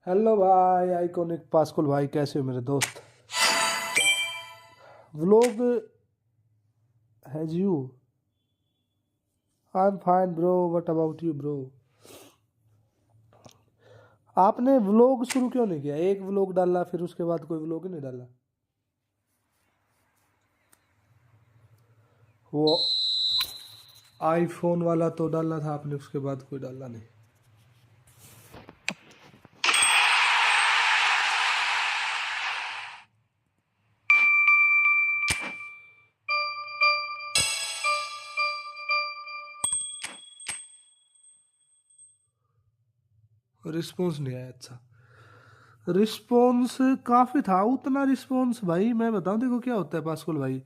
Hello भाई iconic पास्कुल भाई, कैसे हो मेरे दोस्त? Vlog has you? I am fine bro, what about you bro? आपने व्लॉग शुरू क्यों नहीं किया? एक व्लॉग डाला फिर उसके बाद कोई व्लॉग ही नहीं डाला। वो आईफोन वाला तो डालना था आपने, उसके बाद कोई डाला नहीं। रिस्पॉन्स नहीं आया। अच्छा, रिस्पॉन्स काफ़ी था। उतना रिस्पॉन्स भाई मैं बताऊं, देखो क्या होता है पास्कुल भाई,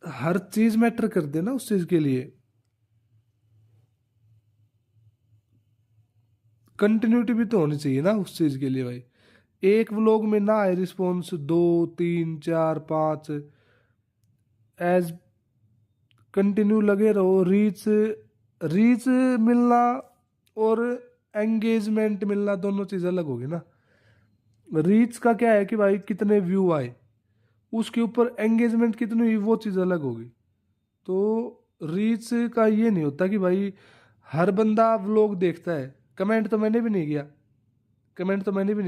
हर चीज़ मैटर कर दे ना उस चीज़ के लिए। कंटिन्यूटी भी तो होनी चाहिए ना उस चीज़ के लिए भाई। एक व्लॉग में ना आए रिस्पॉन्स, 2 3 4 5 एज कंटिन्यू लगे रहो। रीच रीच मिलना और एंगेजमेंट मिलना दोनों चीज़ अलग होगी ना। रीच का क्या है कि भाई कितने व्यू आए, उसके ऊपर एंगेजमेंट कितनी हुई वो चीज़ अलग होगी। तो रीच का ये नहीं होता कि भाई हर बंदा व्लॉग देखता है। कमेंट तो मैंने भी नहीं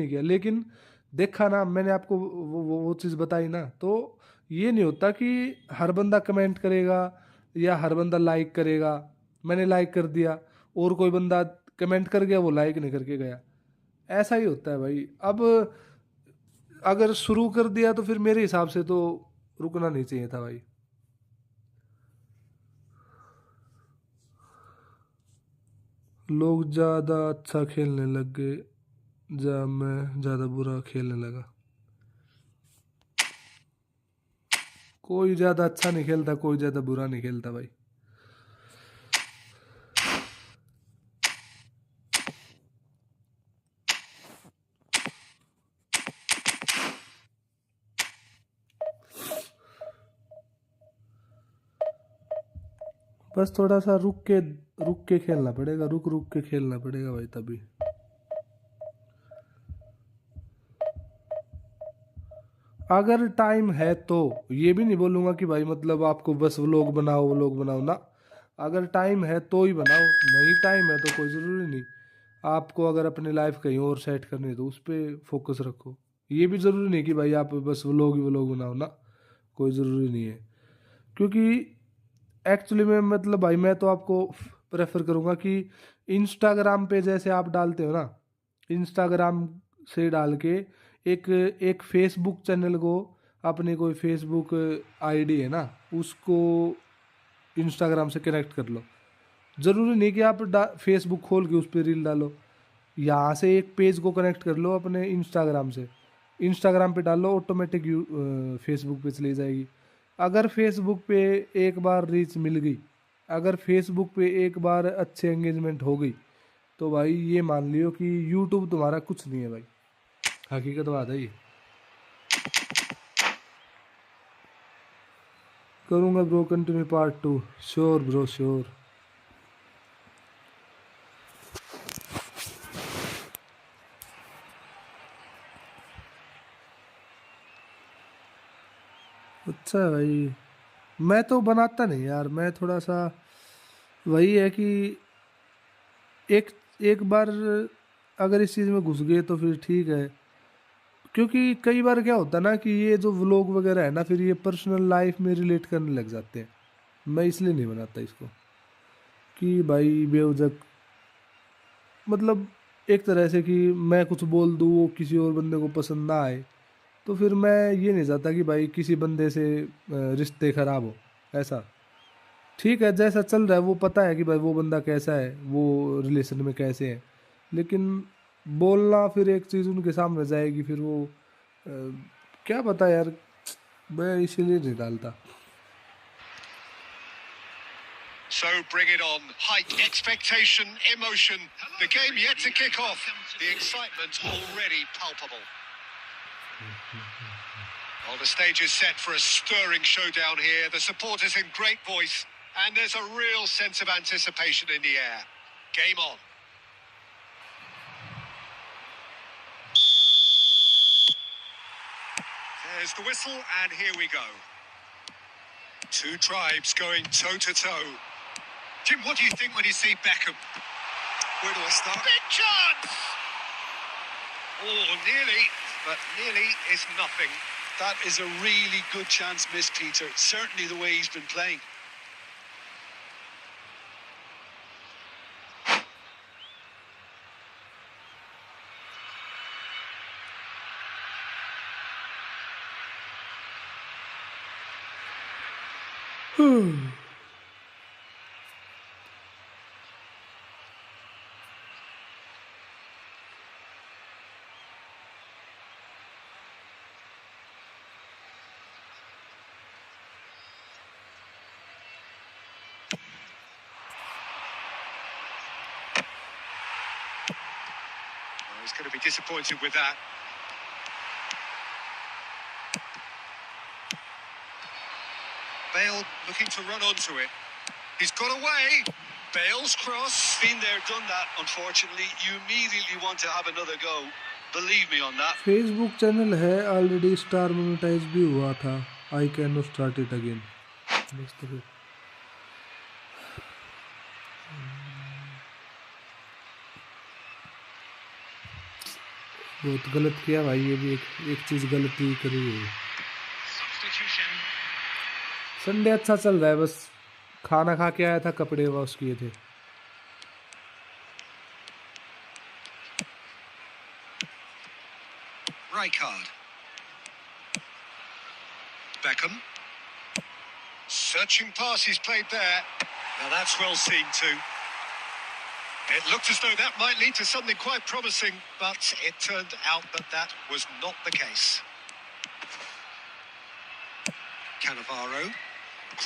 किया, लेकिन देखा ना मैंने आपको वो चीज़ बताई ना। तो ये नहीं होता कि हर बंदा कमेंट करेगा या हर बंदा लाइक करेगा। मैंने लाइक कर दिया और कोई बंदा कमेंट कर गया, वो लाइक नहीं करके गया। ऐसा ही होता है भाई। अब अगर शुरू कर दिया तो फिर मेरे हिसाब से तो रुकना नहीं चाहिए था भाई। लोग ज़्यादा अच्छा खेलने लग गए जब मैं ज़्यादा बुरा खेलने लगा। कोई ज़्यादा अच्छा नहीं खेलता, कोई ज़्यादा बुरा नहीं खेलता भाई। बस थोड़ा सा रुक के खेलना पड़ेगा, रुक के खेलना पड़ेगा भाई, तभी। अगर टाइम है तो ये भी नहीं बोलूँगा कि भाई मतलब आपको बस व्लॉग बनाओ ना। अगर टाइम है तो ही बनाओ, नहीं टाइम है तो कोई ज़रूरी नहीं। आपको अगर अपनी लाइफ कहीं और सेट करनी है तो उस पर फोकस रखो। ये भी ज़रूरी नहीं कि भाई आप बस व्लॉग बनाओ ना, कोई ज़रूरी नहीं है। क्योंकि एक्चुअली में मतलब भाई मैं तो आपको प्रेफर करूँगा कि इंस्टाग्राम पे जैसे आप डालते हो ना, इंस्टाग्राम से डाल के एक एक फेसबुक चैनल को, अपनी कोई फेसबुक आईडी है ना, उसको इंस्टाग्राम से कनेक्ट कर लो। ज़रूरी नहीं कि आप फेसबुक खोल के उस पर रील डालो। यहाँ से एक पेज को कनेक्ट कर लो अपने इंस्टाग्राम से, इंस्टाग्राम पे डालो, ऑटोमेटिक फेसबुक पे चली जाएगी। अगर फेसबुक पे एक बार रीच मिल गई, अगर फेसबुक पे एक बार अच्छे एंगेजमेंट हो गई, तो भाई ये मान लियो कि यूट्यूब तुम्हारा कुछ नहीं है भाई। हकीकत बात है ये। करूँगा bro continue part 2, sure bro sure. अच्छा है भाई। मैं तो बनाता नहीं यार, मैं थोड़ा सा वही है कि एक एक बार अगर इस चीज़ में घुस गए तो फिर ठीक है। क्योंकि कई बार क्या होता है ना कि ये जो व्लॉग वगैरह है ना, फिर ये पर्सनल लाइफ में रिलेट करने लग जाते हैं। मैं इसलिए नहीं बनाता इसको कि भाई बेवजह मतलब एक तरह से कि मैं कुछ बोल दूँ वो किसी और बंदे को पसंद ना आए, तो फिर मैं ये नहीं चाहता कि भाई किसी बंदे से रिश्ते खराब हो। ऐसा ठीक है, जैसा चल रहा है वो पता है कि भाई वो बंदा कैसा है, वो रिलेशन में कैसे है। लेकिन बोलना फिर एक चीज़ उनके सामने जाएगी, फिर वो अ, क्या पता यार, मैं इसीलिए नहीं डालता। So bring it on. Height, expectation, emotion. The game yet to kick off. The excitement already palpable. Well, the stage is set for a stirring showdown here. The supporters in great voice. And there's a real sense of anticipation in the air. Game on. There's the whistle, and here we go. Two tribes going toe-to-toe. Jim, what do you think when you see Beckham? Where do I start? Big chance! Oh, nearly, but nearly is nothing. That is a really good chance missed, Peter. Certainly the way he's been playing. He's going to be disappointed with that. Bale looking to run onto it. He's got away. Bale's cross. Been there, done that, unfortunately. You immediately want to have another go. Believe me on that. Facebook channel है already, star monetise भी हुआ था। I can not start it again. बहुत गलत किया भाई, ये भी एक चीज गलती करी है। संडे अच्छा चल रहा है, बस खाना खा के आया था, कपड़े वॉश किए थे। Rijkaard. Beckham. Searching pass he's played there. Now that's well seen too. It looked as though that might lead to something quite promising, but it turned out that that was not the case. Cannavaro.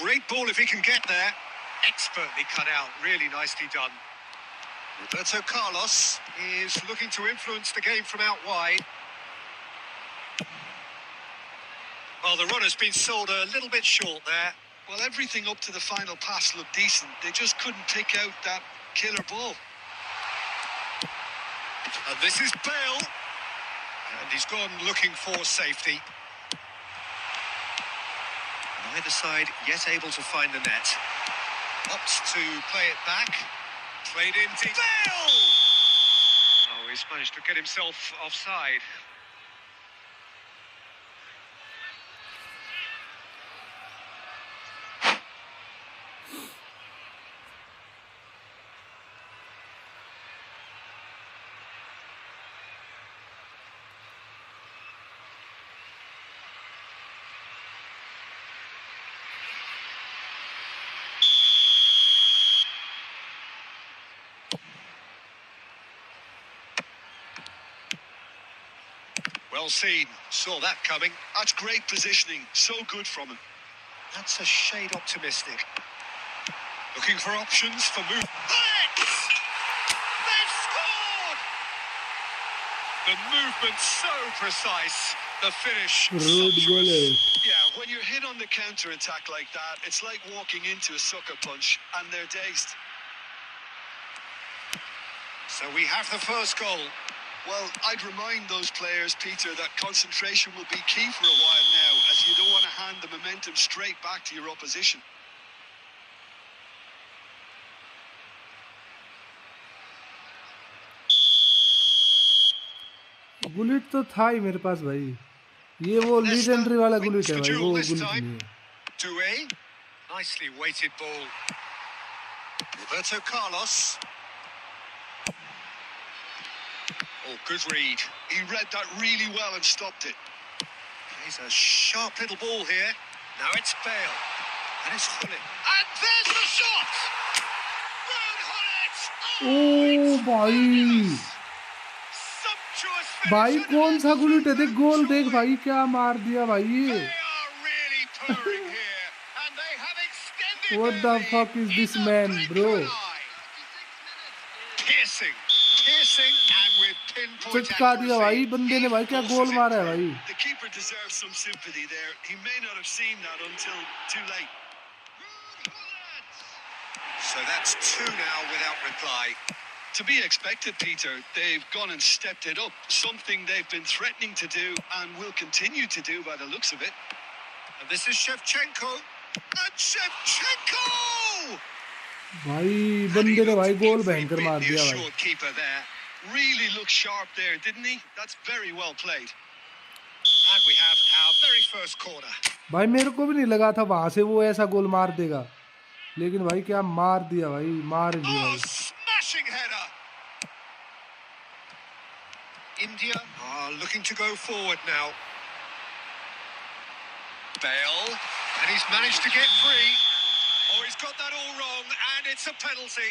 Great ball if he can get there. Expertly cut out, really nicely done. Roberto Carlos is looking to influence the game from out wide. Well, the run has been sold a little bit short there. Well, everything up to the final pass looked decent. They just couldn't pick out that killer ball. And this is Bale. And he's gone looking for safety. Neither side yet able to find the net. Opts to play it back. Played in deep. Bale! Oh, he's managed to get himself offside. Well seen. Saw that coming. That's great positioning. So good from him. That's a shade optimistic. Looking for options for move. They've scored! The movement's so precise. The finish sumptuous. Yeah, when you're hit on the counter-attack like that, it's like walking into a sucker punch, and they're dazed. So we have the first goal. Well, I'd remind those players, Peter, that concentration will be key for a while now, as you don't want to hand the momentum straight back to your opposition. Bullet तो था ही मेरे पास भाई, ये वो legendary वाला bullet है भाई, वो बुलेट नहीं है। Doué, nicely weighted ball. Roberto Carlos. Oh, good read. He read that really well and stopped it. He's a sharp little ball here. Now it's Bale. And it's Hullet. And there's the shot! Road Hullet! Oh, boy! भाई कौन सा Gullit है, देख गोल देख भाई, क्या मार दिया भाई ये। What the fuck is this man, bro? चटका दिया भाई बंदे ने भाई, क्या गोल मारा है भाई। The keeper deserves some sympathy there. He may not have seen that until too late. So that's 2 now without reply. To be expected, Peter. They've gone and stepped it up. Something they've been threatening to do and will continue to do by the looks of it. And this is Shevchenko. And Shevchenko! भाई बंदे ने भाई गोल भयंकर मार दिया भाई। Keeper there really looked sharp there, didn't he? That's very well played. And we have our very first corner. भाई मेरे को भी नहीं लगा था वहां से वो ऐसा गोल मार देगा, लेकिन भाई क्या मार दिया भाई, मार दिया भाई। Smashing header. India are looking to go forward now. Bale, and he's managed to get free. Oh, he's got that all wrong, and it's a penalty.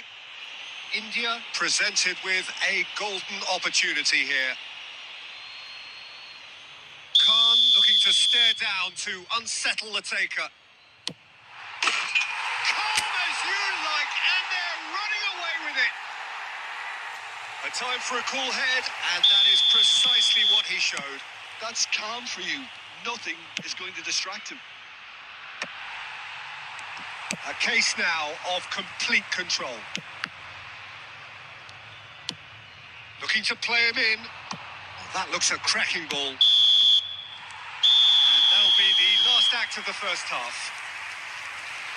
India presented with a golden opportunity here. Khan looking to stare down to unsettle the taker. Calm as you like, and they're running away with it. A time for a cool head, and that is precisely what he showed. That's calm for you. Nothing is going to distract him. A case now of complete control. Looking to play him in. Oh, that looks a cracking ball. And that'll be the last act of the first half.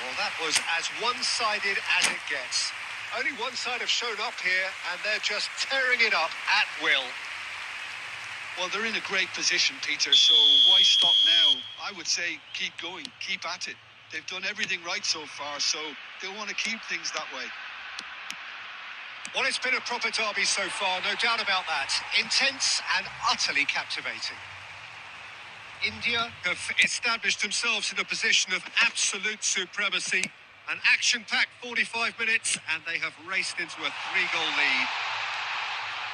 Well, that was as one-sided as it gets. Only one side have shown up here, and they're just tearing it up at will. Well, they're in a great position, Peter, so why stop now? I would say keep going, keep at it. They've done everything right so far, so they want to keep things that way. Well, it's been a proper derby so far, no doubt about that. Intense and utterly captivating. India have established themselves in a position of absolute supremacy. An action-packed 45 minutes, and they have raced into a 3-goal lead.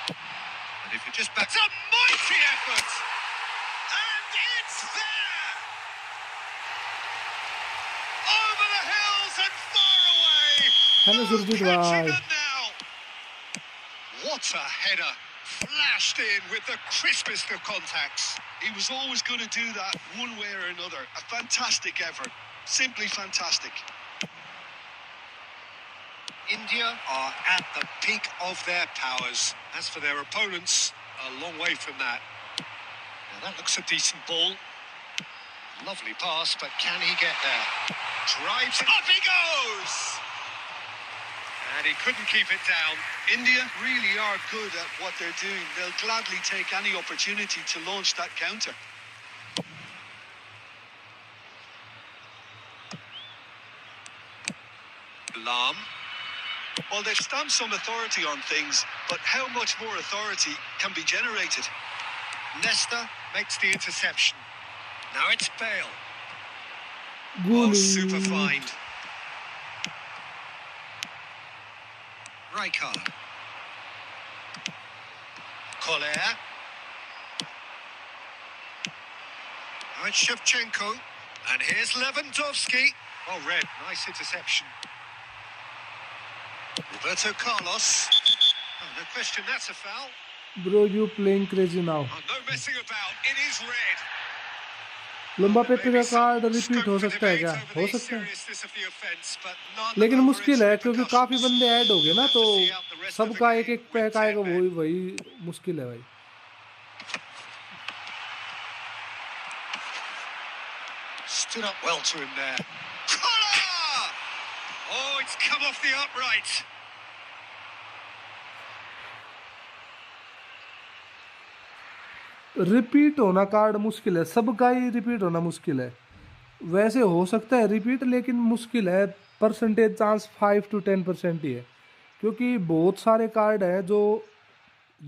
And if you just back... It's a mighty effort! And it's there! Over the hills and far away! Hello, Surjit bhai. Now. What a header! Flashed in with the crispest of contacts. He was always going to do that one way or another. A fantastic effort. Simply fantastic. India are at the peak of their powers. As for their opponents, a long way from that. Now that looks a decent ball. Lovely pass, but can he get there? Drives it. Up he goes! And he couldn't keep it down. India really are good at what they're doing. They'll gladly take any opportunity to launch that counter. Lam. Well, they've stamped some authority on things, but how much more authority can be generated? Nesta makes the interception. Now it's Bale. Goal. Oh, super find. Rijkaard. Collier. Now it's Shevchenko. And here's Lewandowski. Oh, red. Nice interception. Roberto Carlos. Oh, no question, that's a foul. Bro, you playing crazy now. Oh, no messing about. It is red. लंबा पेपे का card repeat हो सकता है क्या? हो सकता है, लेकिन मुश्किल है क्योंकि काफी बंदे ऐड हो गए ना, तो सबका एक एक पैक आएगा, वही मुश्किल है भाई। Stood up well to him there. Oh, it's come off the upright. Repeat होना कार्ड मुश्किल है, सबका ही रिपीट होना मुश्किल है। वैसे हो सकता है रिपीट, लेकिन मुश्किल है। परसेंटेज चांस 5 to 10% ही है, क्योंकि बहुत सारे कार्ड हैं जो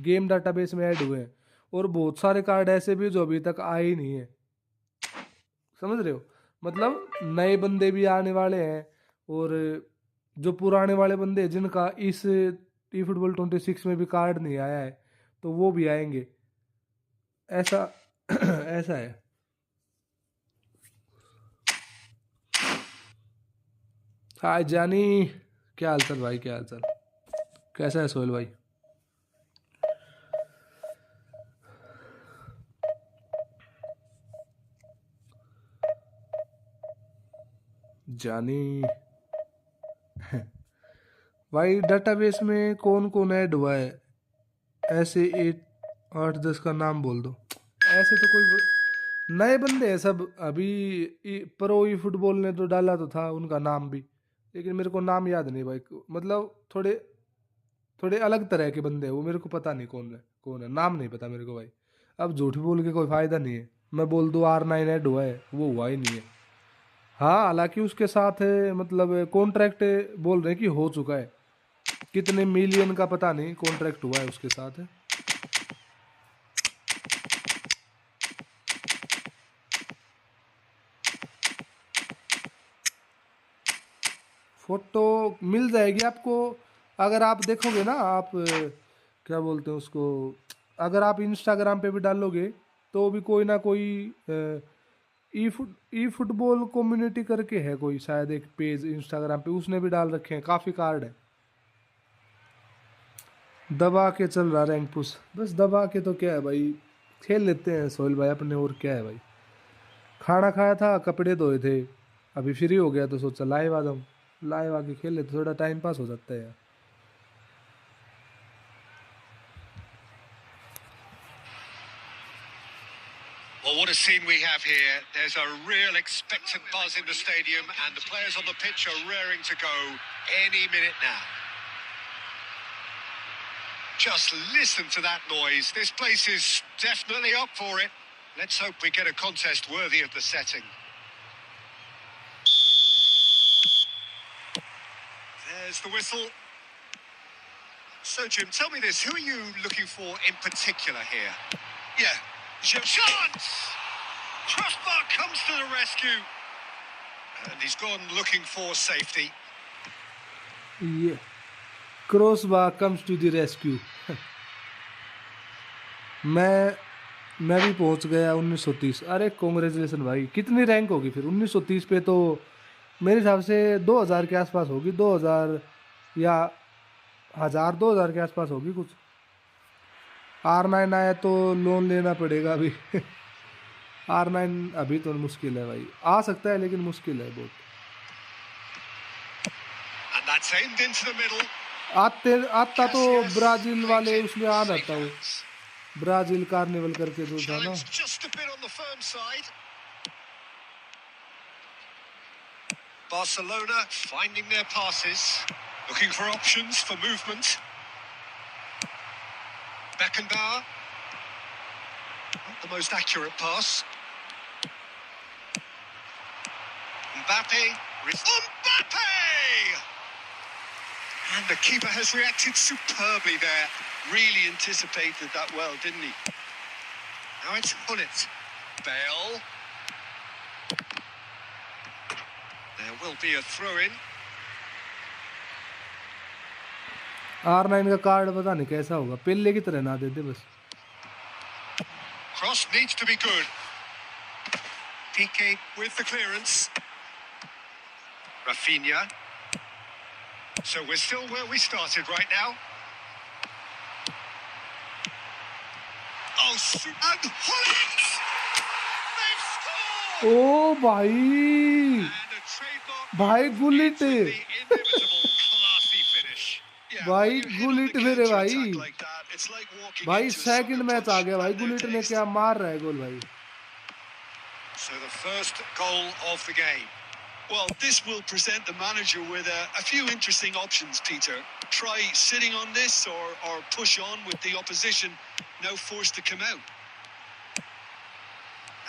गेम डाटाबेस में ऐड हुए हैं, और बहुत सारे कार्ड ऐसे भी जो अभी तक आए ही नहीं है। समझ रहे हो? मतलब नए बंदे भी आने वाले हैं, और जो पुराने वाले बंदे जिनका इस eFootball 26 में भी कार्ड नहीं आया है, तो वो भी आएंगे। ऐसा ऐसा है। हाय जानी, क्या हाल चाल भाई, क्या हाल चाल, कैसा है सोहेल भाई? जानी भाई, डेटाबेस में कौन कौन ऐड हुआ है? ऐसे 8 8 10 का नाम बोल दो। ऐसे तो कोई नए बंदे हैं सब अभी। प्रो ई फुटबॉल ने तो डाला तो था उनका नाम भी, लेकिन मेरे को नाम याद नहीं भाई। मतलब थोड़े थोड़े अलग तरह के बंदे हैं वो, मेरे को पता नहीं कौन है, नाम नहीं पता मेरे को भाई। अब झूठ बोल के कोई फायदा नहीं है। मैं बोल दूँ R9 ऐड हुआ है, वो हुआ ही नहीं है। हाँ, हालांकि उसके साथ मतलब कॉन्ट्रैक्ट बोल रहे हैं कि हो चुका है। कितने मिलियन का पता नहीं कॉन्ट्रैक्ट हुआ है उसके साथ। फोटो मिल जाएगी आपको। अगर आप देखोगे ना, आप क्या बोलते हैं उसको, अगर आप इंस्टाग्राम पे भी डालोगे तो भी कोई ना कोई ई फुटबॉल कम्युनिटी करके है कोई, शायद एक पेज इंस्टाग्राम पे, उसने भी डाल रखे हैं, काफ़ी कार्ड है। दबा के चल रहा रैंक पुश, बस दबा के तो क्या है भाई, खेल लेते हैं सोहेल भाई अपने, और क्या है भाई। खाना खाया था, कपड़े धोए थे, अभी फ्री हो गया तो सोचा लाइव आ जाऊँ, लाइव आके खेल लेते, थोड़ा टाइम पास हो जाता है यार। Well, what a scene we have here. There's a real expectant buzz in the stadium, and the players on the pitch are raring to go any minute now. Just listen to that noise. This place is definitely up for it. Let's hope we get a contest worthy of the setting. There's the whistle. So, Jim, tell me this. Who are you looking for in particular here? Yeah. Chance! Crossbar comes to the rescue. And he's gone looking for safety. ये crossbar comes to the rescue. मैं भी पहुंच गया 1930। अरे congratulation भाई, कितनी rank होगी फिर 1930 पे? तो मेरे हिसाब से 2000 के आसपास होगी, 2000 या 1000 2000 के आसपास होगी कुछ। R9 आया तो लोन लेना पड़ेगा अभी R9 अभी तो मुश्किल है भाई, आ सकता है लेकिन मुश्किल है बहुत। And that's aimed into the middle. आता तो Cassius ब्राजील वाले brings उसमें in आ safe जाता वो, hands. ब्राजील कार्निवल करके जो था ना। Challenge just a bit on the firm side. Barcelona finding their passes, looking for options for movement. Beckenbauer, not the most accurate pass. Mbappe, Mbappe! And the keeper has reacted superbly there. Really anticipated that well, didn't he? Now it's Hullet. Bale. There will be a throw-in. R9 का card पता नहीं कैसा होगा, पहले की तरह ना दे दे बस। Cross needs to be good. Piqué with the clearance. Rafinha. So we're still where we started right now. Oh, and Hullet! They've scored! ओ भाई, And a trademark भाई move Gullit, into the inevitable classy finish. Yeah, भाई when you hit on the Gullit मेरे भाई, counter-attack like that, it's like walking भाई into a second sucker match आ punch गया भाई, and no Gullit ने taste. क्या मार रहा है गोल भाई। So the first goal of the game. Well, this will present the manager with a few interesting options, Peter. Try sitting on this or push on with the opposition, now forced to come out.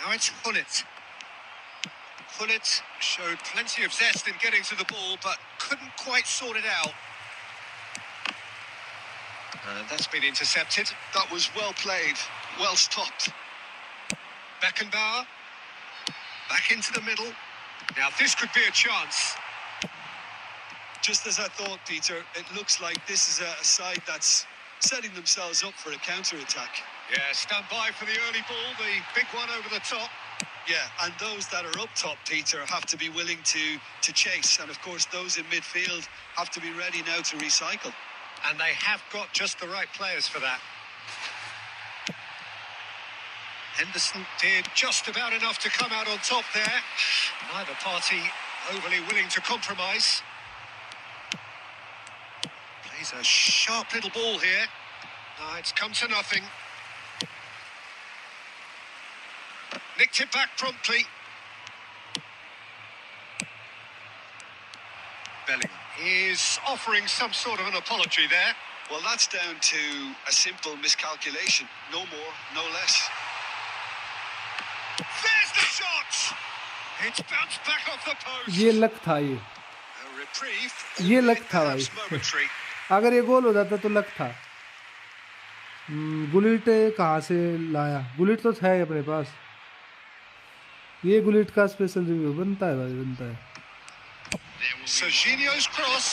Now it's Hullet. Hullet showed plenty of zest in getting to the ball, but couldn't quite sort it out. And that's been intercepted. That was well played, well stopped. Beckenbauer. Back into the middle. Now this could be a chance. Just as I thought, Peter, it looks like this is a side that's setting themselves up for a counter-attack. Yeah, stand by for the early ball, the big one over the top. Yeah, and those that are up top, Peter, have to be willing to chase. And, of course, those in midfield have to be ready now to recycle. And they have got just the right players for that. Henderson did just about enough to come out on top there. Neither party overly willing to compromise. Plays a sharp little ball here. No, it's come to nothing. Nicked it back promptly. Bellingham is offering some sort of an apology there. Well, that's down to a simple miscalculation. No more, no less. There's the shot! It's bounced back off the post. ये luck था ये A reprieve. ये luck था Perhaps भाई momentary. अगर ये गोल हो जाता तो लक था। गुलिट कहाँ से लाया? गुलिट तो था ही अपने पास। ये गुलिट का स्पेशल रिव्यू बनता है भाई, बनता है। Serginho's cross.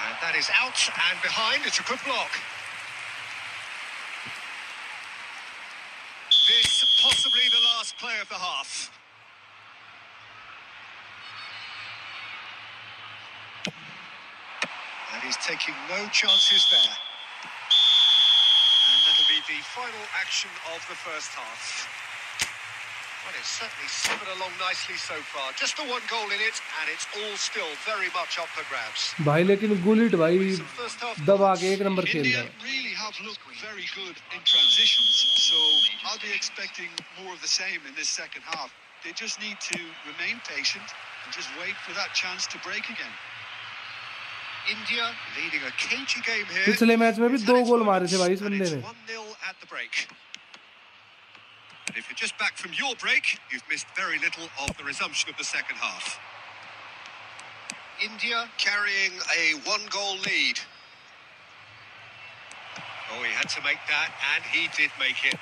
And that is out and behind. It's a good block. This possibly the last play of the half. And he's taking no chances there. And that'll be the final action of the first half. Well, it's certainly simmered along nicely so far. Just the one goal in it, and it's all still very much up for grabs. भाई लेकिन Gullit भाई दबा के एक number खेल रहा India है। really have looked very good in transitions, so I'll be expecting more of the same in this second half. They just need to remain patient and just wait for that chance to break again. India leading a cagey game here. पिछले match में भी It's 2 had its गोल मारे थे moments, भाई इस and बंदे it's ने। 1-0 at the break. And if you're just back from your break, you've missed very little of the resumption of the second half. India carrying a 1-goal lead. Oh, he had to make that, and he did make it.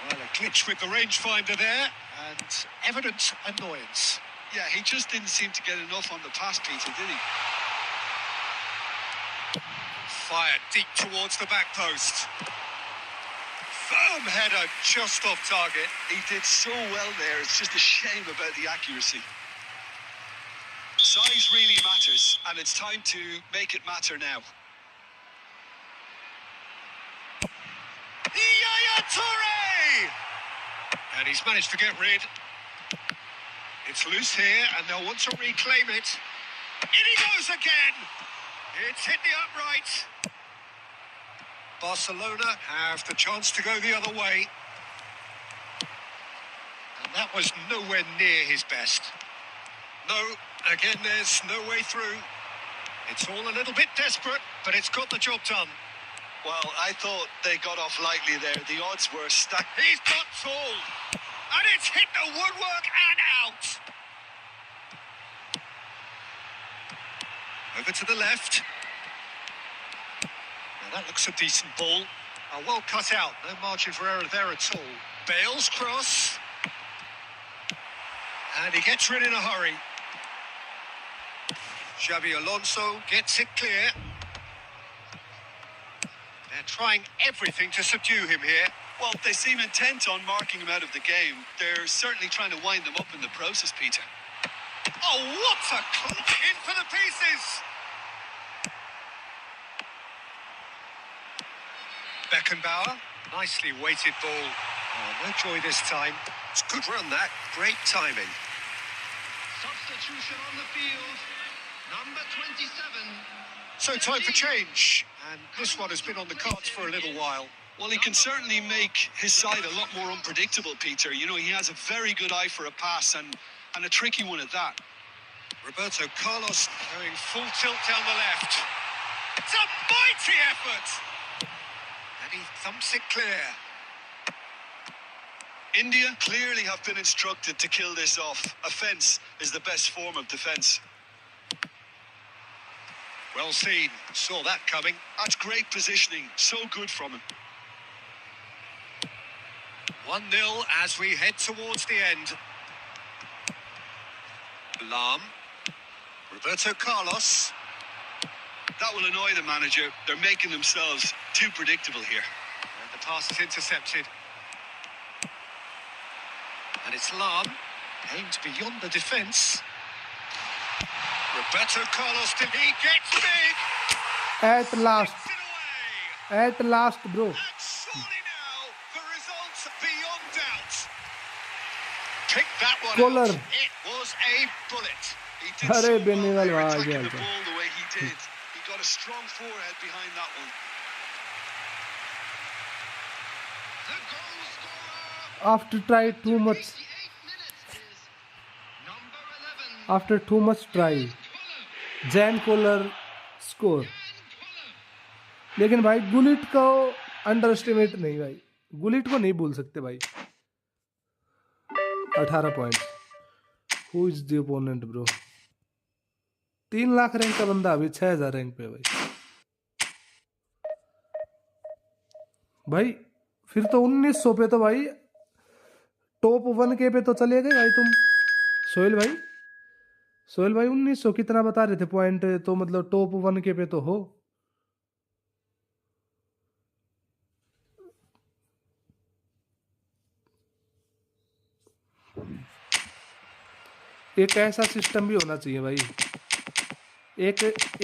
Well, a glitch with the rangefinder there, and evident annoyance. Yeah, he just didn't seem to get enough on the pass, Peter, did he? Fired deep towards the back post. Firm header just off target. He did so well there. It's just a shame about the accuracy. Size really matters, and it's time to make it matter now. Yaya Toure! And he's managed to get rid. It's loose here, and they'll want to reclaim it. In he goes again! It's hit the upright. Barcelona have the chance to go the other way. And that was nowhere near his best. No, again, there's no way through. It's all a little bit desperate, but it's got the job done. Well, I thought they got off lightly there. The odds were stacked. He's got full. And it's hit the woodwork and out. Over to the left. Now that looks a decent ball. Well cut out. No margin for error there at all. Bale's cross. And he gets rid in a hurry. Xabi Alonso gets it clear. They're trying everything to subdue him here. Well, they seem intent on marking him out of the game. They're certainly trying to wind them up in the process, Peter. Oh, what a clock in for the pieces! Beckenbauer, nicely weighted ball. Oh, no joy this time. It's a good run that, great timing. Substitution on the field, number 27. So time for change, and this one has been on the cards for a little while. Well, he can certainly make his side a lot more unpredictable, Peter. You know, he has a very good eye for a pass and a tricky one at that. Roberto Carlos going full tilt down the left. It's a mighty effort! And he thumps it clear. India clearly have been instructed to kill this off. Offence is the best form of defence. Well seen, saw that coming. That's great positioning, so good from him. 1-0 as we head towards the end. Lam. Roberto Carlos. That will annoy the manager. They're making themselves too predictable here. And the pass is intercepted. And it's Lam, aimed beyond the defence. Roberto Carlos, he gets big. At last, Takes it away. at last, bro. And surely now, the results beyond doubt. Pick that one Collar. out. It was a bullet. He did Arey so well Bengal there, वाह attacking गया the था. ball the way he did. He got a strong forehead behind that one. The goal scorer. After try too much, 88 minutes is number 11. after too much try, Jan Koller score. लेकिन भाई Gullit को under estimate नहीं भाई, Gullit को नहीं भूल सकते भाई. 18 point. Who is the opponent bro? 3 lakh rank का बंदा अभी 6000 रैंक पे है भाई. भाई फिर तो 1900 पे तो भाई टॉप 1K पे तो चले गए भाई तुम. सोहेल भाई, सोहेल भाई 1900 कितना बता रहे थे पॉइंट, तो मतलब टॉप 1K पे तो हो. एक ऐसा सिस्टम भी होना चाहिए भाई,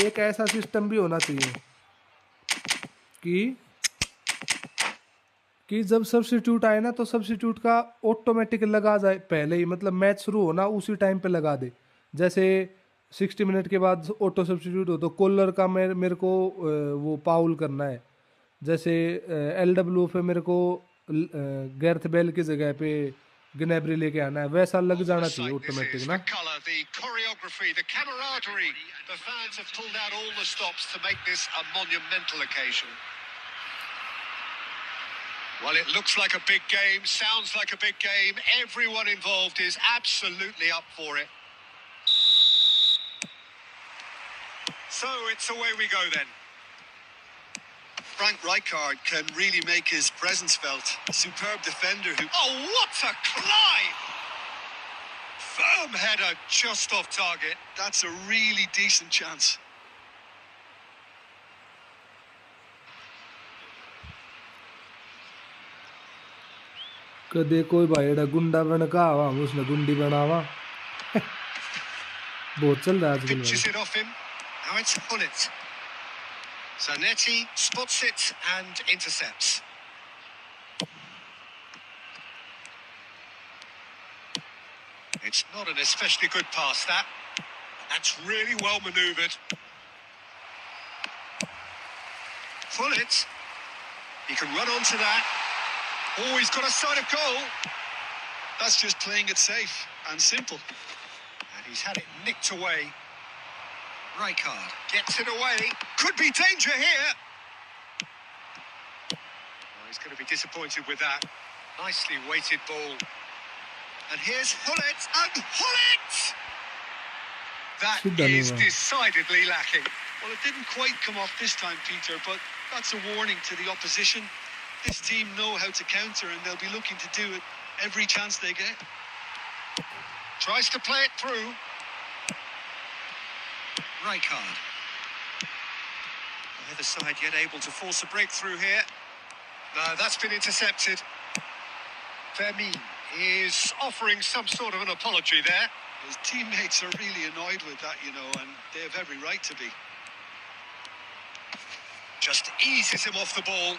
एक ऐसा सिस्टम भी होना चाहिए कि जब सब्स्टिट्यूट आए ना तो सब्स्टिट्यूट का ऑटोमेटिक लगा जाए पहले ही, मतलब मैच शुरू होना उसी टाइम पे लगा दे. जैसे 60 मिनट के बाद ऑटो सब्स्टिट्यूट हो तो कॉलर का मेरे को वो पाउल करना है. जैसे LW पे मेरे को गैर्थ बेल की जगह पे ग्नैब्री लेके आना है, वैसा लग जाना चाहिए ऑटोमेटिक ना. The colour, the choreography, the camaraderie. The fans have pulled out all the stops to make this a monumental occasion. Well, it looks like a big game, sounds like a big game. Everyone involved is absolutely up for it. So it's away we go then. Frank Rijkaard can really make his presence felt. A superb defender who... Oh, what a climb! Firm header just off target. That's a really decent chance. कदे कोई भाई गुंडा बन का आवा, उसने गुंडी बनावा. बहुत चल रहा है आजकल Pitches भाई. it off him. Now it's Hullet. Zanetti spots it and intercepts. It's not an especially good pass, that. That's really well manoeuvred. Hullet. He can run onto that. Oh, he's got a sight of goal. That's just playing it safe and simple. And he's had it nicked away. Rijkaard gets it away. Could be danger here. Oh, he's going to be disappointed with that. Nicely weighted ball. And here's Hullet. And Hullet! That is decidedly lacking. Well, it didn't quite come off this time, Peter, but that's a warning to the opposition. This team know how to counter, and they'll be looking to do it every chance they get. Tries to play it through. Rijkaard. Either side yet able to force a breakthrough here. No, that's been intercepted. Fermin is offering some sort of an apology there. His teammates are really annoyed with that, you know, and they have every right to be. Just eases him off the ball.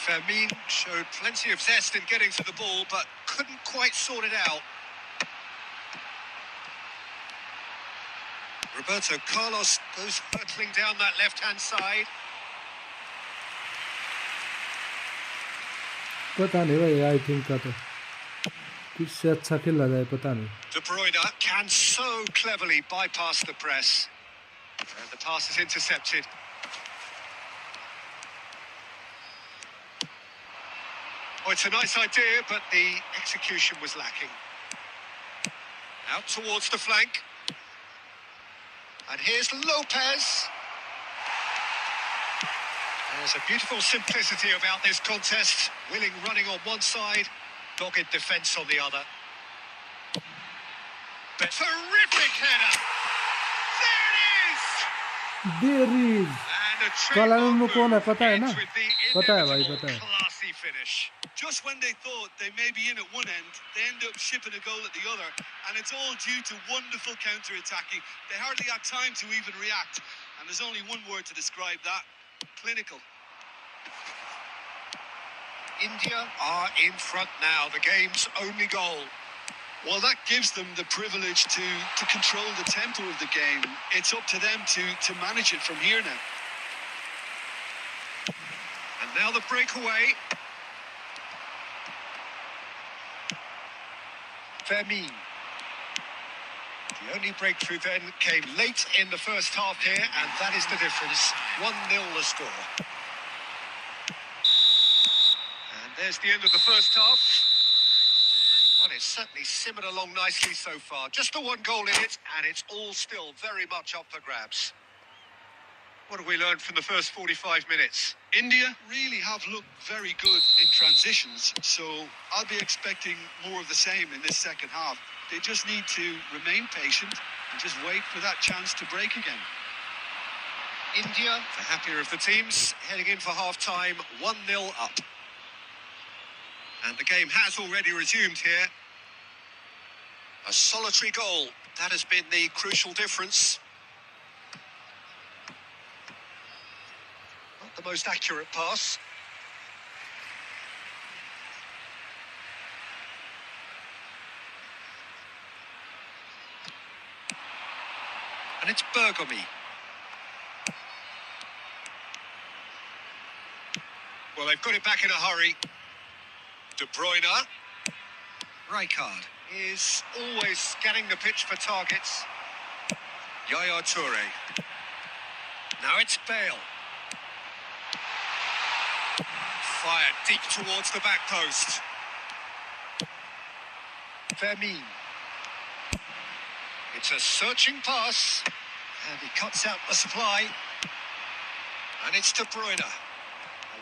Fermin showed plenty of zest in getting to the ball, but couldn't quite sort it out. Roberto Carlos goes hurtling down that left-hand side. पता नहीं भाई, I think का तो किससे अच्छा खेला जाए पता नहीं. De Bruyne can so cleverly bypass the press. And the pass is intercepted. Oh, it's a nice idea, but the execution was lacking. Out towards the flank. And here's Lopez. There's a beautiful simplicity about this contest. Willing running on one side, dogged defence on the other. But terrific header! There it is! There is And a कालानन trademark में कौन है move पता है ना? ends with the पता है भाई, inevitable पता है. classy finish. Just when they thought they may be in at one end, they end up shipping a goal at the other, and it's all due to wonderful counter-attacking. They hardly had time to even react, and there's only one word to describe that: clinical. India are in front now, the game's only goal. Well, that gives them the privilege to control the tempo of the game. It's up to them to manage it from here now. And now the breakaway. Vermeer. The only breakthrough then came late in the first half here, and that is the difference. 1-0 the score. And there's the end of the first half. Well, it's certainly simmered along nicely so far. Just the one goal in it, and it's all still very much up for grabs. What have we learned from the first 45 minutes? India really have looked very good in transitions, so I'll be expecting more of the same in this second half. They just need to remain patient and just wait for that chance to break again. India, the happier of the teams, heading in for half-time, 1-0 up. And the game has already resumed here. A solitary goal, that has been the crucial difference. Not the most accurate pass. And it's Bergomi. Well, they've got it back in a hurry. De Bruyne. Rijkaard is always scanning the pitch for targets. Yaya Toure. Now it's Bale. Fired deep towards the back post. Vermeer. It's a searching pass. And he cuts out the supply. And it's De Bruyne.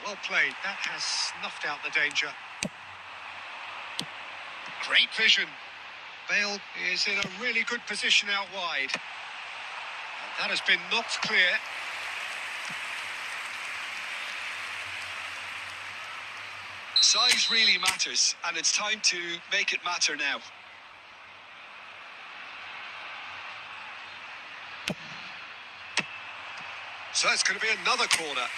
Well played. That has snuffed out the danger. Great vision. Bale is in a really good position out wide. And that has been knocked clear. Size really matters, and it's time to make it matter now. So it's going to be another corner.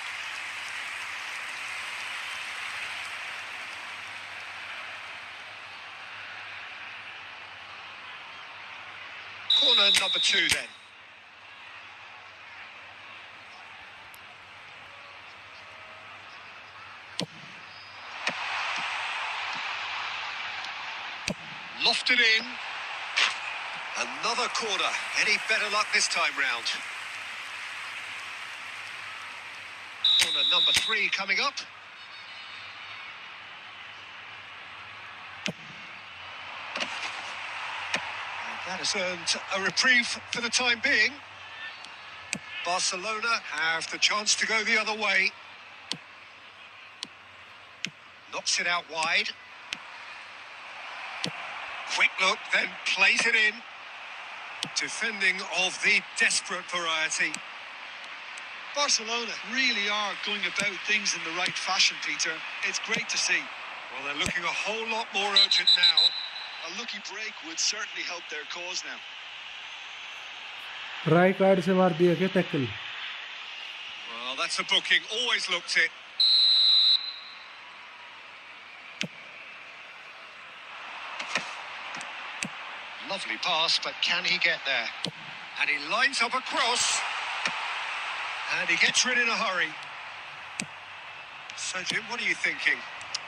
Corner number 2 then. Lofted in. Another corner. Any better luck this time round? Corner number 3 coming up. That has earned a reprieve for the time being. Barcelona have the chance to go the other way. Knocks it out wide. Quick look, then plays it in. Defending of the desperate variety. Barcelona really are going about things in the right fashion, Peter. It's great to see. Well, they're looking a whole lot more urgent now. A lucky break would certainly help their cause now. Rijkaard से मार दिया क्या tackle? Well, that's a booking. Always looked it. Lovely pass, but can he get there? And he lines up a cross. And he gets rid in a hurry. So, Jim, what are you thinking?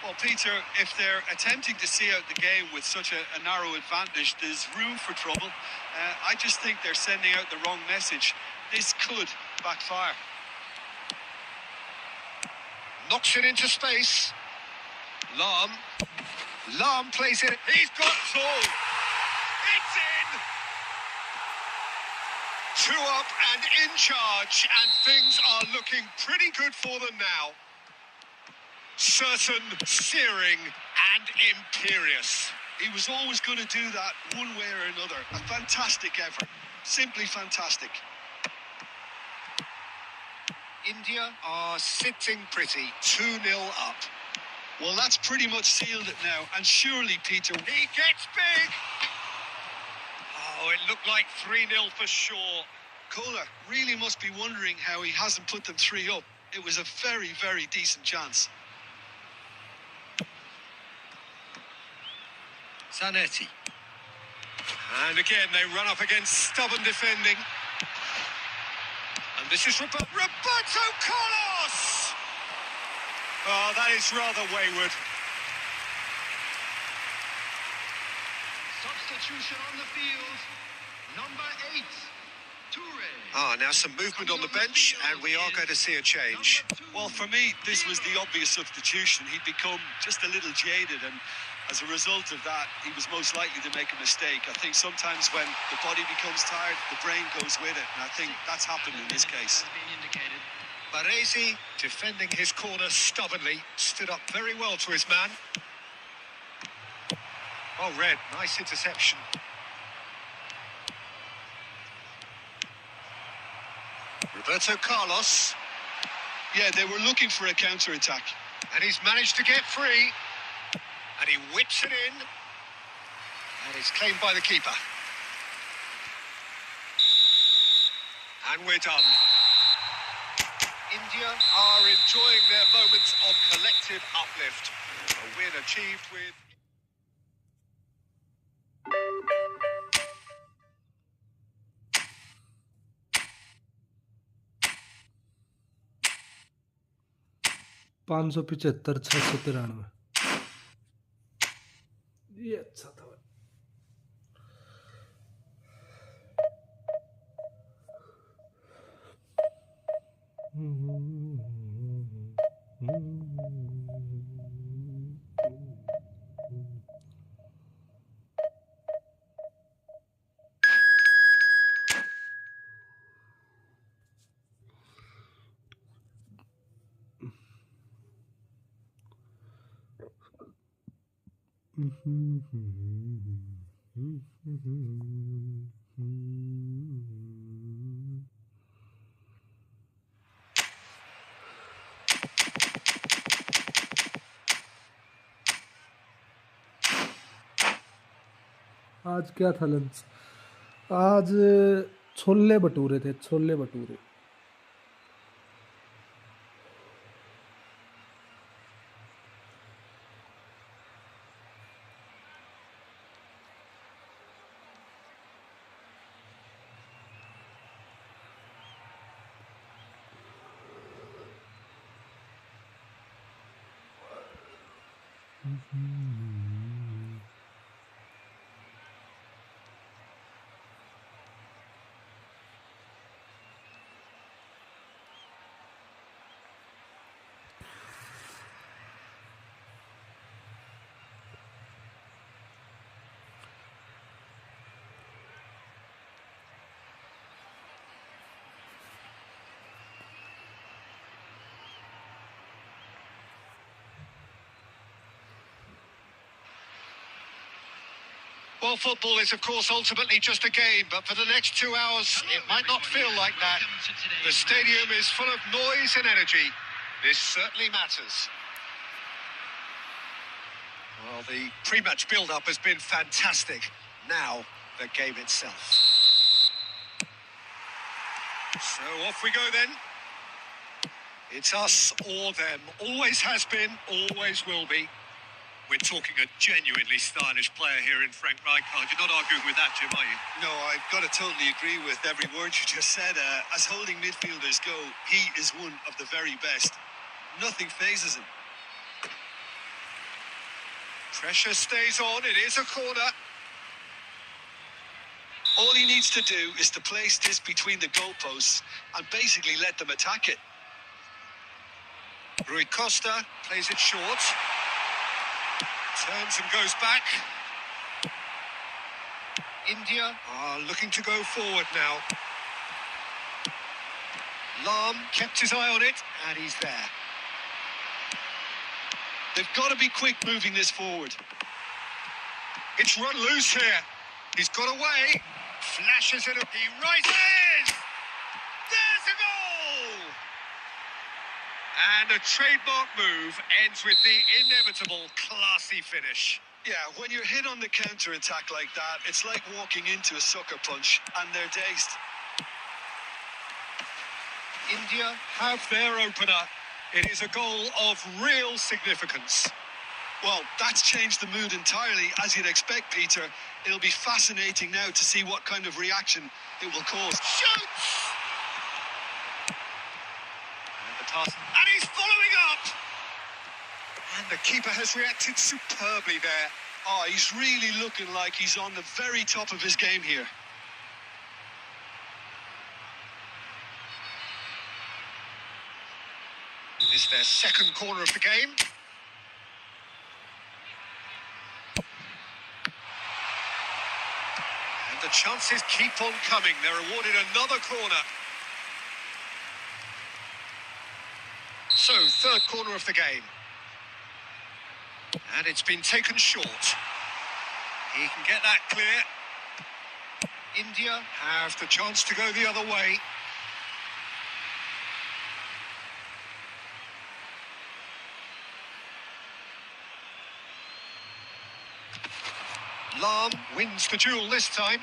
Well, Peter, if they're attempting to see out the game with such a narrow advantage, there's room for trouble. I just think they're sending out the wrong message. This could backfire. Knocks it into space. Lahm plays it. He's got it all. It's in! 2 up and in charge, and things are looking pretty good for them now. Certain, searing, and imperious. He was always going to do that one way or another. A fantastic effort. Simply fantastic. India are sitting pretty, 2-0 up. Well, that's pretty much sealed it now, and surely, Peter... He gets big! Oh, it looked like 3-0 for sure. Kohler really must be wondering how he hasn't put them 3 up. It was a very, very decent chance. Zanetti. And again, they run up against stubborn defending. And this is Roberto Carlos! Oh, that is rather wayward. Substitution on the field. Number 8, Toure. Ah, now some movement on the bench, and we are going to see a change. Well, for me, this was the obvious substitution. He'd become just a little jaded, and as a result of that, he was most likely to make a mistake. I think sometimes when the body becomes tired, the brain goes with it, and I think that's happened in this case. Baresi, defending his corner stubbornly, stood up very well to his man. Oh, Red, nice interception. Roberto Carlos. Yeah, they were looking for a counter-attack. And he's managed to get free. And he whips it in. And it's claimed by the keeper. And we're done. India are enjoying their moments of collective uplift. A win achieved with... $575, 693। ये अच्छा था भाई। आज क्या था lunch? आज छोले भटूरे थे, chole bhature. Well, football is, of course, ultimately just a game, but for the next 2 hours, it might not feel like that. The stadium is full of noise and energy. This certainly matters. Well, the pre-match build-up has been fantastic. Now, the game itself. So off we go then. It's us or them. Always has been, always will be. We're talking a genuinely stylish player here in Frank Rijkaard. You're not arguing with that, Jim, are you? No, I've got to totally agree with every word you just said. As holding midfielders go, he is one of the very best. Nothing phases him. Pressure stays on. It is a corner. All he needs to do is to place this between the goalposts and basically let them attack it. Rui Costa plays it short. Turns and goes back. India are looking to go forward now. Lam kept his eye on it, and he's there. They've got to be quick moving this forward. It's run loose here. He's got away. Flashes it up. He rises. There's a goal. the trademark move ends with the inevitable classy finish. Yeah, when you're hit on the counter-attack like that, it's like walking into a sucker punch, and they're dazed. India have their opener. It is a goal of real significance. Well, that's changed the mood entirely, as you'd expect, Peter. It'll be fascinating now to see what kind of reaction it will cause. Shoots! And the pass. And he's following up! And the keeper has reacted superbly there. Oh, he's really looking like he's on the very top of his game here. This is their second corner of the game. And the chances keep on coming. They're awarded another corner. So, third corner of the game. And it's been taken short. He can get that clear. India have the chance to go the other way. Lam wins the duel this time.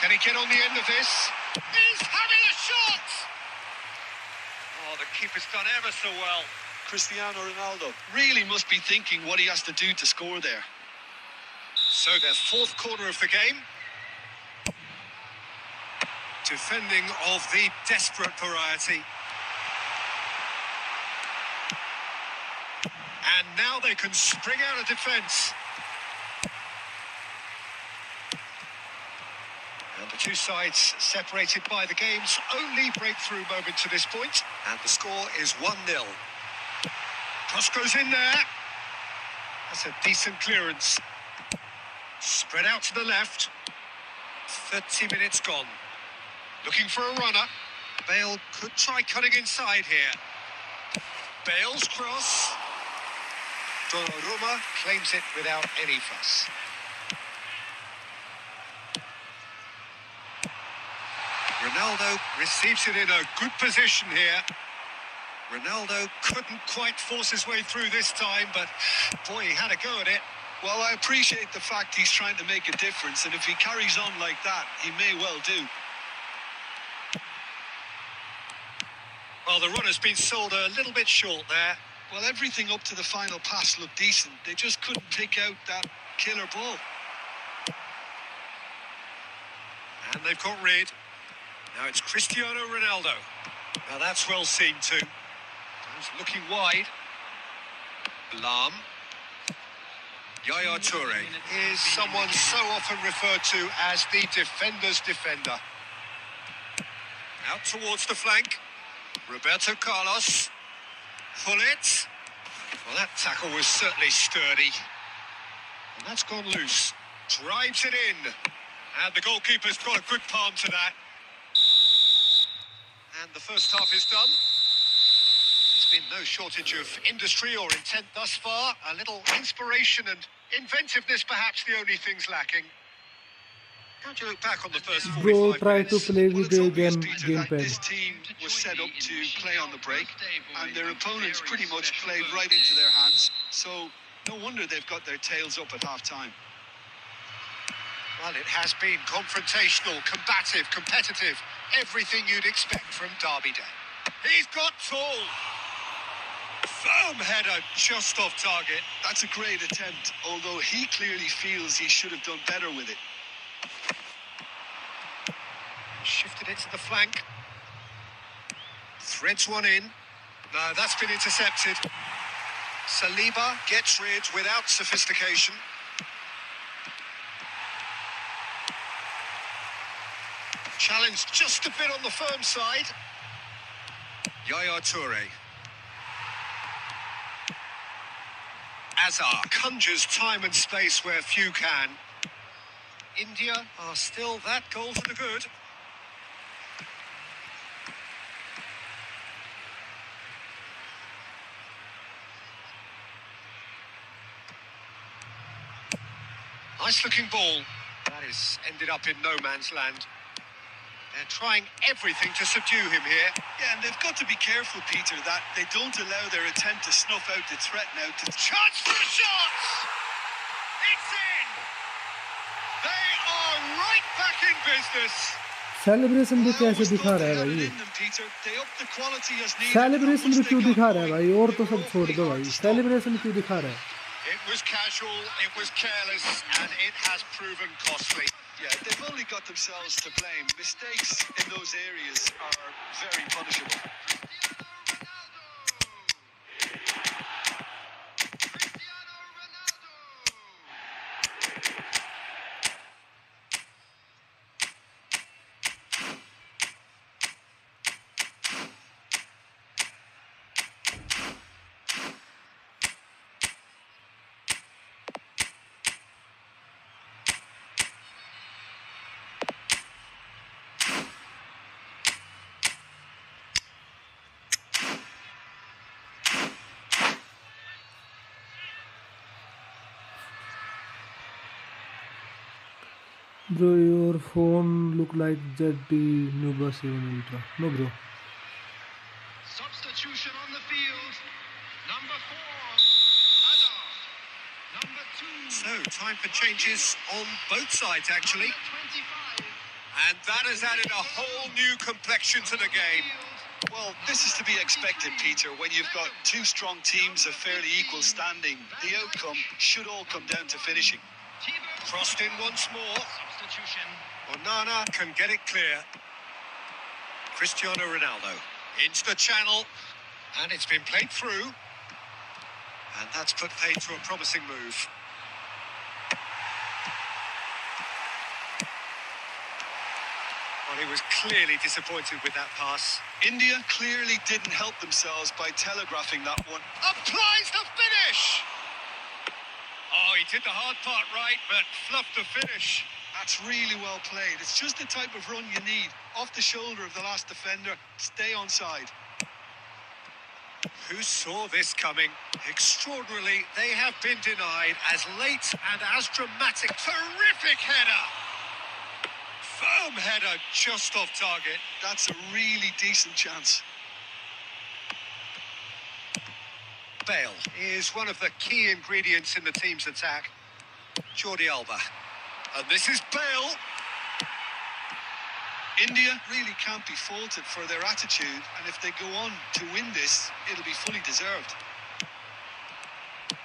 Can he get on the end of this? He's having a shot! Oh, the keeper's done ever so well. Cristiano Ronaldo really must be thinking what he has to do to score there. So their fourth corner of the game. Defending of the desperate variety. And now they can spring out of defence. And the two sides separated by the game's only breakthrough moment to this point. And the score is 1-0. Cross goes in there. That's a decent clearance. Spread out to the left. 30 minutes gone. Looking for a runner. Bale could try cutting inside here. Bale's cross. Donnarumma claims it without any fuss. Ronaldo receives it in a good position here. Ronaldo couldn't quite force his way through this time, but boy, he had a go at it. Well, I appreciate the fact he's trying to make a difference, and if he carries on like that, he may well do. Well, the run has been sold a little bit short there. Well, everything up to the final pass looked decent. They just couldn't pick out that killer ball. And they've got rid. Now it's Cristiano Ronaldo. Now that's well seen too. He's looking wide. Lam. Yaya Toure is someone so often referred to as the defender's defender. Out towards the flank. Roberto Carlos. Hullet. Well, that tackle was certainly sturdy. And that's gone loose. Drives it in. And the goalkeeper's got a good palm to that. And the first half is done. There's been no shortage of industry or intent thus far. A little inspiration and inventiveness, perhaps the only things lacking. How do you look back on the first 45 Bro, try minutes? to play Well, with it's the obvious, Peter, that gamepad. this team was set up to play on the break, and their opponents pretty much played right into their hands. So no wonder they've got their tails up at half-time. Well, it has been confrontational, combative, competitive. Everything you'd expect from Derby Day. He's got tall. Firm header just off target. That's a great attempt, although he clearly feels he should have done better with it. Shifted it to the flank. Threads one in. No, that's been intercepted. Saliba gets rid without sophistication. Challenge just a bit on the firm side. Yaya Toure. Azar conjures time and space where few can. India are still that goal for the good. Nice looking ball. That is ended up in no man's land. They're trying everything to subdue him here. Yeah, and they've got to be careful, Peter, that they don't allow their attempt to snuff out the threat now. Chance for a shot! It's in! They are right back in business. Celebration भी कैसे दिखा रहा है भाई, celebration भी क्यों दिखा रहा है भाई, और तो सब छोड़ दो भाई, सेलिब्रेशन क्यों दिखा रहा है? It was casual, it was careless, and it has proven costly. Yeah, they've only got themselves to blame. Mistakes in those areas are very punishable. Bro, your phone look like ZD Nuba 7 Ultra. No bro. Substitution on the field. Number 4, Adam. Number 2. So, time for changes on both sides, actually. Number 25. And that has added a whole new complexion to the game. Well, this is to be expected, Peter. When you've got two strong teams of fairly equal standing, the outcome should all come down to finishing. Crossed in once more. Substitution. Onana can get it clear. Cristiano Ronaldo into the channel, and it's been played through, and that's put paid to a promising move. Well, he was clearly disappointed with that pass. India clearly didn't help themselves by telegraphing that one. Applies the finish! Oh, he did the hard part right, but fluffed the finish. That's really well played. It's just the type of run you need. Off the shoulder of the last defender. Stay onside. Who saw this coming? Extraordinarily, they have been denied as late and as dramatic. Terrific header! Firm header just off target. That's a really decent chance. Bale is one of the key ingredients in the team's attack. Jordi Alba. And this is Bale. India really can't be faulted for their attitude, and if they go on to win this, it'll be fully deserved. Oh,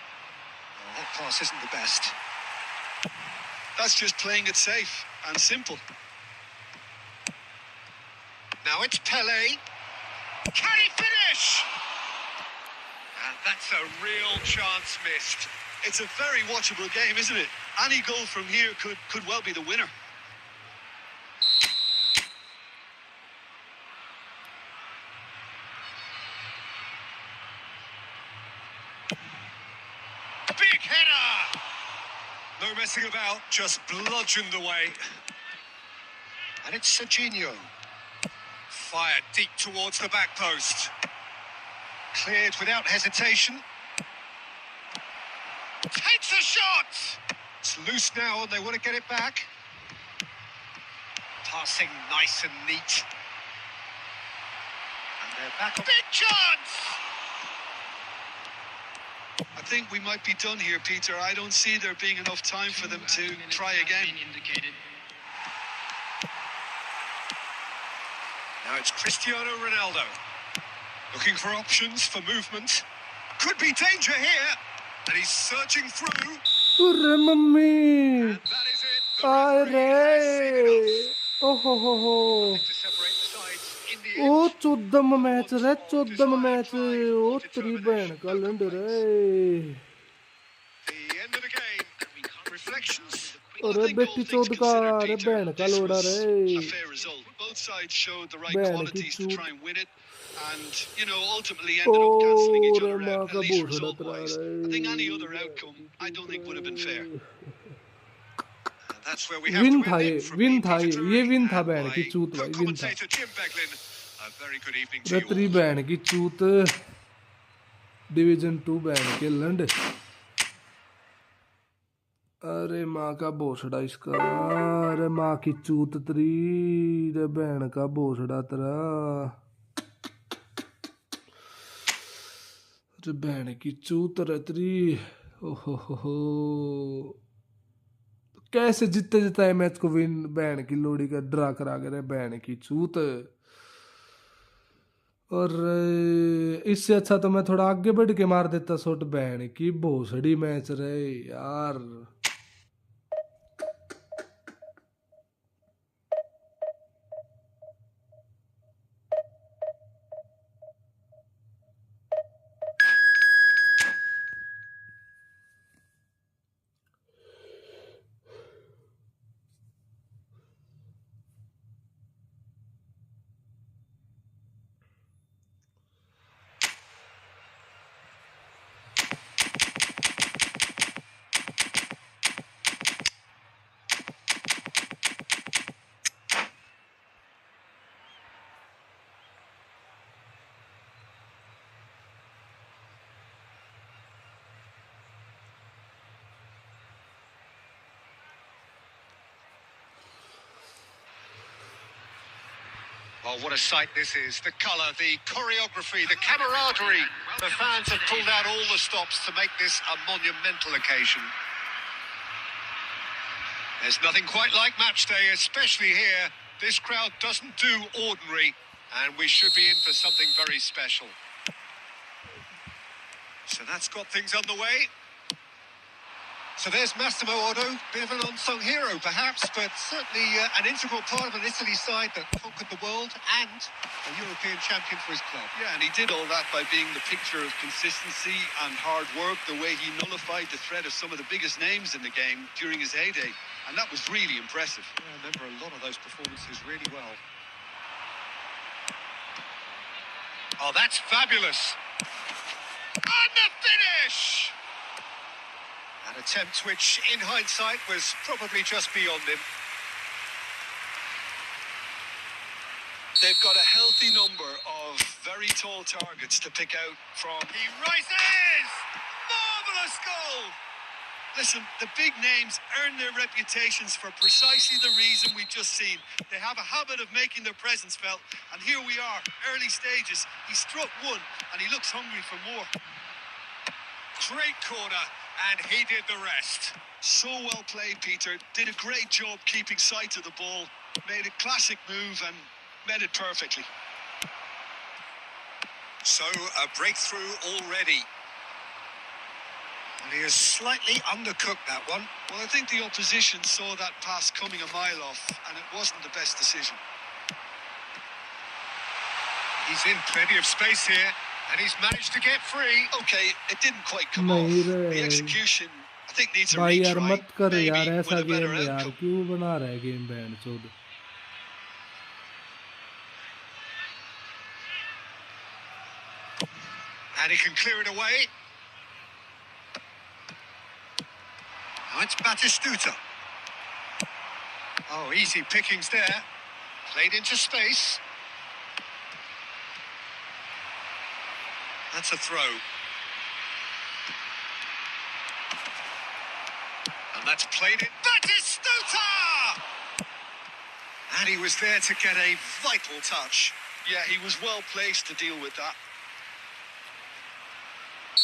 that pass isn't the best. That's just playing it safe and simple. Now it's Pele. Can he finish? And that's a real chance missed. It's a very watchable game, isn't it? Any goal from here could well be the winner. Big header! No messing about, just bludgeoned away. And it's Serginho. Fired deep towards the back post. Cleared without hesitation. Takes a shot! It's loose now and they want to get it back. Passing nice and neat. And they're back on. Big chance! I think we might be done here, Peter. I don't see there being enough time for them to try again. Now it's Cristiano Ronaldo. Looking for options for movement. Could be danger here. And he's searching through. Urre mummy! And that is it. The Aye referee has seen re! enough. Oh ho ho ho! To separate the sides in the ओ end. 14 match रे, 14 match, ओ तेरी बहन का लंड रे। The end of the game. Reflections. अरे बेटी चोद का, अरे बहन का लोड़ा रे। A fair result. Both sides showed the right बहन की qualities to चूत। try and win it, and ultimately ended up cancelling each ओरे other माँ out, का at least बूढ़ा result-wise. रे। I think any other outcome, I don't think would have been fair. And that's where we have win to था end ये, it from win me, था Peter ये Drury, win था and बहन की my चूत भाई, विन था। co-commentator Jim Beglin. A very good evening to रे you तेरी all. बहन की चूत, डिवीजन 2 बहन के लंड। अरे माँ का भोसड़ा इसका, अरे माँ की चूत तरी, रे बहन का भोसड़ा तेरा, अरे बहन की चूत रे तेरी। ओहो, कैसे जीतते जीता है मैच को विन, बहन की लोड़ी का ड्रा करा के रे बहन की चूत। और इससे अच्छा तो मैं थोड़ा आगे बढ़ के मार देता शॉट, बहन की भोसड़ी मैच रहे यार। Oh, what a sight this is. The colour, the choreography, the camaraderie. The fans have pulled out all the stops to make this a monumental occasion. There's nothing quite like match day, especially here. This crowd doesn't do ordinary, and we should be in for something very special. So that's got things underway. So there's Massimo Otto, bit of an unsung hero perhaps, but certainly an integral part of an Italy side that conquered the world and a European champion for his club. Yeah, and he did all that by being the picture of consistency and hard work, the way he nullified the threat of some of the biggest names in the game during his heyday. And that was really impressive. I remember a lot of those performances really well. Oh, that's fabulous. And the finish! An attempt which, in hindsight, was probably just beyond him. They've got a healthy number of very tall targets to pick out from. He rises! Marvellous goal! Listen, the big names earn their reputations for precisely the reason we've just seen. They have a habit of making their presence felt, and here we are, early stages. He struck one, and he looks hungry for more. Great corner, and he did the rest. So well played, Peter. Did a great job keeping sight of the ball. Made a classic move and met it perfectly. So, a breakthrough already. And he has slightly undercooked that one. Well, I think the opposition saw that pass coming a mile off, and it wasn't the best decision. He's in plenty of space here, and he's managed to get free. Okay, it didn't quite come off. The execution, I think, needs a भाई यार retry. मत कर Maybe यार with ऐसा a better game यार, outcome. क्यों बना रहा है गेम बैंड चोद। And he can clear it away. Now it's Batistuta. Oh, easy pickings there. Played into space. That's a throw. And that's played in. Batistuta! And he was there to get a vital touch. Yeah, he was well placed to deal with that.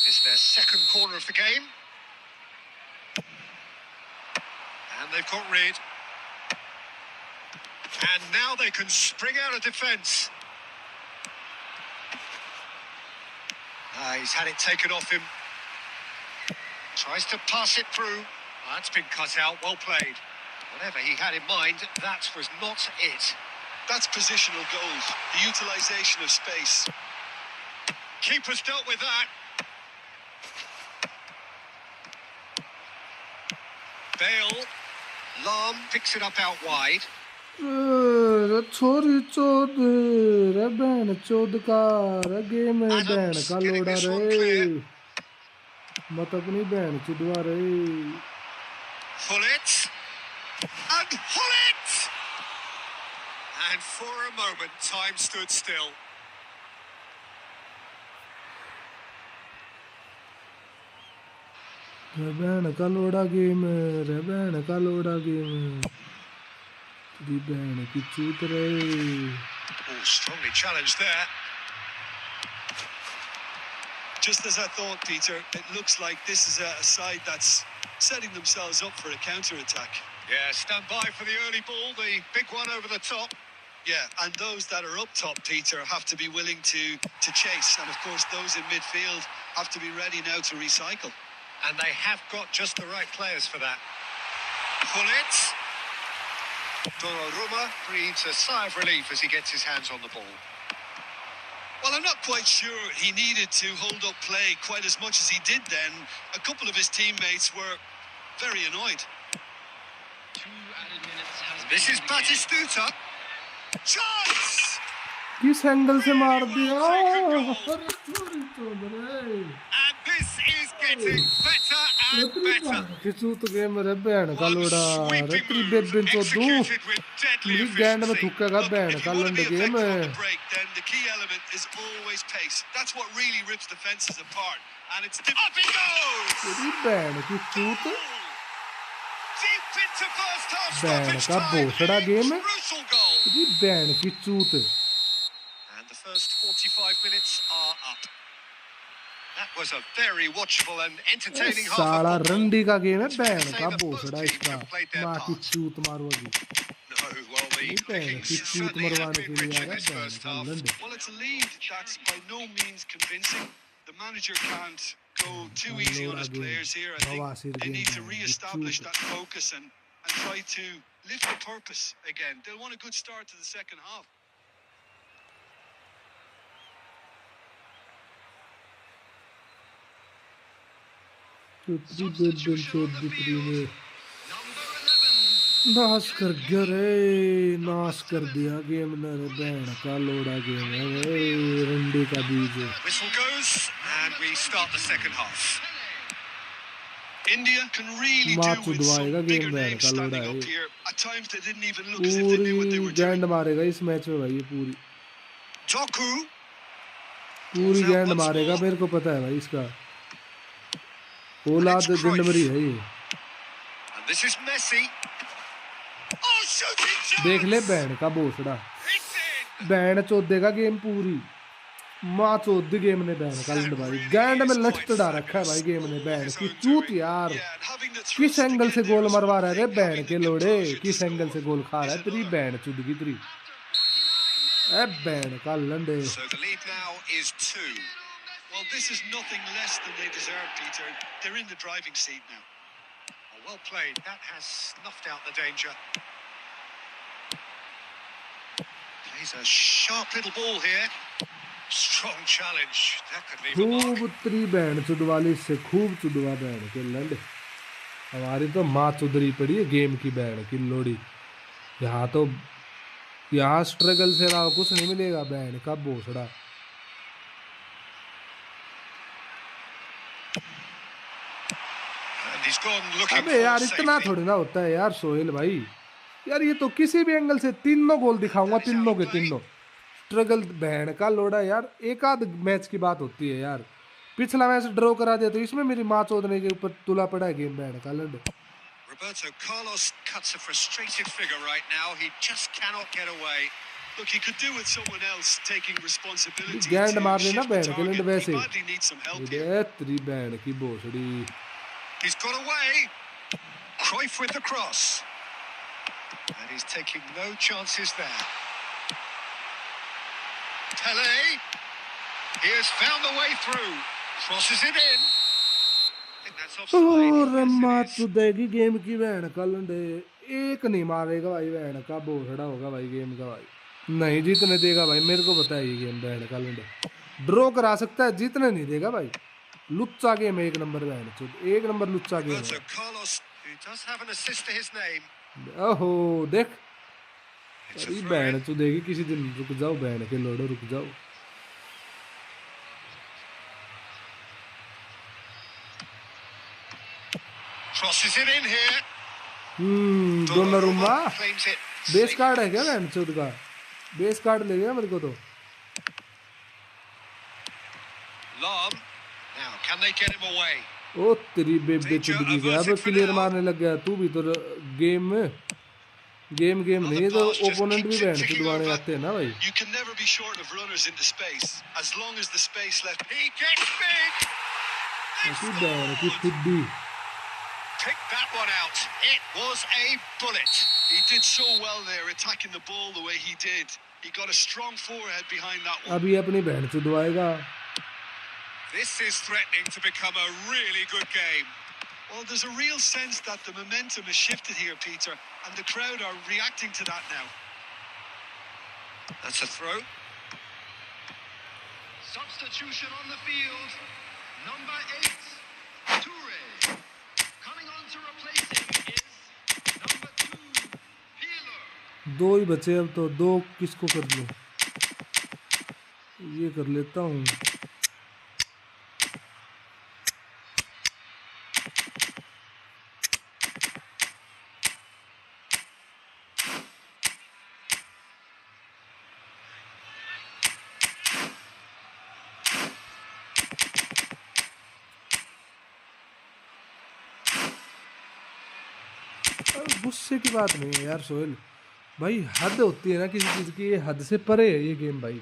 It's their second corner of the game. And they've got rid. And now they can spring out of defence. He's had it taken off him. Tries to pass it through. That's been cut out, well played. Whatever he had in mind, that was not it. That's positional goals, the utilisation of space. Keeper's dealt with that. Bale, Lam picks it up out wide. छोरी चोद रे बहन चोद का रे game है बहन Adams का getting लोड़ा this one रे, clear. मत अपनी बहन चुदवा रे। Hullet. And Hullet! And for a moment, time stood still. रबैन का लोड़ा गेम, रबैन का लोड़ा गेम, तेरी बहन की चूत रे। Oh, strongly challenged there. Just as I thought, Peter, it looks like this is a side that's setting themselves up for a counter-attack. Yeah, stand by for the early ball, the big one over the top. Yeah, and those that are up top, Peter, have to be willing to chase. And, of course, those in midfield have to be ready now to recycle. And they have got just the right players for that. Hullet. Donnarumma breathes a sigh of relief as he gets his hands on the ball. Well, I'm not quite sure he needed to hold up play quite as much as he did then. A couple of his teammates were very annoyed. This is Batistuta. Chance! किस angle से मार दिया? And this is getting better and better. Kishu तो game रे बहन का One लोड़ा, sweeping रत्री move बेबिन तो दू, executed with deadly मेरी गैंड में efficiency. थुक्का का Look, बहन if का you want to लंड be game effective on है। the break, then the key element is always pace. That's what really rips defenses apart. And it's up he goes! तेरी बहन की चूत, Deep into first half बहन stoppage का time. भोसड़ा game है, Crucial goal. तेरी बहन की चूत। And the first 45 minutes are up. That was a very watchable and entertaining half of साला football. रंडी का गेम है, It's fair to बहन say का that both भोसड़ा teams इसका, have played their माँ की part. चूत मारूंगी। No, well, the तेरी बहन pickings की चूत certainly have मरवाने been के लिए rich आ in रहा this बहन first का half. लंड। Well, it's a lead that's by no means convincing. The manager can't go too easy on his players here. I think they need to re-establish that focus and try to lift the purpose again. They'll want a good start to the second half. चुतरी बेबिन Chaudhary ने Number 11. नाश कर दिया रे, नाश कर दिया game ने रे, बहन का लोड़ा गेम है रे, रंडी का बीज। Whistle goes, and we start the second half. India can really माँ do with चुदवाएगा some game bigger बहन names का standing लोड़ा है। up here. At times they didn't even look as if they knew what they पूरी were doing. गैंड मारेगा इस match में भाई, ये पूरी Doku. पूरी गैंड मारेगा, मेरे को पता है भाई इसका औलाद गंडमरी है ये। And this is Messi. Oh, shooting chance! देख ले बहन का भोसड़ा, It's in! बहन चौदे का गेम पूरी माँ चौदी गेम ने बहन का लंड भाई, गैंड में लच चढ़ा रखा है भाई गेम ने, बहन की चूत यार। Yeah, and having the किस thrust to एंगल get से there गोल is मरवा one रहा है रे thing, बहन having के the लोड़े, composure to किस एंगल से score गोल खा रहा है is तेरी another. बहन चुदगी तेरी, After 49 minutes. ए बहन का लंडे। So the lead now is 2. Well, this is nothing less than they deserve, Peter. They're in the driving seat now. Oh, well played. That has snuffed out the danger. Plays a sharp little ball here. Strong challenge. That could leave a mark. खूब तेरी बहन चुदवाली से खूब चुदवा बहन के लंड, हमारी तो माँ चुदरी पड़ी है गेम की बहन की लोड़ी। यहाँ तो यहाँ स्ट्रगल से ना कुछ नहीं मिलेगा बहन का भोसड़ा। And he's gone looking अबे यार for इतना safety. थोड़ी ना होता है यार सोहेल भाई, यार ये तो किसी भी एंगल से तीनों गोल दिखाऊंगा, तीनों के तीनों स्ट्रगल बहन का लोड़ा यार। एक आध मैच की बात होती है यार, पिछला मैच ड्रॉ करा दिया तो इसमें मेरी माँ चौधरी के ऊपर तुला पड़ा है गेम बहन का लंड। Roberto Carlos cuts a frustrated figure right now. He just cannot get away. Look, he could do with someone else taking responsibility गैंड to मार लेना shift the बहन के लंड target. He वैसे, badly needs some help here. ये तेरी बहन की भोसड़ी। He's got away. Cruyff with the cross. And he's taking no chances there. Pele. He has found the way through. Crosses it in. I think that's offside. और Yes, माँ it is. चुदेगी game की बहन का लंडे, एक नहीं मारेगा भाई बहन का भोसड़ा होगा भाई गेम का भाई, नहीं जीतने देगा भाई, मेरे को पता है ये गेम बहन का लंडे ड्रॉ करा सकता है, जीतने नहीं देगा भाई। लुच्चा गेम है एक नंबर बहन चुद, एक नंबर लुच्चा गेम Roberto है। Carlos, who does have an assist to his name. ओहो देख, It's a अरे throw बहन in. चुदेगी किसी दिन, रुक जाओ बहन के लोड़ो रुक जाओ। Crosses it in here. Donnarumma Claims it. Base card है क्या बहन चुद का, बेस कार्ड ले गया मेरे को तो। Lam. Now, can they get him away? ओ तेरी बेबे चुदगी गया, अब क्लियर मारने लग गया तू भी। तो गेम में गेम Well, the नहीं है तो pass just ओपोनेंट भी keeps it band ticking चुदवाने over. आते हैं ना भाई। You can never be short of runners into space. As long as the space left. He gets big. They ऐसी बैंड की scored. फुद्दी। Pick that one out. It was a bullet. He did so well there, attacking the ball the way he did. He got a strong forehead behind that one. अभी अपनी band चुदवाएगा। This is threatening to become a really good game. Well, there's a real sense that the momentum has shifted here, Peter, and the crowd are reacting to that now. That's a throw. Substitution on the field. Number 8, Toure. Coming on to replace him is number 2, Peeler. दो ही बचे अब तो, दो किसको कर लूं? ये कर लेता हूँ। गुस्से की बात नहीं है यार सोहेल भाई, हद होती है ना किसी चीज की, ये हद से परे है ये गेम भाई।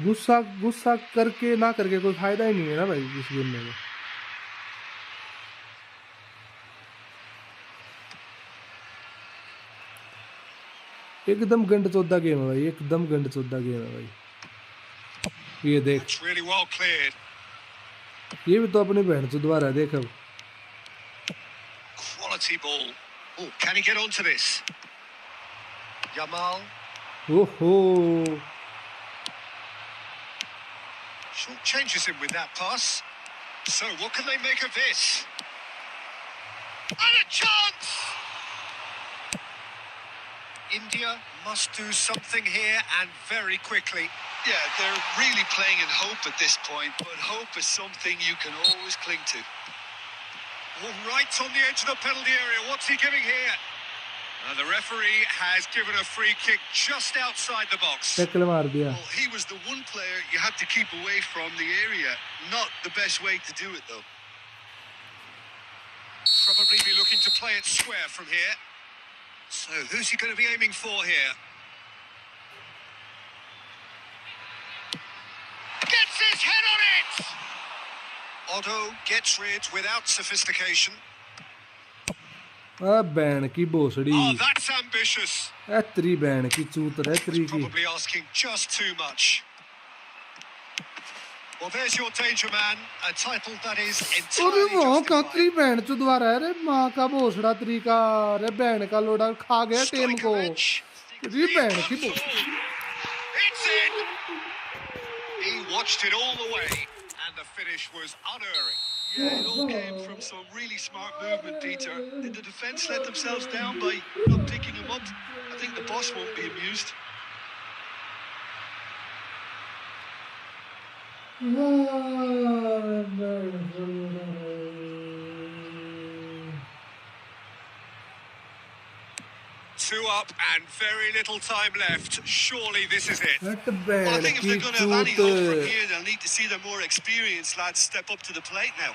गुस्सा गुस्सा करके ना करके कोई फायदा ही नहीं है ना भाई इस गेम में। एकदम गंड चौदा गेम है भाई, एकदम गंड चौदा गेम है भाई। ये देख, That's really well cleared. ये भी तो अपनी बहन चुदवा रहा है, देख अब। Quality ball. Oh, can he get onto this? Yamal. ओहो, Short changes him with that pass. So what can they make of this? And a chance! India must do something here and very quickly. Yeah, they're really playing in hope at this point, but hope is something you can always cling to. Oh, right on the edge of the penalty area. What's he giving here? The referee has given a free kick just outside the box. Tackle मार दिया। Well, he was the one player you had to keep away from the area. Not the best way to do it, though. Probably be looking to play it square from here. So, who's he going to be aiming for here? Gets his head on it! Otto gets rid without sophistication. आ बहन की भोसड़ी, Oh, that's ambitious. ए तेरी बहन की चूत रे तेरी की। Probably asking just too much. Well, there's your danger man, a title that is अरे entirely वहाँ का justified. तेरी बहन चुदवा रहा है रे, माँ का भोसड़ा तेरी का, रे बहन का लोड़ा खा गया टीम को। Stojkovic. तेरी बहन की He भोसड़ी। It's in. He watched it all the way, and the finish was unerring. Yeah, it all came from some really smart movement, Peter. Did the defence let themselves down by not picking him up? I think the boss won't be amused. Two up and very little time left. Surely this is it. हट Well, I बहन think if की they're going to have any hope from चूत। here, they'll need to see their more experienced lads step up to the plate now.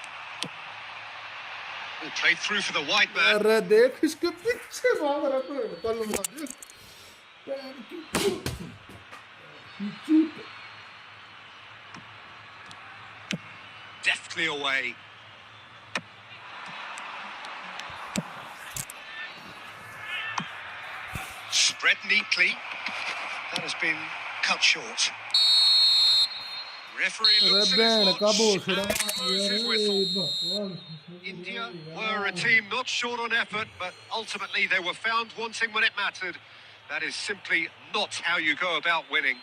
Oh, played through for the white man. अरे देख इसके पीछे भाग रहा है, कल मार बहन की चूत। चूत। Deftly away. Spread neatly. That has been cut short. Referee अरे looks at बहन his का watch भोसड़ा, and blows his अरे whistle. भगवान। India were a team not short on effort, but ultimately they were found wanting when it mattered. That is simply not how you go about winning.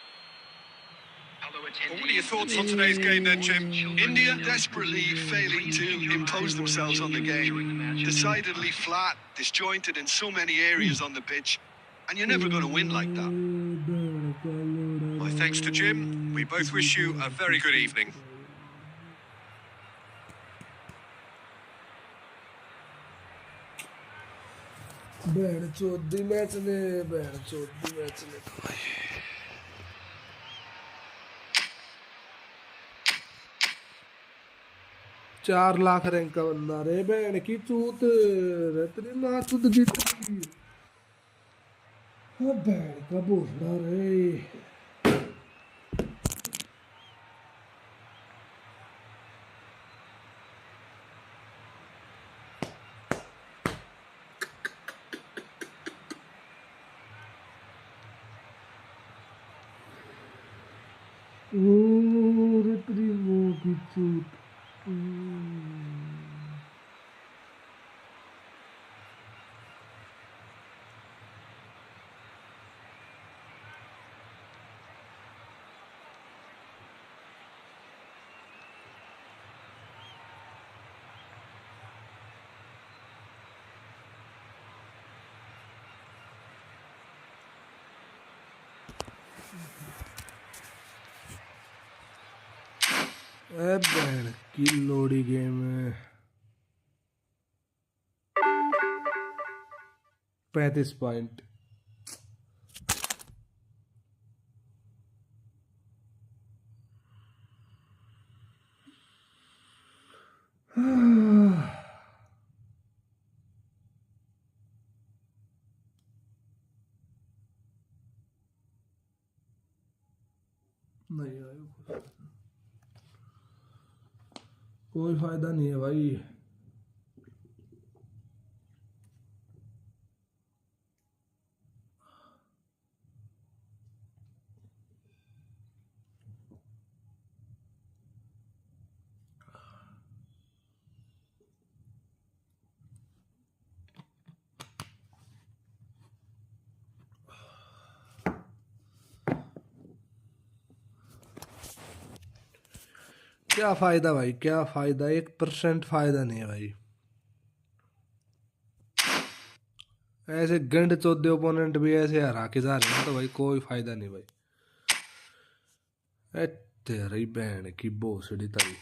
Well, what are your thoughts on today's game then, Jim? India desperately failing to impose themselves on the game. Decidedly flat, disjointed in so many areas on the pitch. And you're never going to win like that. My thanks to Jim. We both wish you a very good evening. बहन चौथी match ने, बहन चौथी match ने तो भाई। 4 lakh rank का बंदा रे बहन की चूत रे तेरी माँ चूत की बहन का भोसड़ा रे। रे तेरी माँ की चूत। बहन की लोड़ी गेम 35 पॉइंट। नहीं आया, कोई फायदा नहीं है भाई। क्या फायदा भाई, क्या फायदा, 1% फायदा नहीं है भाई। ऐसे गंड चौदह ओपोनेंट भी ऐसे हरा के जा रहे हैं तो भाई कोई फायदा नहीं भाई। ए तेरी बहन की भोसड़ी तारी।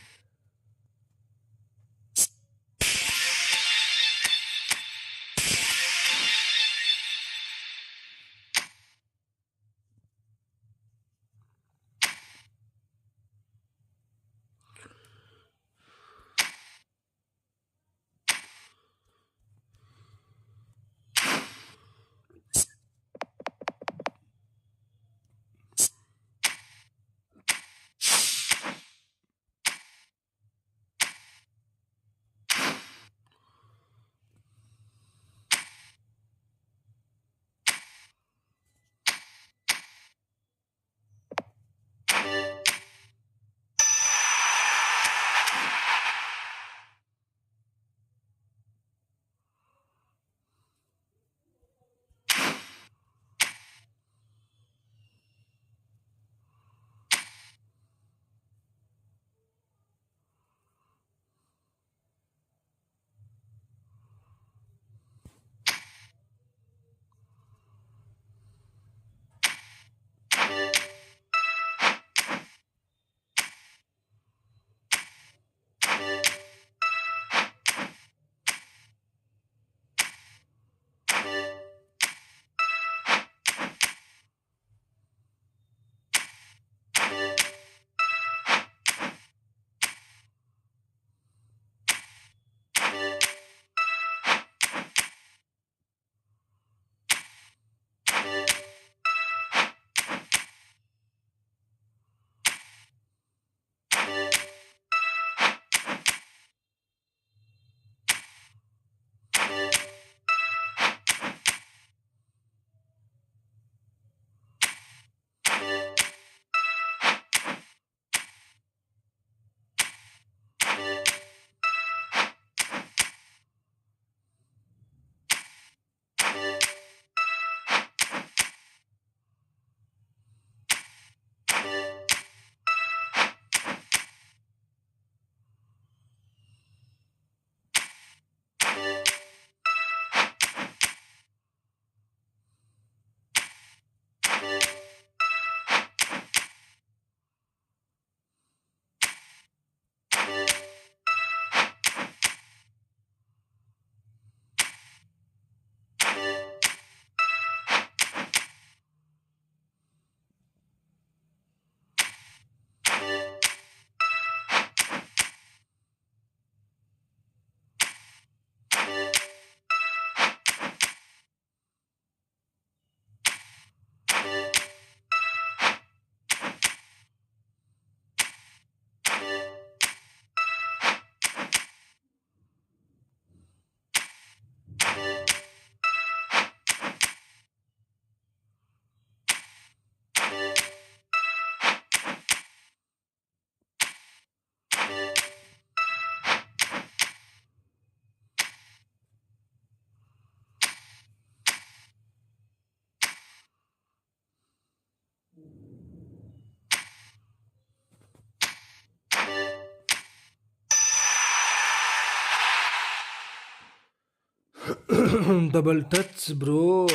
Double touch bro.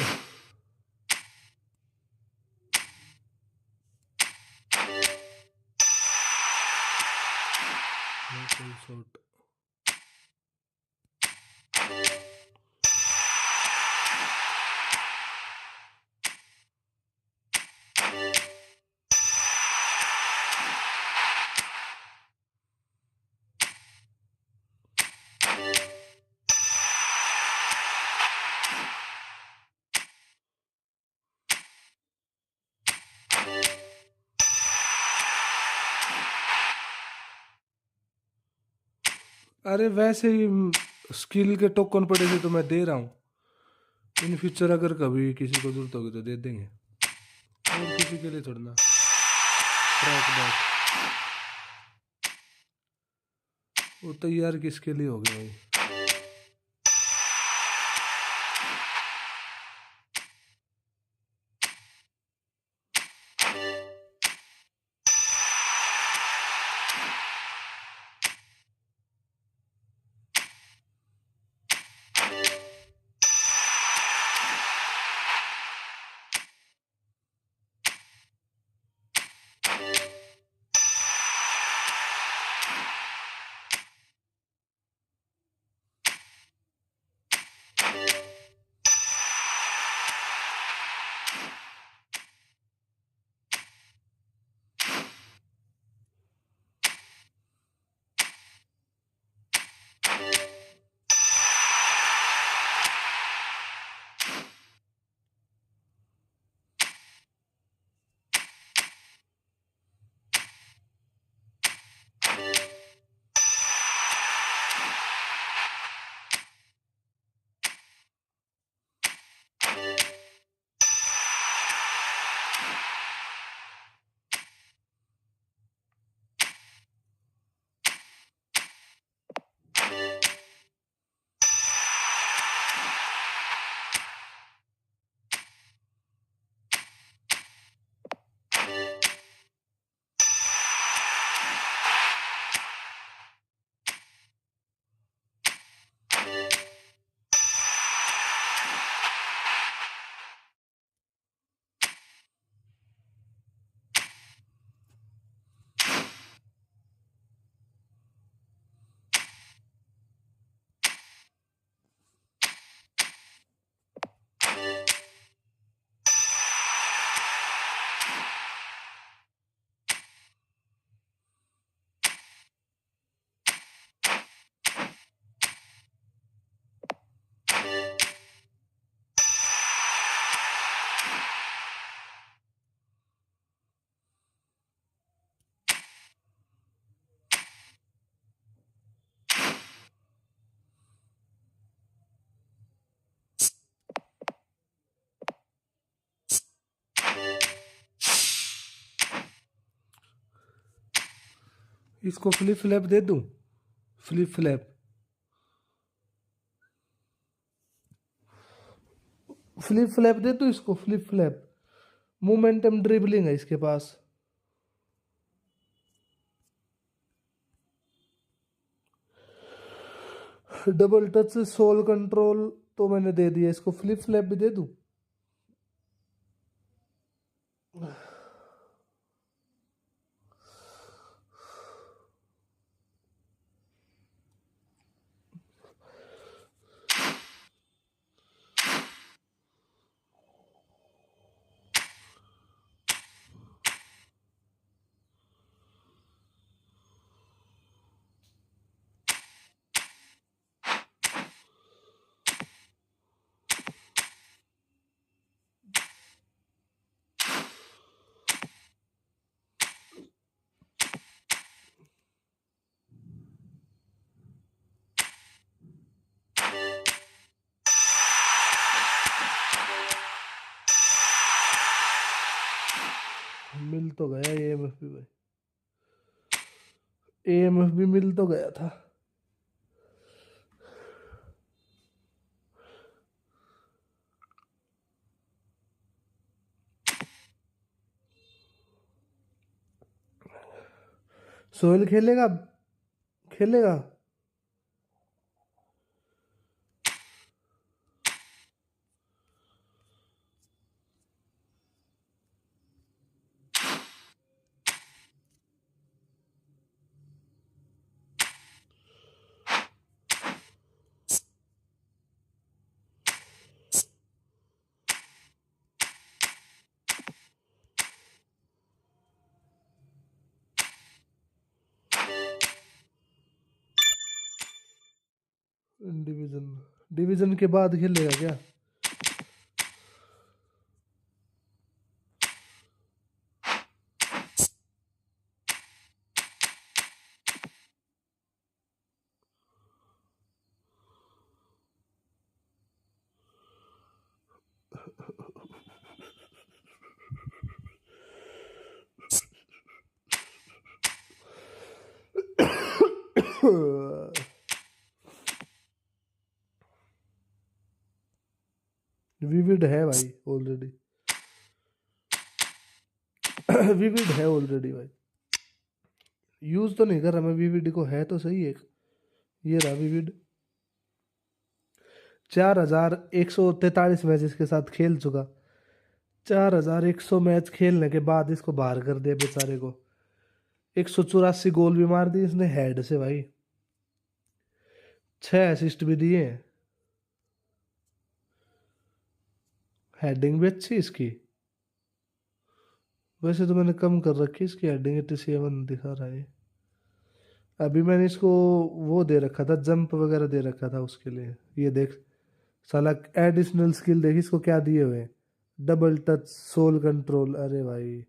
शॉट। अरे वैसे ही स्किल के टोकन पड़े थे तो मैं दे रहा हूँ। इन फ्यूचर अगर कभी किसी को जरूरत होगी तो दे देंगे, और किसी के लिए छोड़ना। ट्रैक बैक वो तैयार किसके लिए हो गया भाई। इसको फ्लिप फ्लैप दे दूं? फ्लिप फ्लैप, फ्लिप फ्लैप दे दूं इसको? फ्लिप फ्लैप मोमेंटम ड्रिबलिंग है इसके पास। डबल टच से सोल कंट्रोल तो मैंने दे दिया, इसको फ्लिप फ्लैप भी दे दूं? मिल तो गया एएमएफ भी भाई, एएमएफ भी मिल तो गया था। सोहेल खेलेगा? खेलेगा? डिवीजन डिवीजन के बाद खेलेगा क्या? विविड है भाई ऑलरेडी। विविड है ऑलरेडी भाई, यूज तो नहीं कर रहा मैं विविड को, है तो सही एक। ये रहा विविड, 4143 मैचेस के साथ खेल चुका। 4100 मैच खेलने के बाद इसको बाहर कर दिया बेचारे को। 184 गोल भी मार दी इसने हेड से भाई, 6 असिस्ट भी दिए हैं। हेडिंग भी अच्छी इसकी, वैसे तो मैंने कम कर रखी इसकी हेडिंग, 87 दिखा रहा है। अभी मैंने इसको वो दे रखा था, जंप वगैरह दे रखा था उसके लिए। ये देख साला एडिशनल स्किल देख इसको क्या दिए हुए हैं, डबल टच, सोल कंट्रोल। अरे भाई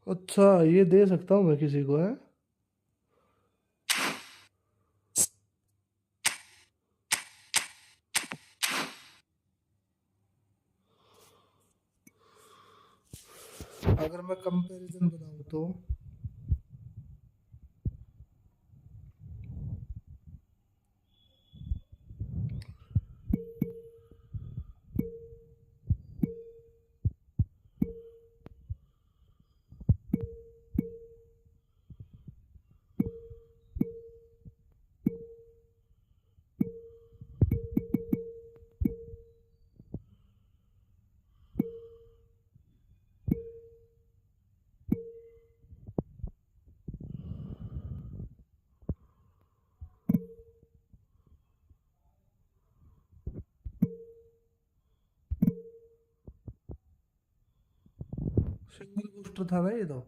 अच्छा, ये दे सकता हूँ मैं किसी को है? अगर मैं कंपैरिजन बनाऊँ तो सिंगल बूस्टर था ना ये तो।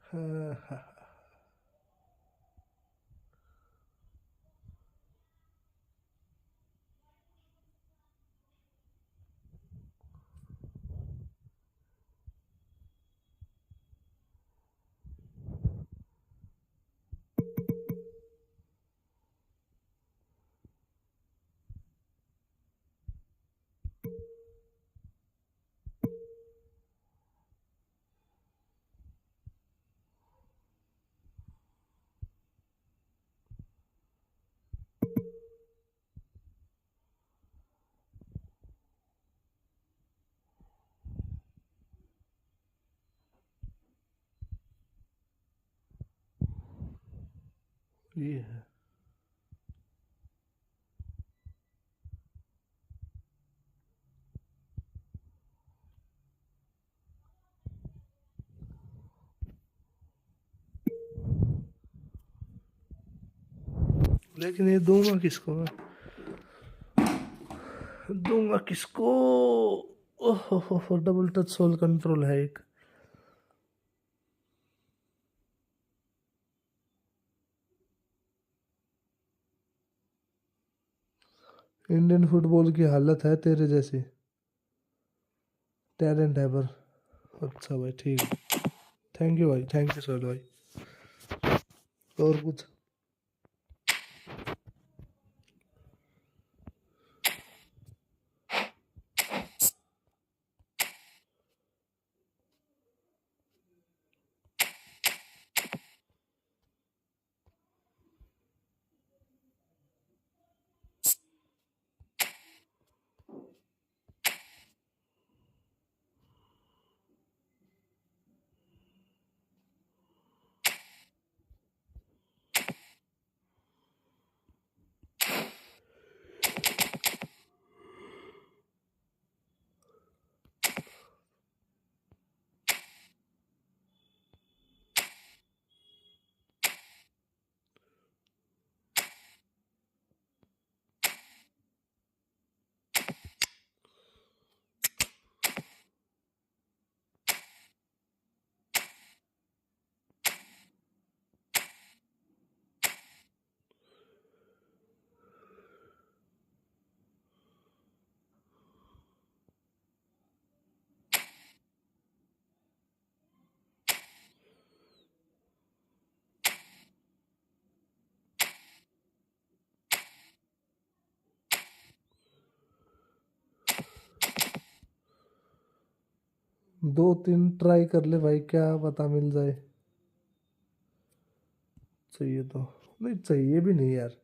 हाँ, ये है। लेकिन ये दूंगा किसको मैं? दूंगा किसको? ओहो, डबल टच सोल कंट्रोल है एक। इंडियन फुटबॉल की हालत है तेरे जैसी। टैलेंट है पर। अच्छा भाई ठीक है। थैंक यू भाई, थैंक यू सोहेल भाई। और कुछ? दो तीन ट्राई कर ले भाई, क्या पता मिल जाए। चाहिए तो नहीं, चाहिए भी नहीं यार।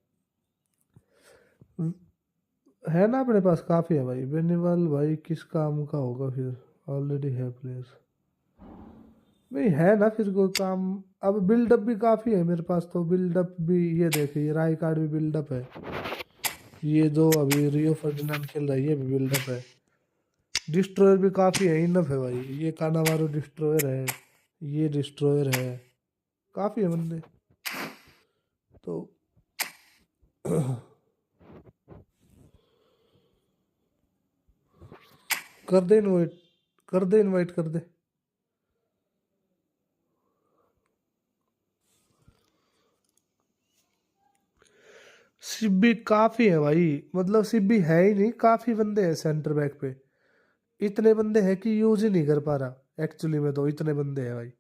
है ना अपने पास, काफी है भाई। बेनीवाल भाई किस काम का होगा फिर? ऑलरेडी है प्लेयर्स। नहीं है ना फिर कोई काम। अब बिल्डअप भी काफी है मेरे पास, तो बिल्डअप भी ये देखिए, ये राय कार्ड भी बिल्डअप है। ये जो अभी रियो फर्डिनांड खेल रहा है ये भी बिल्डअप है। डिस्ट्रॉयर भी काफी है, इनफ है भाई। ये कानावारो डिस्ट्रॉयर है, ये डिस्ट्रॉयर है, काफी है बंदे तो। कर दे इनवाइट, कर दे इनवाइट, कर दे। सिब्बी काफी है भाई, मतलब सिब्बी है ही नहीं, काफी बंदे हैं सेंटर बैक पे। इतने बंदे हैं कि यूज ही नहीं कर पा रहा एक्चुअली में, तो इतने बंदे हैं भाई।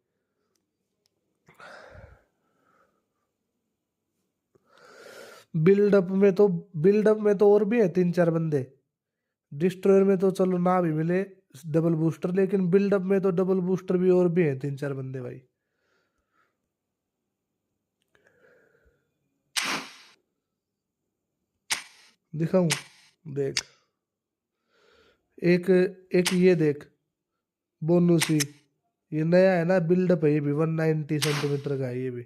बिल्डअप में तो और भी है तीन चार बंदे। डिस्ट्रॉयर में तो चलो ना भी मिले डबल बूस्टर, लेकिन बिल्डअप में तो डबल बूस्टर भी और भी है तीन चार बंदे भाई। दिखाऊं? देख, एक एक ये देख, बोनूसी। ये नया है ना, बिल्डअप है ये भी, 190 सेंटीमीटर का है ये भी।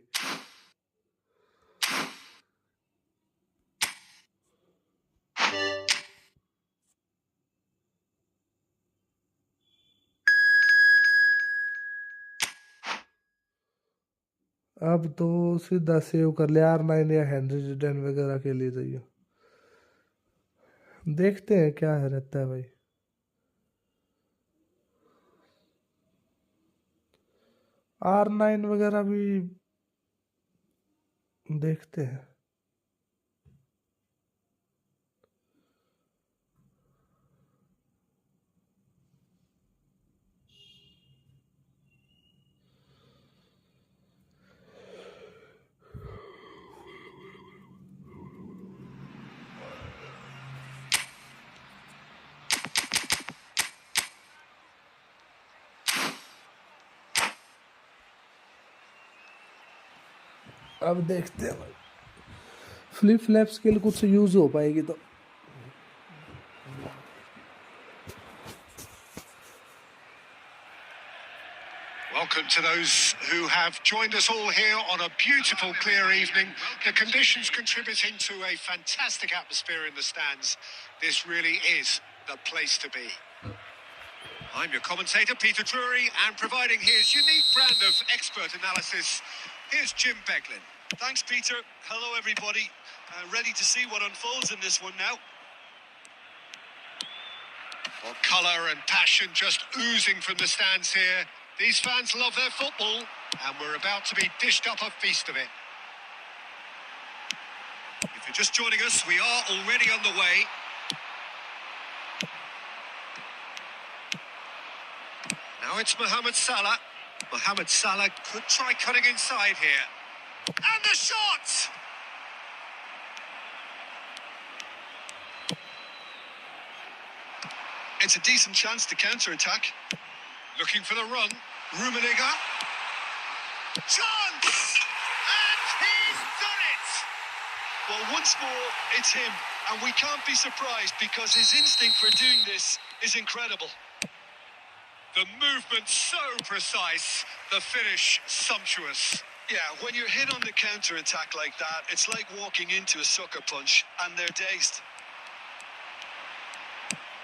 अब तो सीधा सेव कर ले R9 या हेनरी जिडेन वगैरह के लिए चाहिए। देखते हैं क्या है रहता है भाई। R9 वगैरह भी देखते हैं। अब देखते हैं भाई, फ्लिप फ्लैप स्किल कुछ यूज हो पाएगी तो। Welcome to those who have joined us all here on a beautiful, clear evening. The conditions contributing to a fantastic atmosphere in the stands. This really is the place to be. I'm your commentator, Peter Drury, and providing his unique brand of expert analysis, here's Jim Beglin. Thanks, Peter. Hello, everybody. Ready to see what unfolds in this one now. Well, colour and passion just oozing from the stands here. These fans love their football, and we're about to be dished up a feast of it. If you're just joining us, we are already on the way. Now it's Mohamed Salah. Mohamed Salah could try cutting inside here. And the shot! It's a decent chance to counter-attack. Looking for the run. Rummenigge. Chance! And he's done it! Well, once more, it's him. And we can't be surprised because his instinct for doing this is incredible. The movement so precise, the finish sumptuous. Yeah, when you're hit on the counter-attack like that, it's like walking into a sucker punch and they're dazed.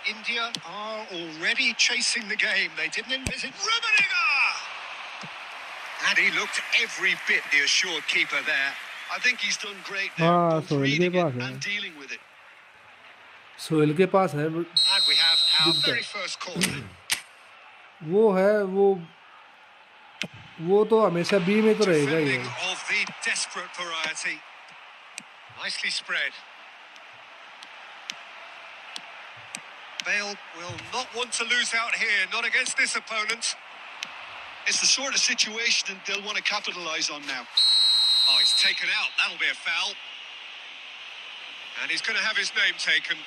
India are already chasing the game. They didn't envisage Rummenigge! And he looked every bit the assured keeper there. I think he's done great there, both reading it and dealing with it. Sohail के पास है. And we have our very first corner. वो है वो तो हमेशा B में तो रहेगा ही. Defending of the desperate variety. Nicely spread. Bale will not want to lose out here, not against this opponent. It's the sort of situation they'll want to capitalise on now. Oh, he's taken out. That'll be a foul. And he's going to have his name taken.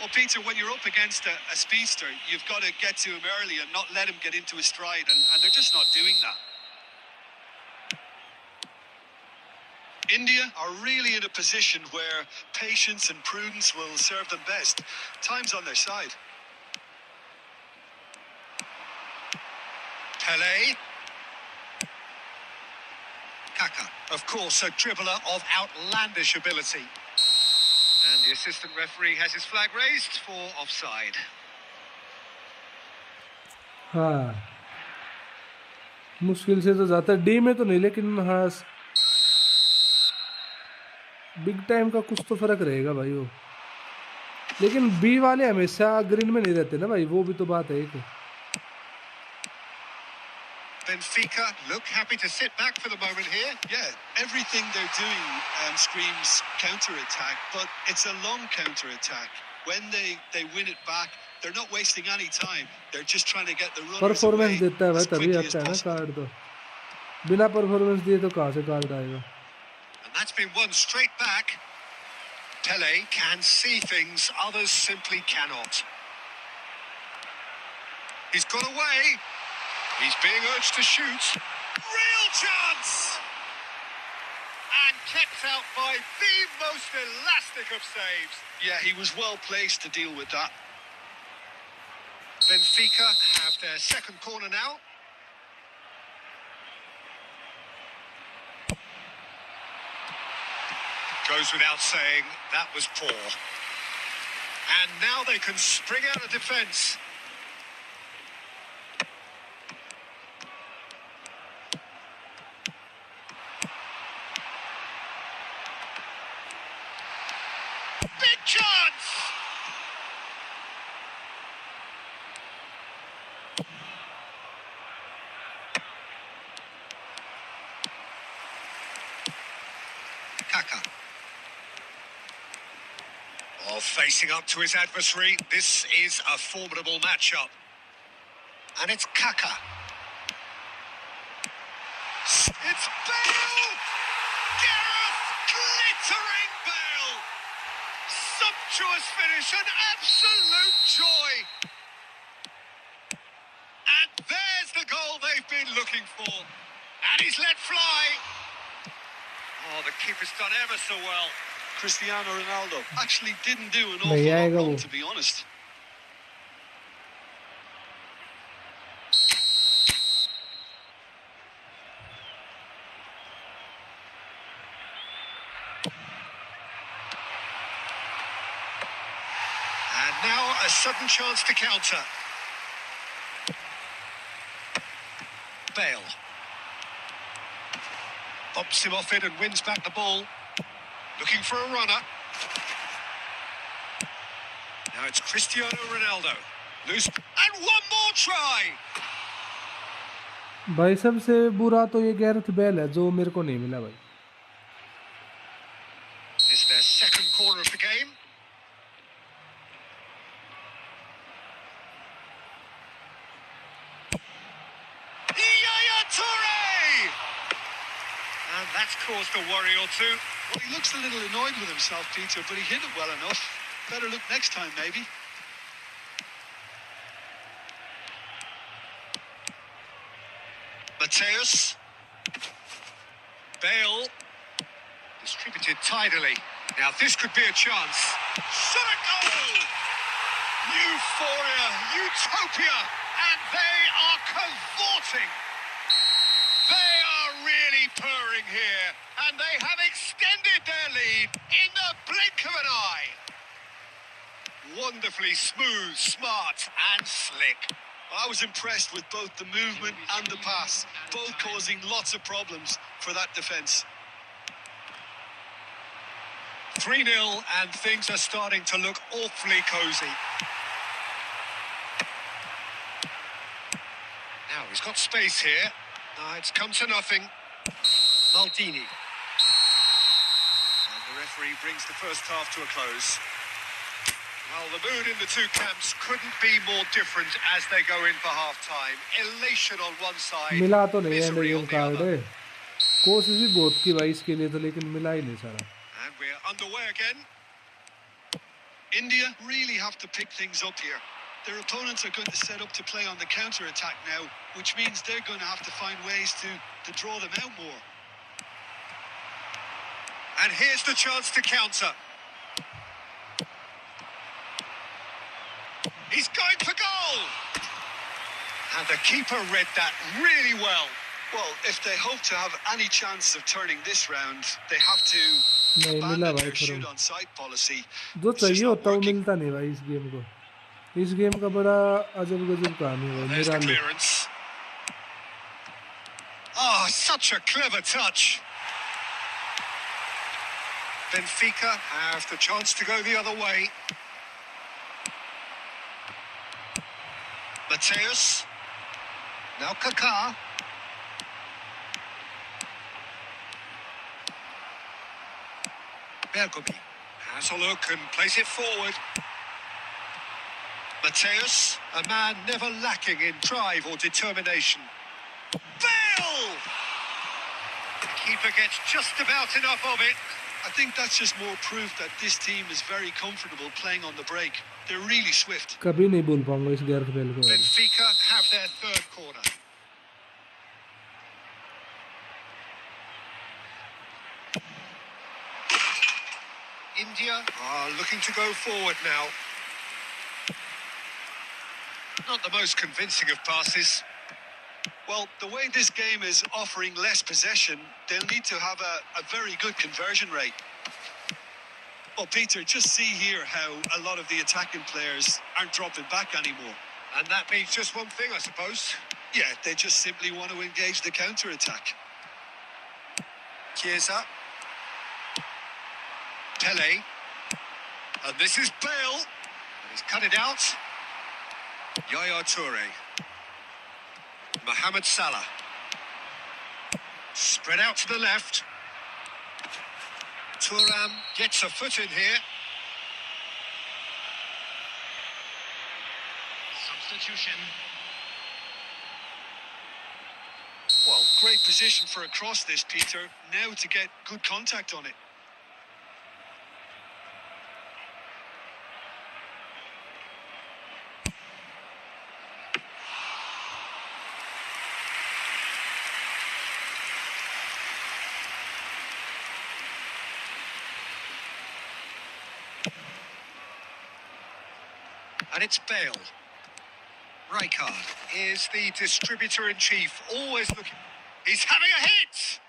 Well, Peter, when you're up against a speedster, you've got to get to him early and not let him get into his stride, and they're just not doing that. India are really in a position where patience and prudence will serve them best. Time's on their side. Pele. Kaka, of course, a dribbler of outlandish ability. And the assistant referee has his flag raised for offside. हाँ, मुश्किल से तो जाता है. D में तो नहीं, लेकिन हाँ बिग टाइम का कुछ तो फर्क रहेगा भाई वो. लेकिन बी वाले हमेशा ग्रीन में नहीं रहते ना भाई, वो भी तो बात है एक. Benfica look happy to sit back for the moment here. Yeah, everything they're doing screams counter-attack, but it's a long counter-attack. When they win it back, they're not wasting any time. They're just trying to get the runners away performance देता है भाई, as तभी quickly as आता है ना possible. Card. तो बिना performance दिए तो कहाँ से कार्ड आएगा. And that's been won straight back. Pele can see things others simply cannot. He's got away. He's being urged to shoot. Real chance! And kept out by the most elastic of saves. Yeah, he was well placed to deal with that. Benfica have their second corner now. Goes without saying, that was poor. And now they can spring out of defence. Big chance! Kaka. Oh, facing up to his adversary. This is a formidable matchup. And it's Kaka. It's Bale! Gareth glittering Bale! Sumptuous finish, an absolute joy! And there's the goal they've been looking for. And he's let fly. Oh, the keeper's done ever so well. Cristiano Ronaldo actually didn't do an awful नहीं lot आएगा wrong, वो. to be honest. And now a sudden chance to counter. Bale. Bumps him off it and wins back the ball. Looking for a runner. Now it's Cristiano Ronaldo. Loose. And one more try. भाई सबसे बुरा तो ये Gareth Bale है जो मेरे को नहीं मिला भाई. It's their second corner of the game. Yaya Toure! And that's caused a worry or two. Well, he looks a little annoyed with himself, Peter, but he hit it well enough. Better look next time, maybe. Mateus. Bale. Distributed tidily. Now this could be a chance. Shot a goal! Euphoria, utopia, and they are cavorting. They are really purring here, and they have extended their lead in the blink of an eye. Wonderfully smooth, smart, and slick. I was impressed with both the movement and the pass, both causing lots of problems for that defence. 3-0, and things are starting to look awfully cosy. Now he's got space here. It's come to nothing. Maldini. And the referee brings the first half to a close. Well, the mood in the two camps couldn't be more different as they go in for half-time. Elation on one side, मिला तो नहीं है misery ये on the card. other. कोशिश भी बहुत की भाई इसके लिए तो लेकिन मिला ही नहीं सारा. And we're underway again. India really have to pick things up here. Their opponents are going to set up to play on the counter-attack now, which means they're going to have to find ways to draw them out more. And here's the chance to counter. He's going for goal! And the keeper read that really well. Well, if they hope to have any chance of turning this round, they have to नहीं मिला abandon भाई their थोड़ा. shoot-on-sight policy. जो It's just चाहिए not होता वो working. मिलता नहीं भाई इस गेम को. इस गेम का बड़ा अजब गजब कहानी है. There's the निराली. clearance. Oh, such a clever touch. Benfica have the chance to go the other way. Mateus. Now Kaká. Bergomi has a look and plays it forward. Mateus, a man never lacking in drive or determination. Bale! The keeper gets just about enough of it. I think that's just more proof that this team is very comfortable playing on the break. They're really swift. कभी नहीं बोल पाऊंगा इस Gareth Bale को. Benfica have their third corner. India are looking to go forward now. Not the most convincing of passes. Well, the way this game is offering less possession, they'll need to have a very good conversion rate. Well, Peter, just see here how a lot of the attacking players aren't dropping back anymore. And that means just one thing, I suppose. Yeah, they just simply want to engage the counter-attack. Chiesa. Pele. And this is Bale. And he's cut it out. Yaya Toure. Mohamed Salah. Spread out to the left. Thuram gets a foot in here. Substitution. Well, great position for a cross this, Peter. Now to get good contact on it. And it's Bale. Rijkaard is the distributor-in-chief, always looking... He's having a hit!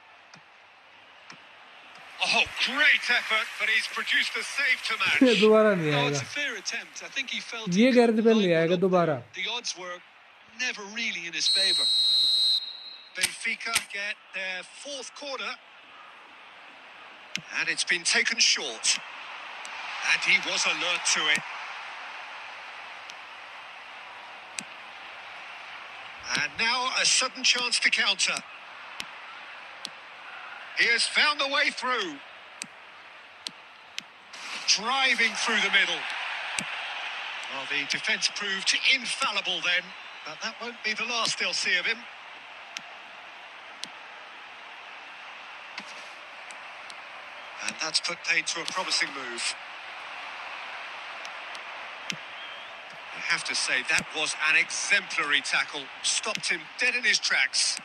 Oh, great effort, but he's produced a save to match. दोबारा नहीं No, it's आएगा. a fair attempt. I think he felt ये he Gareth could Bale line नहीं one आएगा up दोबारा. there. The odds were never really in his favour. Benfica get their fourth corner. And it's been taken short. And he was alert to it. And now a sudden chance to counter. He has found the way through. Driving through the middle. Well, the defence proved infallible then, but that won't be the last they'll see of him. And that's put paid to a promising move. I have to say, that was an exemplary tackle. Stopped him dead in his tracks.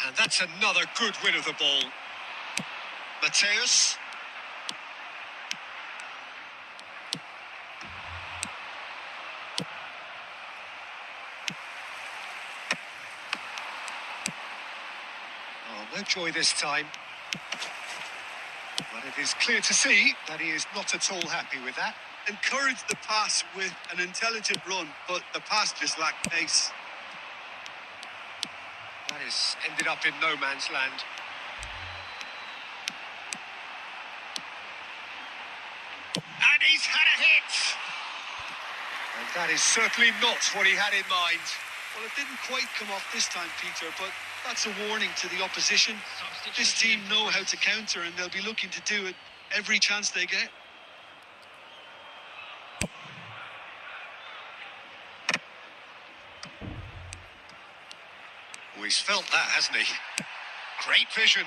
And that's another good win of the ball. Mateus. Oh, no joy this time. But it is clear to see that he is not at all happy with that. Encouraged the pass with an intelligent run, but the pass just lacked pace. That has ended up in no man's land. And he's had a hit! And that is certainly not what he had in mind. Well, it didn't quite come off this time, Peter, but that's a warning to the opposition. This team know how to counter, and they'll be looking to do it every chance they get. Oh, he's felt that, hasn't he? Great vision.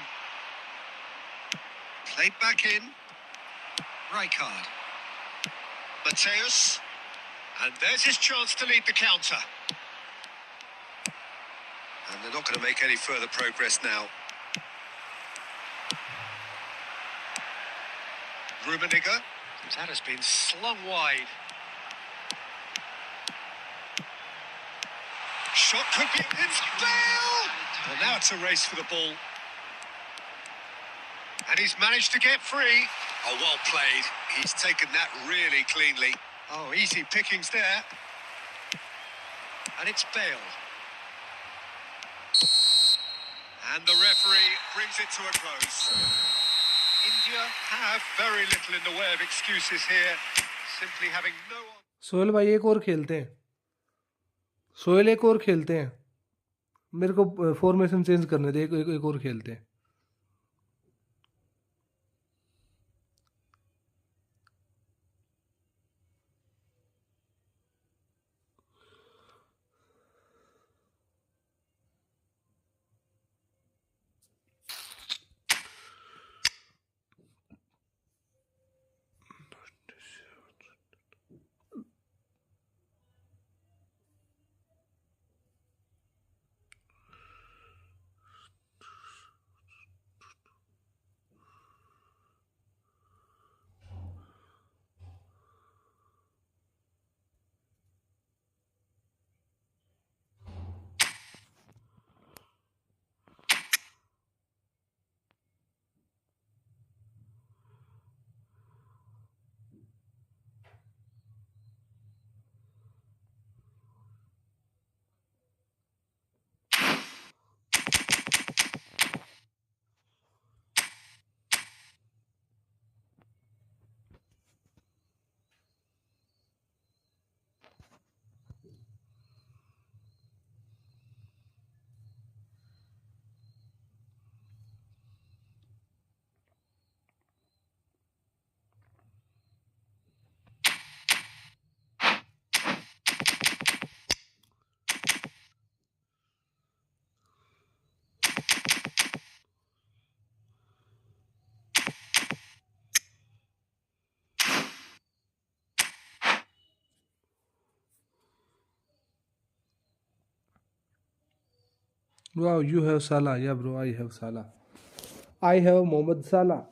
Played back in. Rijkaard. Mateus. And there's his chance to lead the counter. And they're not going to make any further progress now. Rummenigge. That has been slung wide. Shot could be... It's Bale! Well, now it's a race for the ball. And he's managed to get free. Oh, well played. He's taken that really cleanly. Oh, easy pickings there. And it's Bale. And the referee brings it to a close. India have very little in the way of excuses here. Simply having no... Sohail भाई एक और खेलते हैं, सोहेल एक और खेलते हैं, मेरे को फॉर्मेशन चेंज करने दे, एक और खेलते हैं. Wow, you have Salah. Yeah, bro, I have Salah. I have Mohamed Salah.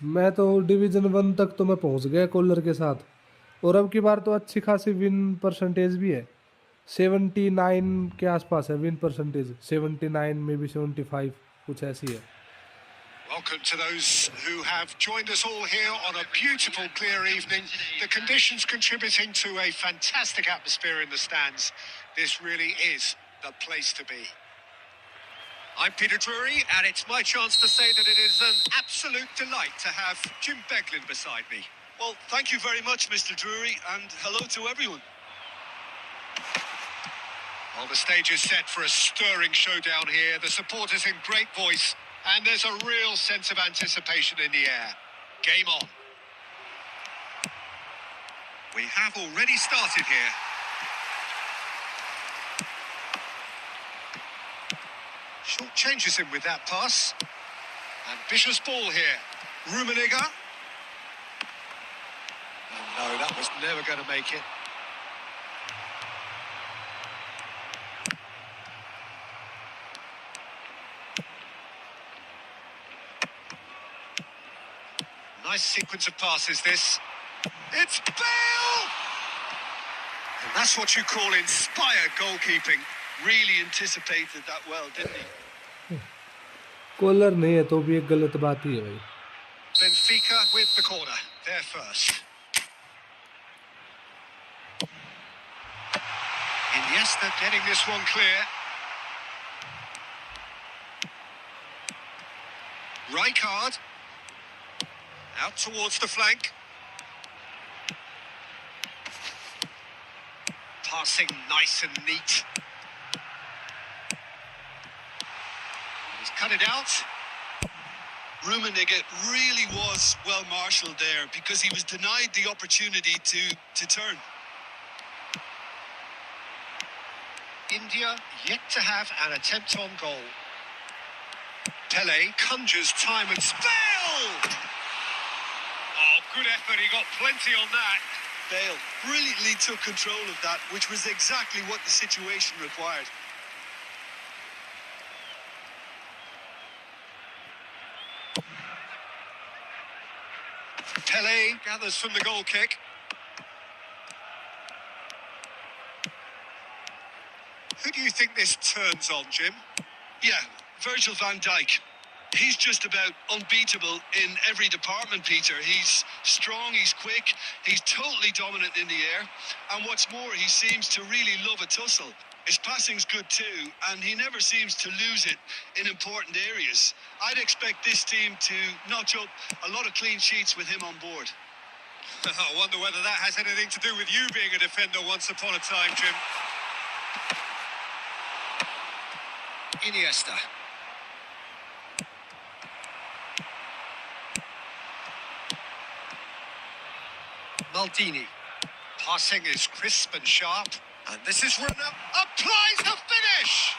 मैं तो डिवीजन 1 तक तो मैं पहुंच गया कॉलर के साथ, और अब की बार तो अच्छी खासी विन परसेंटेज भी है। 79 के आसपास है विन परसेंटेज, 79 में भी 75 कुछ ऐसी है। Welcome to those who have joined us all here on a beautiful, clear evening. The conditions contributing to a fantastic atmosphere in the stands. This really is the place to be. I'm Peter Drury, and it's my chance to say that it is an absolute delight to have Jim Beglin beside me. Well, thank you very much, Mr. Drury, and hello to everyone. Well, the stage is set for a stirring showdown here. The supporters in great voice, and there's a real sense of anticipation in the air. Game on. We have already started here. Short changes in with that pass. Ambitious ball here. Rummenigge. Oh, no, that was never going to make it. Nice sequence of passes, this. It's Bale! And that's what you call inspired goalkeeping. Really anticipated that well, didn't he? Koller नहीं है तो भी एक गलत बात ही है भाई। Benfica with the corner. They're first. Iniesta getting this one clear. Rijkaard. Out towards the flank. Passing nice and neat. He's cut it out. Rummenigge really was well marshalled there because he was denied the opportunity to turn. India yet to have an attempt on goal. Pele conjures time and Bale! Oh, good effort. He got plenty on that. Bale brilliantly took control of that, which was exactly what the situation required. Pele gathers from the goal kick. Who do you think this turns on, Jim? Yeah, Virgil van Dijk. He's just about unbeatable in every department, Peter. He's strong, he's quick, he's totally dominant in the air. And what's more, he seems to really love a tussle. His passing's good too, and he never seems to lose it in important areas. I'd expect this team to notch up a lot of clean sheets with him on board. I wonder whether that has anything to do with you being a defender once upon a time, Jim. Iniesta. Maldini. Passing is crisp and sharp. And this is Runa. Applies the finish!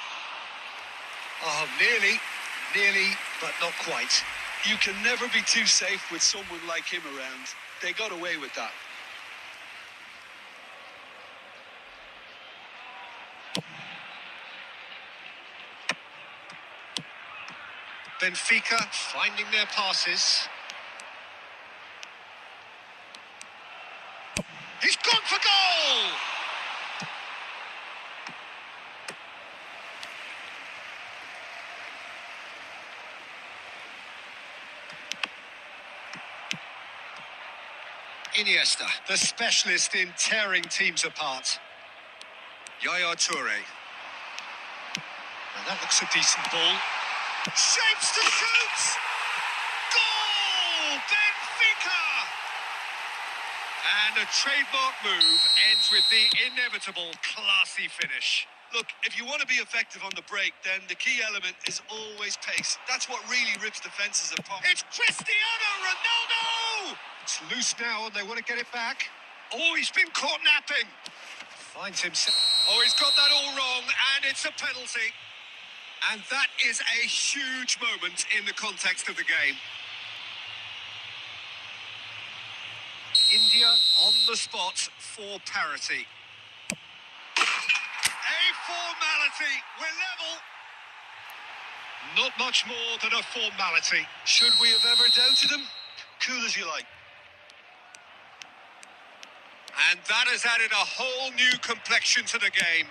Oh, nearly, but not quite. You can never be too safe with someone like him around. They got away with that. Benfica finding their passes. He's gone for goal! Iniesta, the specialist in tearing teams apart. Yaya Toure. Now that looks a decent ball. Shapes to shoot! Goal! Benfica! And a trademark move ends with the inevitable classy finish. Look, if you want to be effective on the break, then the key element is always pace. That's what really rips defenses apart. It's Cristiano Ronaldo! It's loose now and they want to get it back. Oh, he's been caught napping. Finds himself. Oh, he's got that all wrong and it's a penalty. And that is a huge moment in the context of the game. India on the spot for parity. A formality. We're level. Not much more than a formality. Should we have ever doubted him? Cool as you like. And that has added a whole new complexion to the game.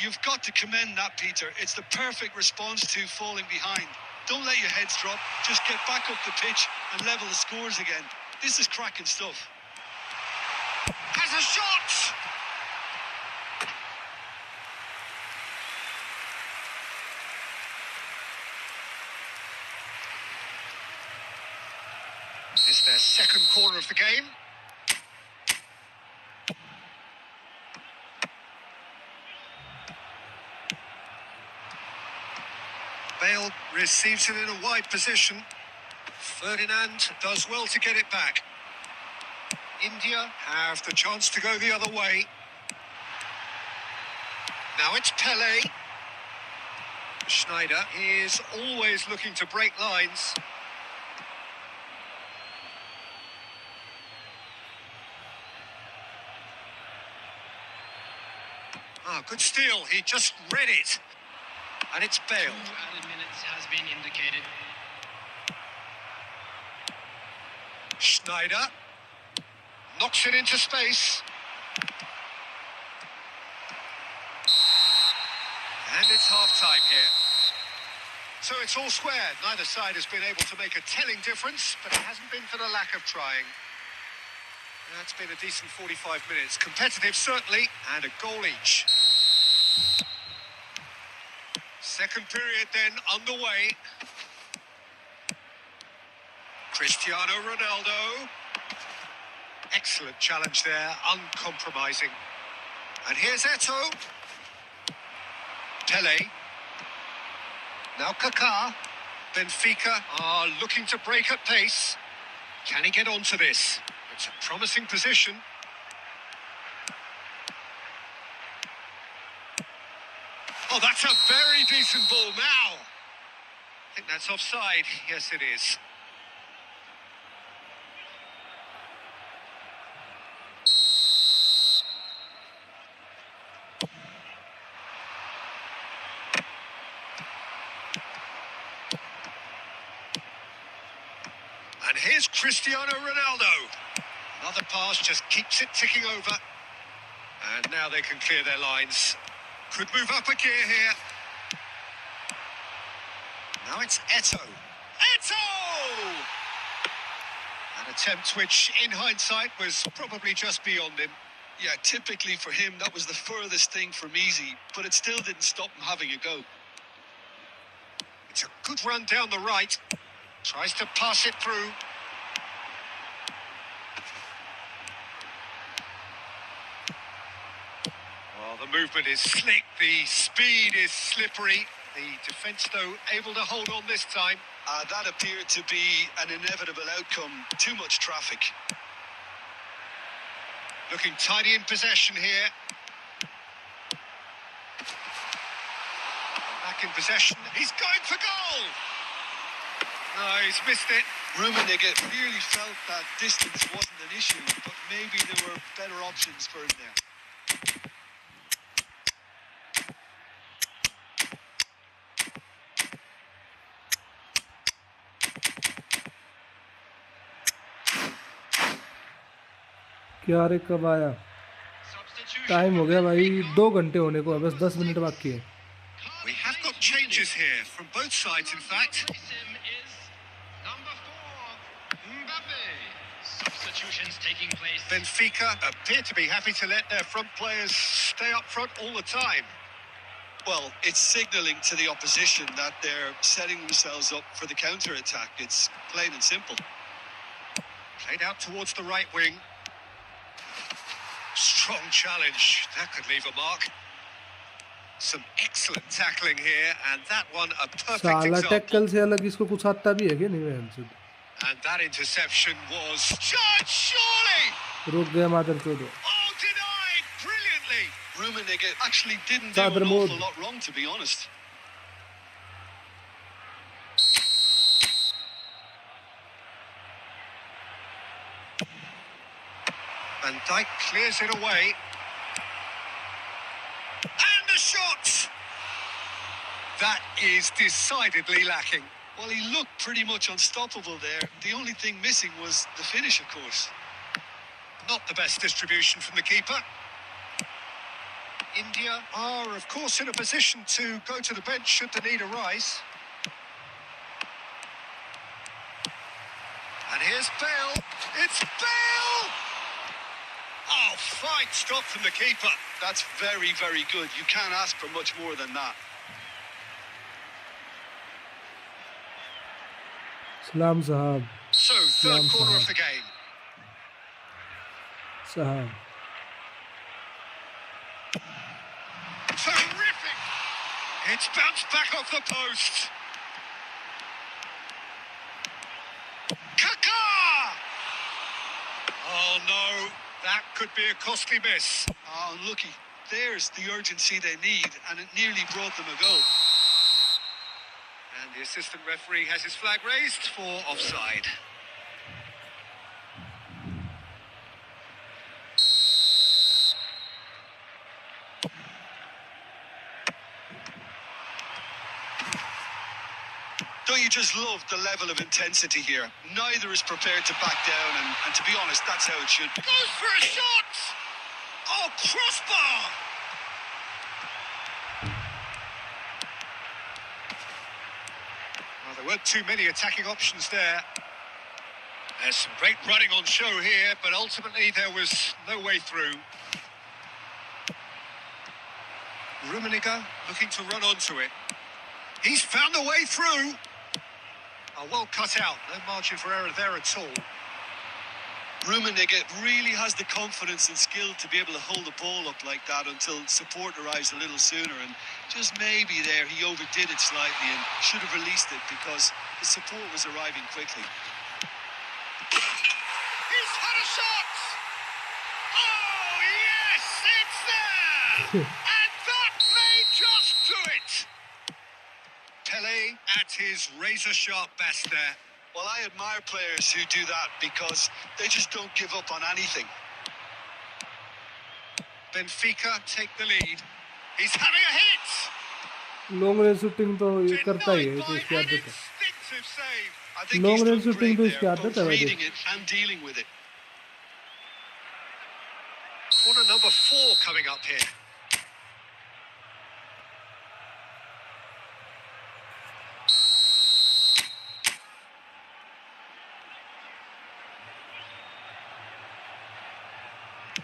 You've got to commend that, Peter. It's the perfect response to falling behind. Don't let your heads drop. Just get back up the pitch and level the scores again. This is cracking stuff. Has a shot! It's their second corner of the game. Bale receives it in a wide position. Ferdinand does well to get it back. India have the chance to go the other way. Now it's Pele. Schneider is always looking to break lines. Good steal. He just read it. And it's Bale. 2 added minutes has been indicated. Schneider knocks it into space. And it's half-time here. So it's all square. Neither side has been able to make a telling difference, but it hasn't been for the lack of trying. That's been a decent 45 minutes. Competitive, certainly, and a goal each. Second period then underway. Cristiano Ronaldo. Excellent challenge there, uncompromising. And here's Eto'o. Pele. Now Kaká. Benfica are looking to break at pace. Can he get onto this? It's a promising position. Oh, that's a very decent ball now. I think that's offside. Yes, it is. And here's Cristiano Ronaldo. Another pass just keeps it ticking over. And now they can clear their lines. Could move up a gear here. Now it's Eto'o. Eto'o! An attempt which, in hindsight, was probably just beyond him. Yeah, typically for him, that was the furthest thing from easy, but it still didn't stop him having a go. It's a good run down the right. Tries to pass it through. Well, the movement is slick, the speed is slippery. The defence, though, able to hold on this time. That appeared to be an inevitable outcome. Too much traffic. Looking tidy in possession here. Back in possession. He's going for goal! No, he's missed it. Rummenigge really felt that distance wasn't an issue, but maybe there were better options for him there. क्या रे कब आया? Time हो गया भाई, 2 घंटे होने को है, बस 10 मिनट बाकी है. We have got changes here from both sides, in fact. Number 4, Mbappe. Substitutions taking place. Benfica appear to be happy to let their front players stay up front all the time. Well, it's signalling to the opposition that they're setting themselves up for the counter-attack. It's plain and simple. Played out towards the right wing. Strong challenge. That could leave a mark. Some excellent tackling here, and that one a perfect साला example. Tackle से अलग इसको कुछ आता भी है कि नहीं मैं? And that interception was judged, surely! रुक गया मादर चोद. Oh, denied brilliantly! Rummenigge actually didn't do an awful lot wrong, to be honest. Van Dijk clears it away. And the shot! That is decidedly lacking. Well, he looked pretty much unstoppable there. The only thing missing was the finish, of course. Not the best distribution from the keeper. India are, of course, in a position to go to the bench should the need arise. And here's Bale. It's Bale! Oh, fine stop from the keeper. That's very, very good. You can't ask for much more than that. Salam sahab. So, third Salam corner sahab. of the game. Sahab. Terrific! It's bounced back off the post. Kaka! Oh no, that could be a costly miss. Oh, unlucky. There's the urgency they need, and it nearly brought them a goal. And the assistant referee has his flag raised for offside. Don't you just love the level of intensity here? Neither is prepared to back down, and to be honest, that's how it should be. Goes for a shot! Oh, crossbar! Well, there weren't too many attacking options there. There's some great running on show here, but ultimately there was no way through. Rummenigge looking to run onto it. He's found a way through. Oh, well cut out. No margin for error there at all. Rummenigge really has the confidence and skill to be able to hold the ball up like that until support arrives a little sooner, and just maybe there he overdid it slightly and should have released it because the support was arriving quickly. He's had a shot! Oh, yes, it's there! And that may just do it! Pele at his razor-sharp best there. Well, I admire players who do that because they just don't give up on anything. Benfica take the lead. He's having a hit! Long range shooting तो ये करता ही है, Denied तो by इसकी an आदत है. instinctive save. I think Long he's range done shooting great तो इसकी there, आदत both है वैसे. reading it and dealing with it. Corner number 4 coming up here.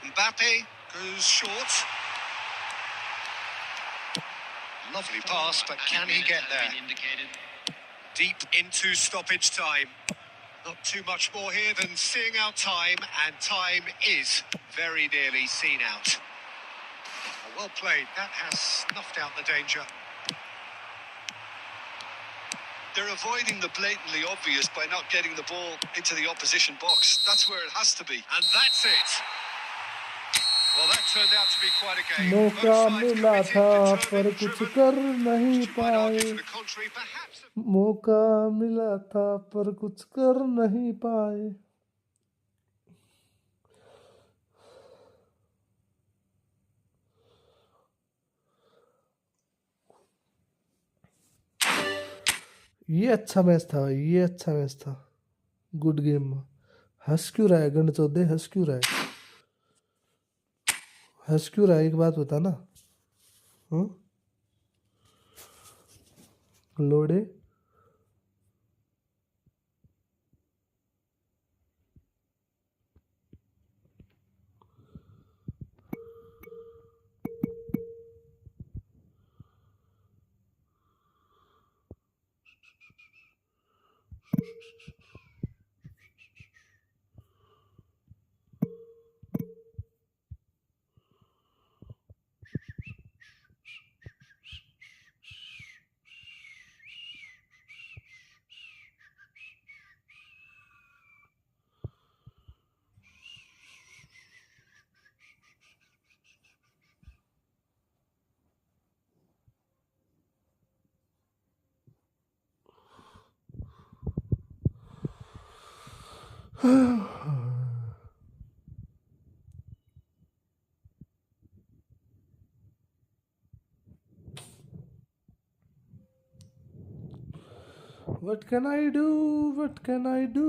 Mbappe goes short. Lovely pass, but can he get there? Deep into stoppage time. Not too much more here than seeing out time, and time is very nearly seen out. Well played. That has snuffed out the danger. They're avoiding the blatantly obvious by not getting the ball into the opposition box. That's where it has to be. And that's it. Well, that turned out to be quite a game. मौका Both sides मिला committed, था determined, पर कुछ driven. कर नहीं You might argue पाए. to the contrary, perhaps. मौका मिला था पर कुछ कर नहीं पाए. ये अच्छा मैच था भाई, ये अच्छा मैच था. Good game. हंस क्यों रहा है गंड चौधरी, हंस क्यों रहा है, हंस क्यों रहा है, एक बात बता ना. लोड़े What can I do? What can I do?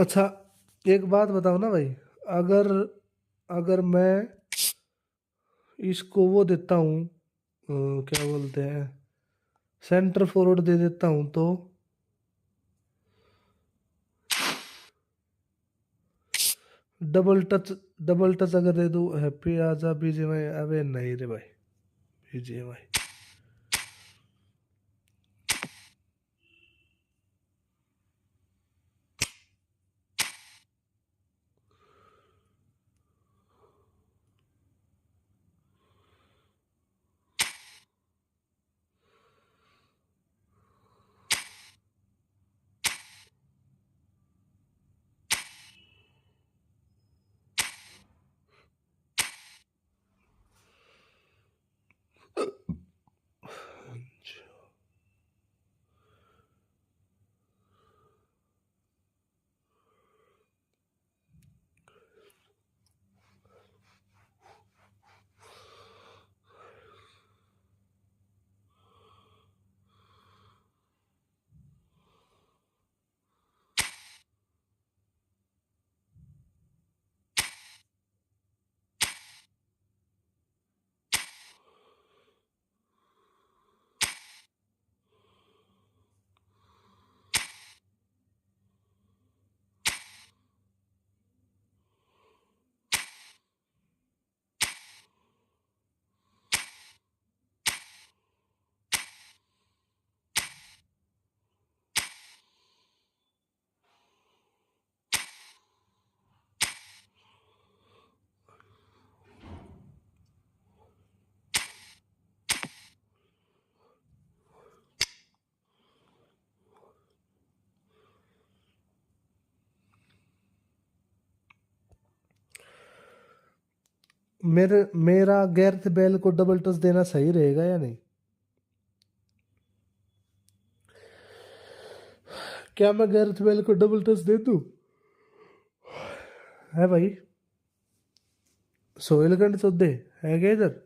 अच्छा, एक बात बताओ ना भाई, अगर अगर मैं इसको वो देता हूँ, क्या बोलते हैं, सेंटर फॉरवर्ड दे देता हूँ, तो डबल टच अगर दे दूँ, हैप्पी आजा बीजीएमआई, अबे नहीं रे भाई, बीजीएमआई। मेरा गैरेथ बेल को डबल टच देना सही रहेगा या नहीं? क्या मैं गैरेथ बेल को डबल टच दे दूं? है भाई, सोहेल गंड चौधे है क्या इधर?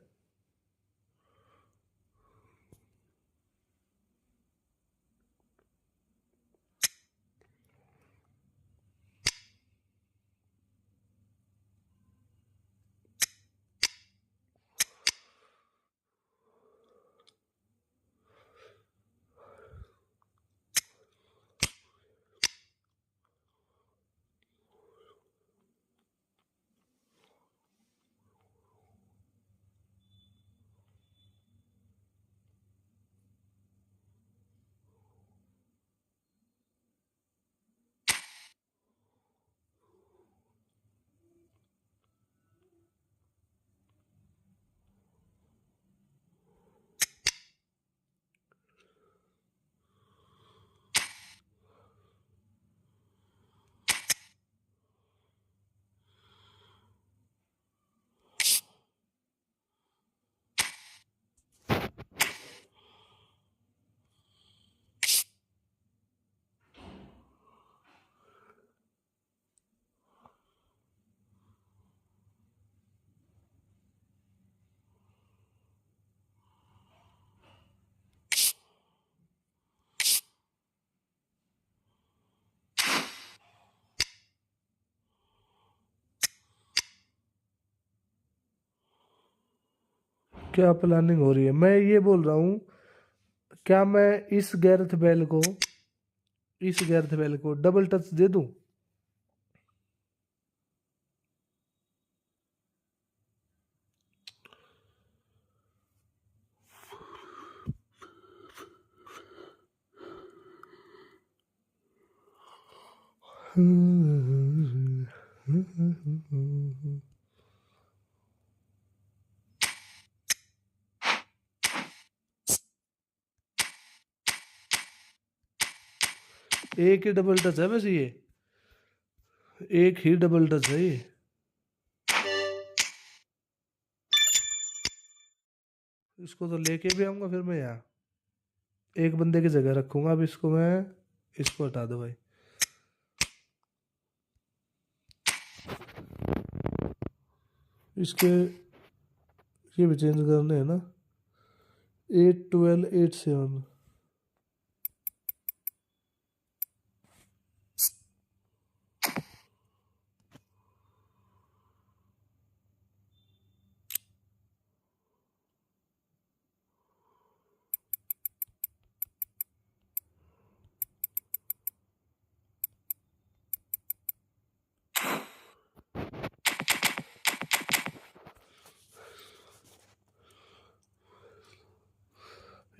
क्या प्लानिंग हो रही है? मैं ये बोल रहा हूँ, क्या मैं इस गैरेथ बेल को डबल टच दे दूं? एक ही डबल टच है वैसे, ये एक ही डबल टच है ये। इसको तो लेके भी आऊंगा फिर मैं यहाँ, एक बंदे की जगह रखूंगा अब इसको मैं। इसको हटा दो भाई। इसके ये भी चेंज करने हैं ना, 8 12 8 7।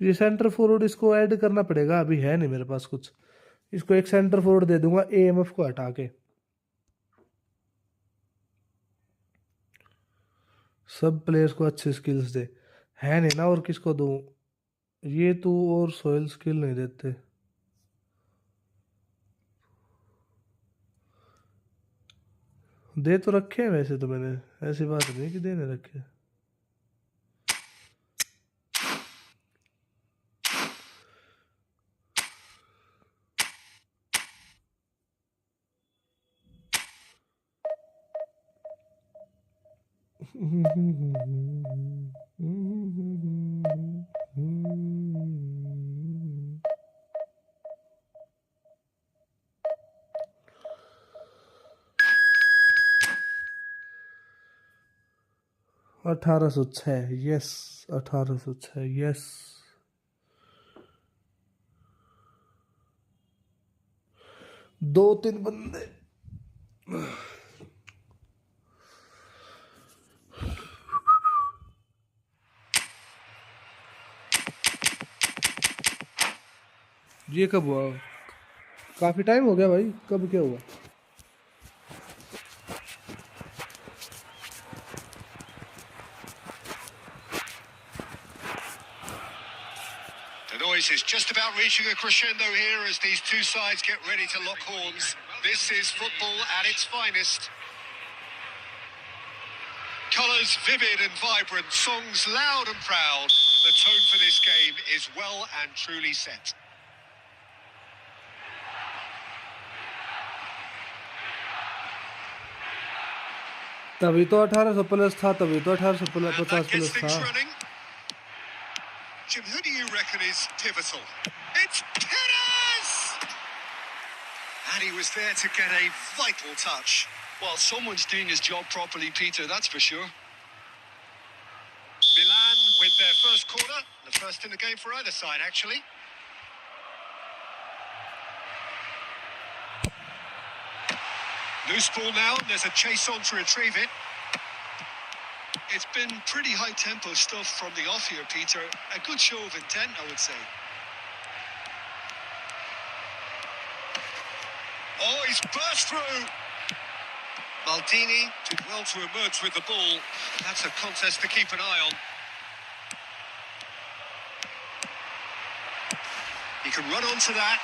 ये सेंटर फॉरवर्ड इसको ऐड करना पड़ेगा, अभी है नहीं मेरे पास कुछ। इसको एक सेंटर फॉरवर्ड दे दूंगा एएमएफ को हटा के। सब प्लेयर्स को अच्छे स्किल्स दे, है नहीं ना, और किसको दूं? ये तो और सोयल स्किल नहीं देते। दे तो रखे हैं वैसे तो मैंने, ऐसी बात नहीं कि देने रखे। अठारह सौ छः, यस 1806, यस। दो तीन बंदे। ये कब हुआ? काफी टाइम हो गया भाई, कब क्या हुआ? The noise is just about reaching a crescendo here as these two sides get ready to lock horns. This is football at its finest. Colours vivid and vibrant, songs loud and proud. The tone for this game is well and truly set. तभी तो 1800 plus था, तभी तो 1850 And that gets plus things था। running. Jim, who do you reckon is pivotal? It's Pires! And he was there to get a vital touch. Well, someone's doing his job properly, Peter, that's for sure. Milan with their first corner, the first in the game for either side, actually. Loose ball now, there's a chase on to retrieve it. It's been pretty high-tempo stuff from the off here, Peter. A good show of intent, I would say. Oh, he's burst through. Maldini did well to emerge with the ball. That's a contest to keep an eye on. He can run onto that.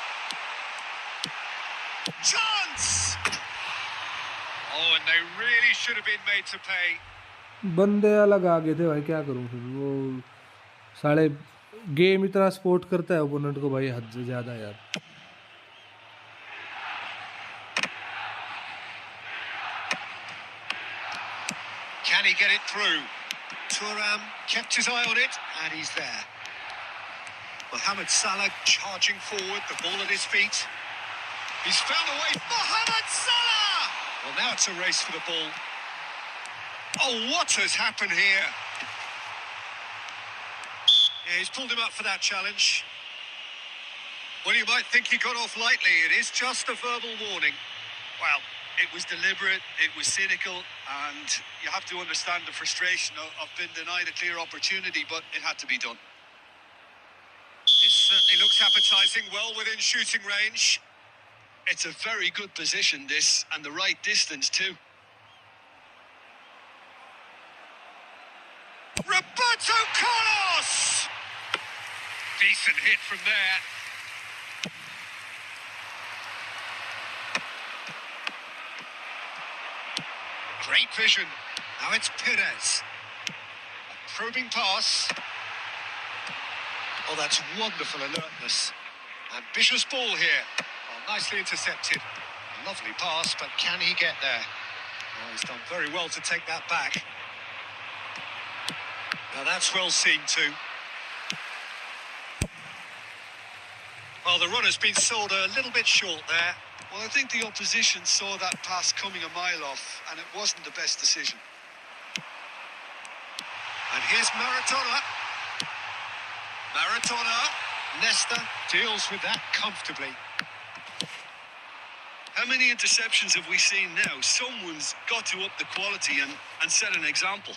Chance! Oh, and they really should have been made to pay. बंदे अलग आ गए थे भाई, क्या करूं फिर? वो साले गेम इतना सपोर्ट करता है ओपोनेंट को भाई, हद से ज्यादा यार। Can he get it through? Thuram kept his eye on it, and he's there. Mohamed Salah charging forward, the ball at his feet. He's found a way. Mohamed Salah! Well, now it's a race for the ball. Oh, what has happened here? Yeah, he's pulled him up for that challenge. Well, you might think he got off lightly. It is just a verbal warning. Well, it was deliberate, it was cynical, and you have to understand the frustration of being denied a clear opportunity, but it had to be done. It certainly looks appetising, well within shooting range. It's a very good position, this, and the right distance too. Roberto Carlos! Decent hit from there. Great vision. Now it's Perez. A probing pass. Oh, that's wonderful alertness. Ambitious ball here. Oh, nicely intercepted. A lovely pass, but can he get there? Oh, he's done very well to take that back. Now that's well seen too. Well, the run has been sold a little bit short there. Well, I think the opposition saw that pass coming a mile off, and it wasn't the best decision. And here's Maradona. Maradona. Nesta deals with that comfortably. How many interceptions have we seen now? Someone's got to up the quality and set an example.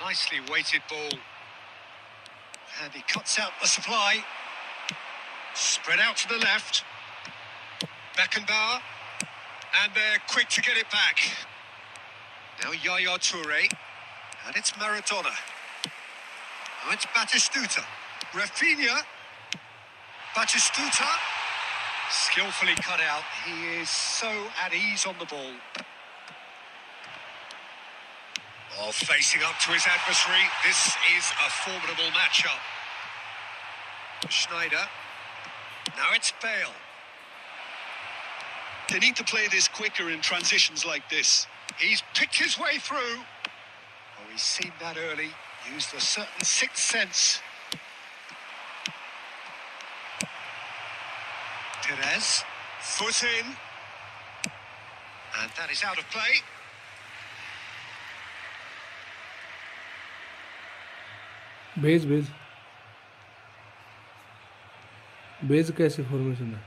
Nicely weighted ball. And he cuts out the supply. Spread out to the left. Beckenbauer. And they're quick to get it back. Now Yaya Toure. And it's Maradona. Now it's Batistuta. Rafinha. Batistuta. Skillfully cut out. He is so at ease on the ball. Oh, facing up to his adversary. This is a formidable matchup. Schneider. Now it's Bale. They need to play this quicker in transitions like this. He's picked his way through. Oh, he's seen that early. Used a certain sixth sense. Perez. Foot in. And that is out of play. बेज कैसे formation है?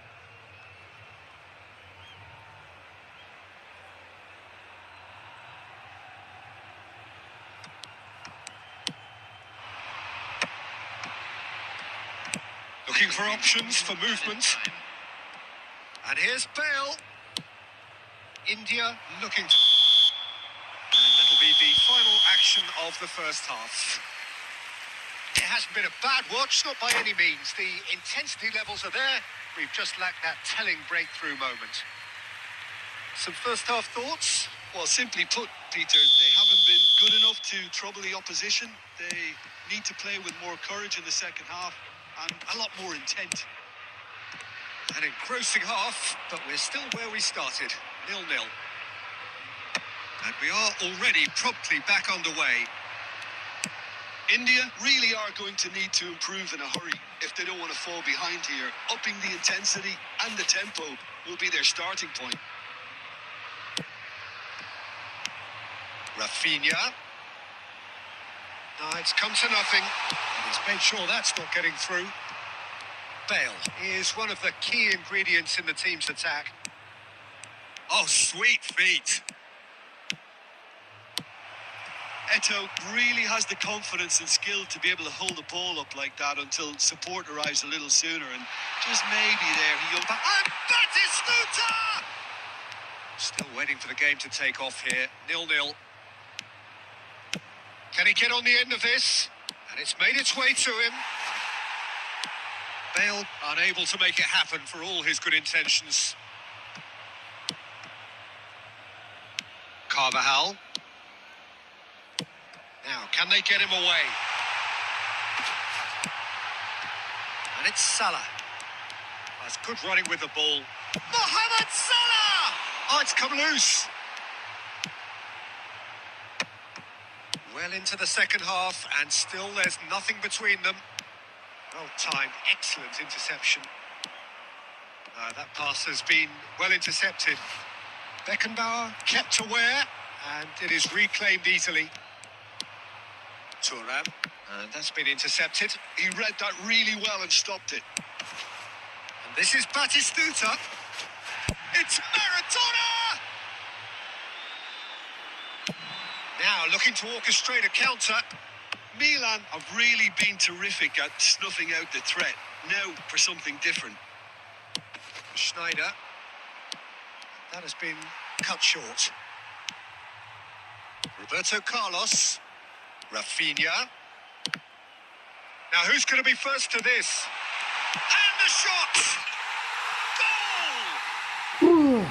Looking for options for movement. And here's Bale. India looking to... And that'll be the final action of the first half. It hasn't been a bad watch, not by any means. The intensity levels are there. We've just lacked that telling breakthrough moment. Some first half thoughts? Well, simply put, Peter, they haven't been good enough to trouble the opposition. They need to play with more courage in the second half and a lot more intent. An engrossing half, but we're still where we started, 0-0. And we are already promptly back underway. India really are going to need to improve in a hurry if they don't want to fall behind here. Upping the intensity and the tempo will be their starting point. Rafinha. No, it's come to nothing. And he's made sure that's not getting through. Bale is one of the key ingredients in the team's attack. Oh, sweet feet. Eto'o really has the confidence and skill to be able to hold the ball up like that until support arrives a little sooner, and just maybe there he goes. And Batistuta! Still waiting for the game to take off here. 0-0. Can he get on the end of this? And it's made its way to him. Bale unable to make it happen for all his good intentions. Carvajal. Now, can they get him away? And it's Salah. That's good running with the ball. Mohamed Salah! Oh, it's come loose. Well into the second half, and still there's nothing between them. Well timed, excellent interception. That pass has been well intercepted. Beckenbauer kept aware, and it is reclaimed easily. Thuram, and that's been intercepted. He read that really well and stopped it. And this is Batistuta. It's Maradona! Now looking to orchestrate a counter. Milan have really been terrific at snuffing out the threat. Now for something different. Schneider. That has been cut short. Roberto Carlos. Rafinha. Now who's going to be first to this? And the shot! Goal!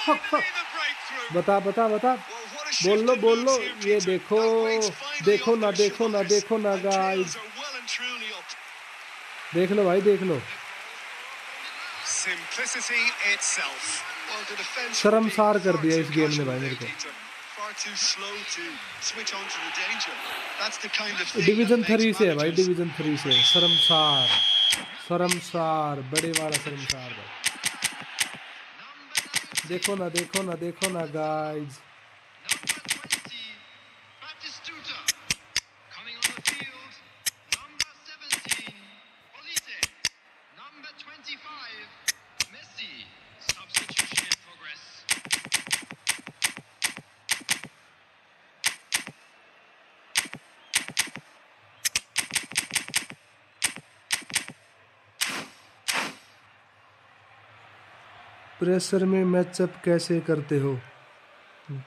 Finally the breakthrough. बता बता बता Well, what a बोल shift low in बोल लो moods here, ये Peter. देखो That weight's finally देखो off ना their देखो ना shoulders, देखो ना and guys tails are well and truly up. देख लो भाई देख लो Simplicity itself. Well, the defense शर्मसार कर far दिया too इस गेम ने casual भाई there, मेरे को Peter. Far too slow to switch on to the danger. That's the kind of thing division that makes 3 से है भाई managers डिवीजन 3 से शर्मसार शर्मसार बड़े वाला शर्मसार भाई देखो ना देखो ना देखो ना guys Number 20, Batistuta. Coming on the field, number 17, Olise. Number 25, Messi. Substitution in progress. Pressure में मैचअप कैसे करते हो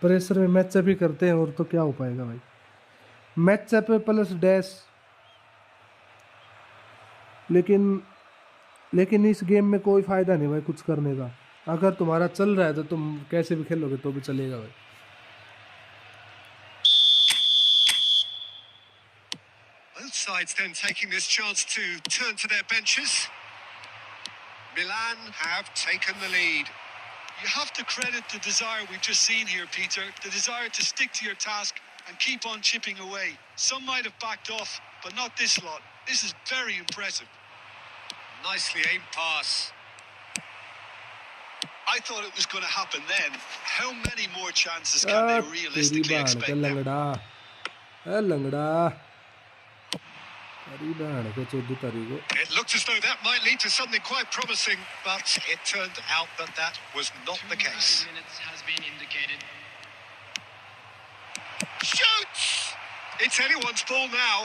प्रेशर में मैचअप ही करते हैं और तो क्या हो पाएगा भाई मैचअप प्लस डैश लेकिन इस गेम में कोई फायदा नहीं भाई कुछ करने का अगर तुम्हारा चल रहा है तो तुम कैसे भी खेलोगे तो भी चलेगा भाई Both sides then taking this chance to turn to their benches. Milan have taken the lead. You have to credit the desire we've just seen here, Peter. The desire to stick to your task and keep on chipping away. Some might have backed off, but not this lot. This is very impressive. Nicely aimed pass. I thought it was going to happen then. How many more chances can they तेरी realistically बहन expect का now? लंगड़ा अरे बहन के 14 तारीख को It looked as though that might lead to something quite promising, but it turned out that that was not the case. 2 minutes has been indicated. Shoots! It's anyone's ball now.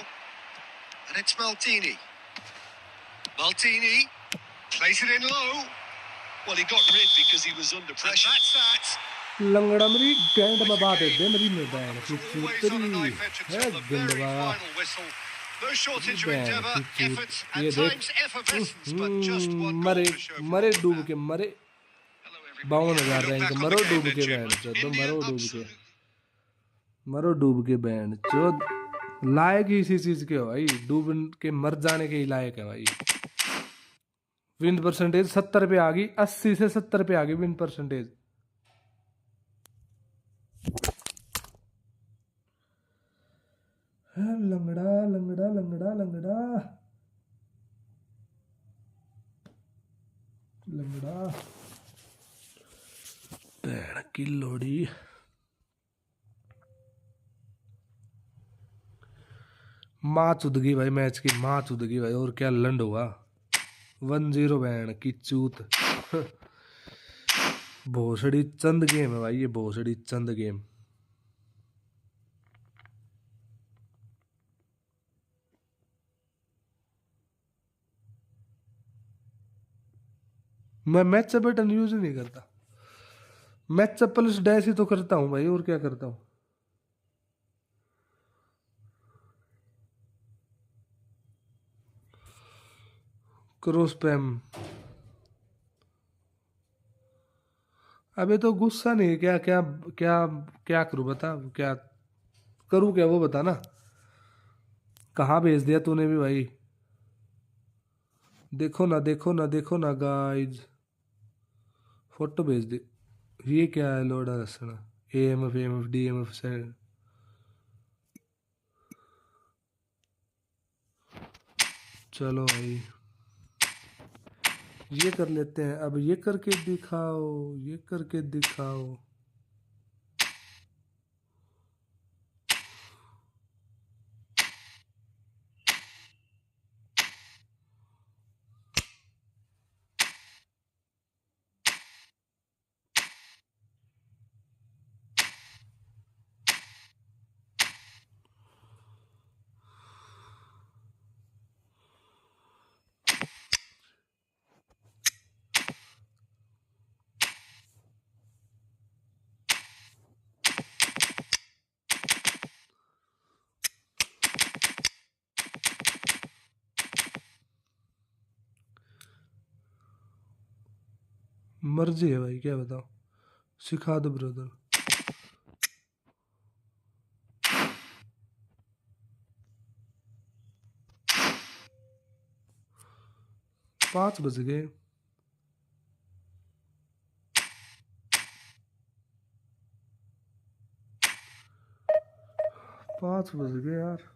And it's Maldini. Maldini plays it in low. Well, he got rid because he was under And pressure. that's that. लंगड़ा मेरी गैंड में बात है दे मेरी में बहन की Always on a knife edge है until the very गंडवा final whistle. No shortage of बहन endeavour, की चूत effort, ये and देख times effervescence, but just one goal मरे to show for मरे all of डूब that. के मरे Hello, everybody. 52,000 Look rank back on मरो the game डूब then, के Jim. बहन चोद India मरो डूब के absolutely. मरो डूब के बहन चोद लायक ही इसी चीज के हो भाई डूब के मर जाने के ही लायक है भाई विन परसेंटेज 70 पे आ गई 80 से 70 पे आ गई विन परसेंटेज लंगड़ा लंगड़ा लंगड़ा लंगड़ा लंगड़ा भैन की लोड़ी माँ चुद गई भाई मैच की माँ चुद गई भाई और क्या लंड हुआ 1-0 बहन की चूत भोसड़ी चंद गेम है भाई ये भोसड़ी चंद गेम मैं मैच बटन यूज नहीं करता मैच प्लस डैश ही तो करता हूँ भाई और क्या करता हूँ क्रॉस पैम अबे तो गुस्सा नहीं क्या क्या क्या क्या करूँ बता क्या करूँ क्या वो बता ना कहाँ भेज दिया तूने भी भाई देखो ना देखो ना देखो ना गाइज फोटो भेज दे ये क्या है लोडा रसना एएमएफ डीएमएफ से चलो भाई ये कर लेते हैं अब ये करके दिखाओ मर्जी है भाई, क्या बताओ, सिखा दो ब्रदर। पाँच बज गए। 5 बज गए यार।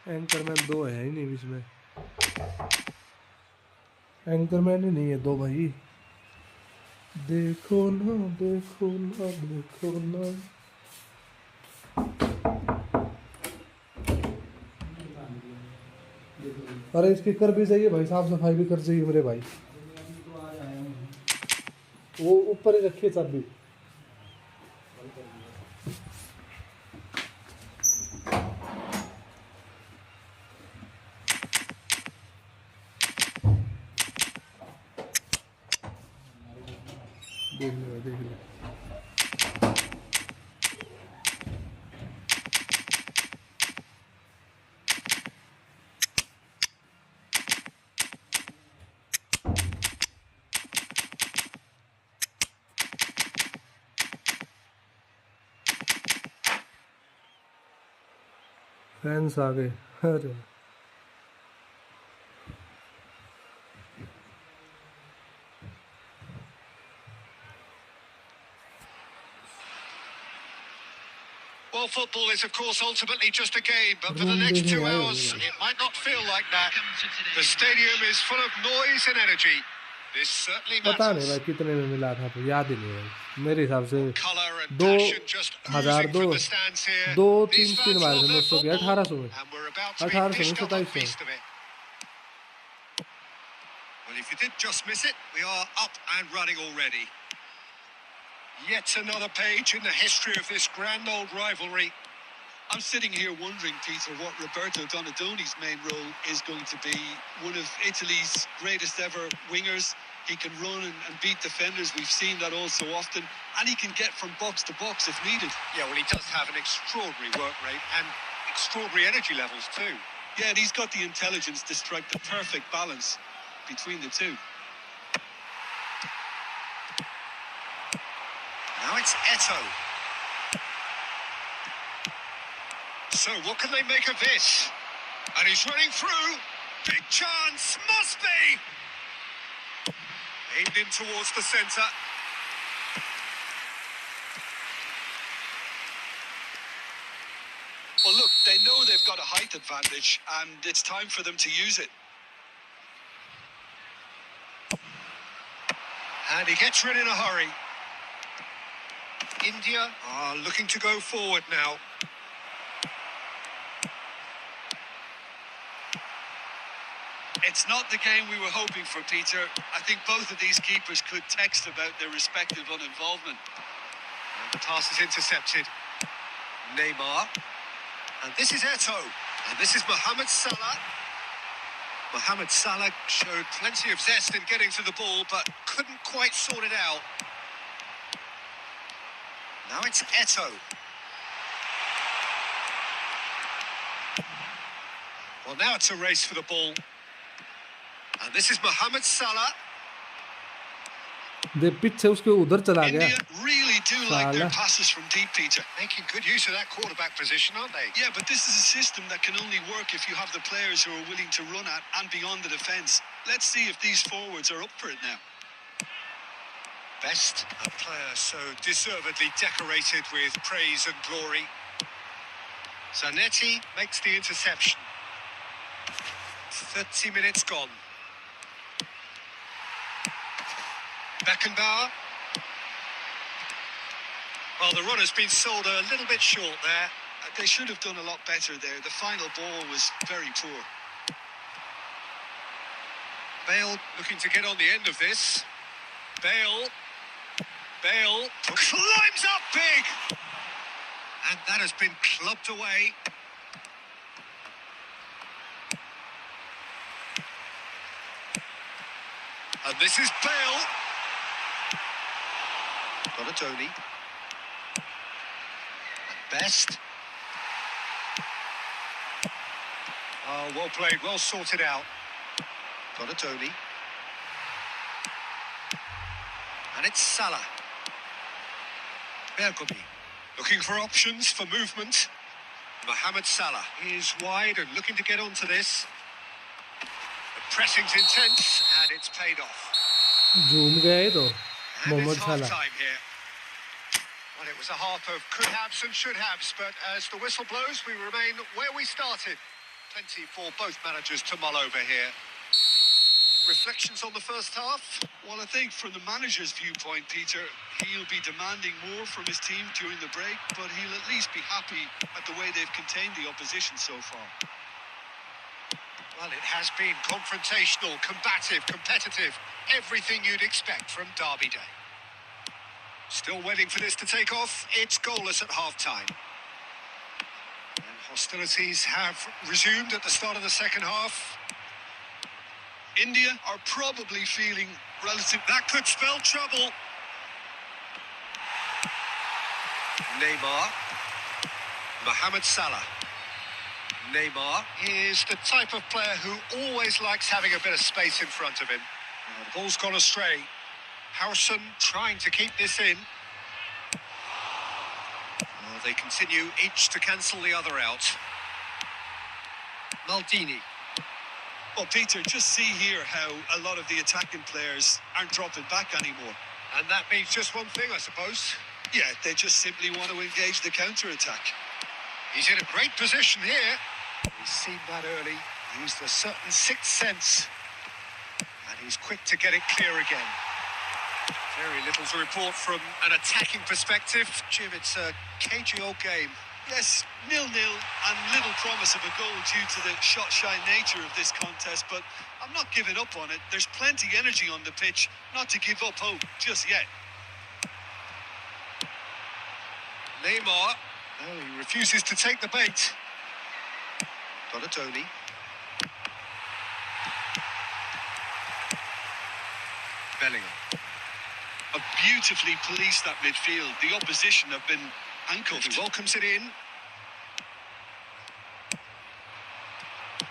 एंकरमैन 2 है ही नहीं इसमें, एंकरमैन ही नहीं है 2 भाई। देखो ना देखो ना देखो ना। अरे स्पीकर भी चाहिए भाई, साफ सफाई भी कर चाहिए मेरे भाई। वो ऊपर ही रखिए चाबी। देख ले देख ले। फैंस आ गए। अरे Well, football is, of course, ultimately just a game, but for the room next देखने 2 आए hours, होंगे भाई। it might not feel like that. The stadium is full of noise and energy. This certainly पता नहीं matters. भाई कितने में मिला था, तो याद ही नहीं भाई मेरे हिसाब से। Colour and दो passion just हजार oozing दो from the stands here. दो These तीन स्पिन fans मारे love थे their मुझसे, football, 1800 में, and we're about to be 1800 में dished up a 2700 feast of it. Well, if you did just miss it, we are up and running already. Yet another page in the history of this grand old rivalry. I'm sitting here wondering, Peter, what Roberto Donadoni's main role is going to be. One of Italy's greatest ever wingers. He can run and beat defenders. We've seen that all so often. And he can get from box to box if needed. Yeah, well, he does have an extraordinary work rate and extraordinary energy levels too. Yeah, and he's got the intelligence to strike the perfect balance between the two. Now it's Eto'o. So what can they make of this? And he's running through. Big chance, must be. Aimed in towards the centre. Well, look, they know they've got a height advantage, and it's time for them to use it. And he gets rid in a hurry. India are looking to go forward now. It's not the game we were hoping for, Peter. I think both of these keepers could text about their respective uninvolvement. And the pass is intercepted. Neymar. And this is Eto'o. And this is Mohamed Salah. Mohamed Salah showed plenty of zest in getting to the ball, but couldn't quite sort it out. Now it's Eto'o. Well, now it's a race for the ball. And this is Mohamed Salah. दे पीछे उसके उधर चला गया। India really do like their Salah. passes from deep, Peter. Making good use of that quarterback position, aren't they? Yeah, but this is a system that can only work if you have the players who are willing to run at and beyond the defence. Let's see if these forwards are up for it now. Best, a player so deservedly decorated with praise and glory. Zanetti makes the interception. 30 minutes gone. Beckenbauer. Well, the run has been sold a little bit short there. They should have done a lot better there. The final ball was very poor. Bale looking to get on the end of this. Bale climbs up big! And that has been clubbed away. And this is Bale. Donatoni. At best. Oh, well played, well sorted out. Donatoni. And it's Salah. Bergomi. Looking for options for movement. Mohamed Salah is wide and looking to get onto this. The pressing's intense and it's paid off. झूम गया है तो And Mohammad it's साला half-time here. Well, it was a half of could-haves and should-haves, but as the whistle blows, we remain where we started. Plenty for both managers to mull over here. Reflections on the first half? Well, I think from the manager's viewpoint, Peter, he'll be demanding more from his team during the break, but he'll at least be happy at the way they've contained the opposition so far. Well, it has been confrontational, combative, competitive. Everything you'd expect from Derby Day. Still waiting for this to take off. It's goalless at half-time. And hostilities have resumed at the start of the second half. India are probably feeling relative. That could spell trouble. Neymar. Mohamed Salah. Neymar is the type of player who always likes having a bit of space in front of him. Oh, the ball's gone astray. Harrison trying to keep this in. Oh, they continue each to cancel the other out. Maldini. Well, Peter, just see here how a lot of the attacking players aren't dropping back anymore. And that means just one thing, I suppose. Yeah, they just simply want to engage the counter-attack. He's in a great position here. He's seen that early, used a certain sixth sense. And he's quick to get it clear again. Very little to report from an attacking perspective. Jim, it's a cagey old game. Yes, 0-0 and little promise of a goal due to the shot-shy nature of this contest, but I'm not giving up on it. There's plenty energy on the pitch, not to give up hope just yet. Neymar. Oh, he refuses to take the bait. Donatoni. Bellingham. A beautifully policed that midfield. The opposition have been handcuffed. He welcomes it in.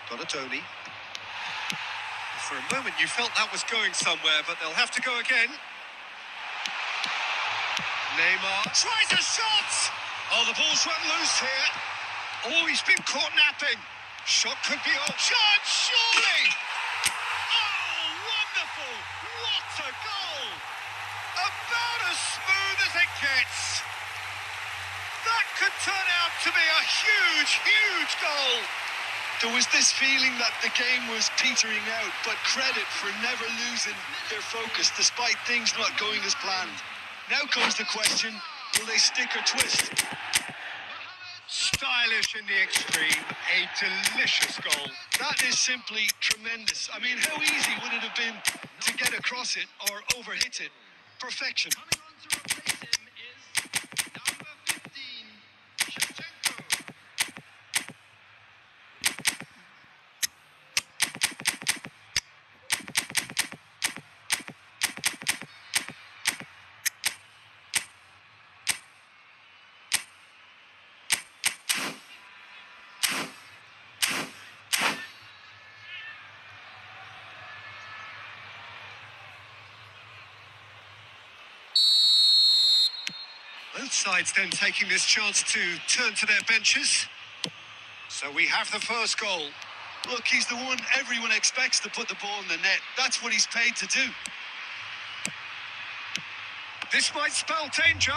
Donatoni. For a moment you felt that was going somewhere, but they'll have to go again. Neymar tries a shot! Oh, the ball's run loose here. Oh, he's been caught napping. Shot could be on. Shot, surely! Oh, wonderful! What a goal! About as smooth as it gets. That could turn out to be a huge, huge goal. There was this feeling that the game was petering out, but credit for never losing their focus despite things not going as planned. Now comes the question, will they stick or twist? Stylish in the extreme, a delicious goal. That is simply tremendous. I mean, how easy would it have been to get across it or overhit it? Perfection. Coming on to replace him is number 15, Shevchenko. Both sides then taking this chance to turn to their benches. So we have the first goal. Look, he's the one everyone expects to put the ball in the net. That's what he's paid to do. This might spell danger.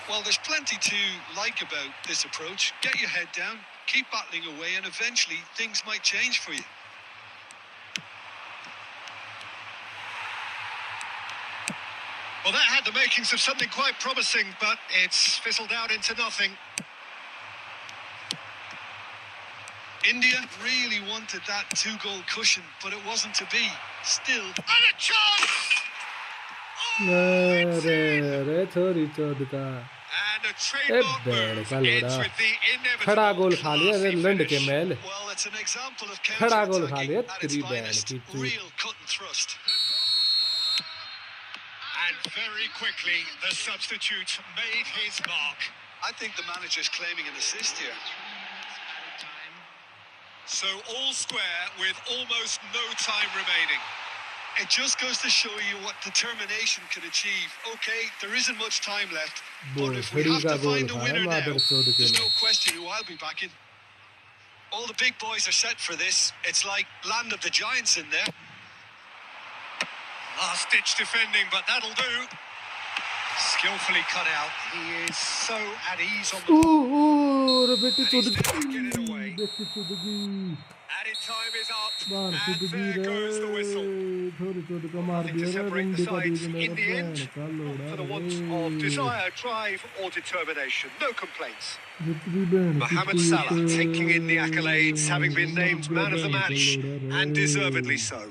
Well, there's plenty to like about this approach. Get your head down, keep battling away, and eventually things might change for you. Well, that had the makings of something quite promising, but it's fizzled out into nothing. India really wanted that 2-goal cushion, but it wasn't to be. Still, and a chance! रे छोरी चोद का And a A trademark band move का ends लोड़ा with the खड़ा inevitable गोल खा लिया रे classy लंड के finish. Mail Well, it's an example of खड़ा गोल खा counter-attacking लिया at its तेरी बैंड finest. की चूत Real cut and thrust. And very quickly, the substitute made his mark. I think the manager's claiming an assist here. So all square with almost no time remaining. It just goes to show you what determination can achieve. Okay, there isn't much time left, but if we बोसड़ी have का to goal find a खाया winner now, मादर चोद के there's ने no question who I'll be backing. All the big boys are set for this. It's like land of the giants in there. Last-ditch defending, but that'll do. Skillfully cut out. He is so at ease on the ball. ओह बेटी And चोद he's never get it away. बेटी चोद की Added time is up. बाहर And चोद की there रे goes the whistle. छोरी चोद का मार Nothing दिया to रे separate the रंडी का sides. दीद ने In the बैंड end, का लोड़ा for the want of desire, drive or determination. No complaints. जितनी बैंड की Mohamed चूत Salah taking in the accolades, having been named man of the match, and deservedly so.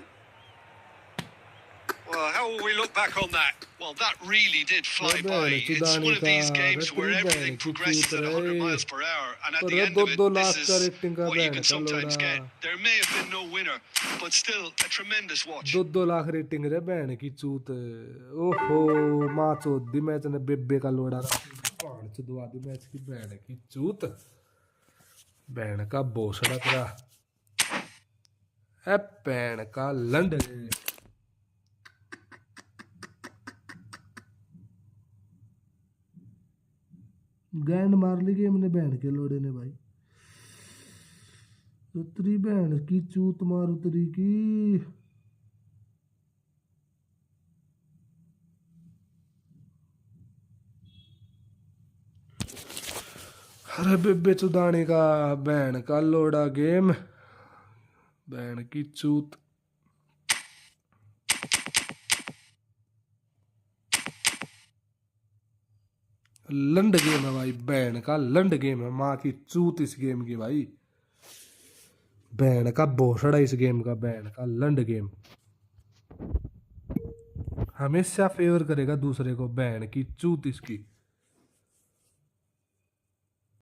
Well, how will we look back on that? Well, that really did fly by. It's one of these games where everything progresses at 100 miles per hour, and at the end of it, this is what you can sometimes get. There may have been no winner, but still a tremendous watch. 2 lakh rating रे band की चूत ओहो मां चोद दी match ने बेबे का लोड़ा पांच चुदवा दी match की बैंड की चूत बैंड का बोसड़ा तेरा ए बैंड का लंड गैंड मार ली गेम ने बैंड के लोड़े ने भाई उतरी बैंड की चूत मार उतरी की अरे बेबे चुदाने का बैंड का लोड़ा गेम बैंड की चूत लंड गेम है भाई बैंड का लंड गेम है माँ की चूत इस गेम की भाई बैंड का भोसड़ा इस गेम का बैंड का लंड गेम हमेशा फेवर करेगा दूसरे को बैंड की चूत इसकी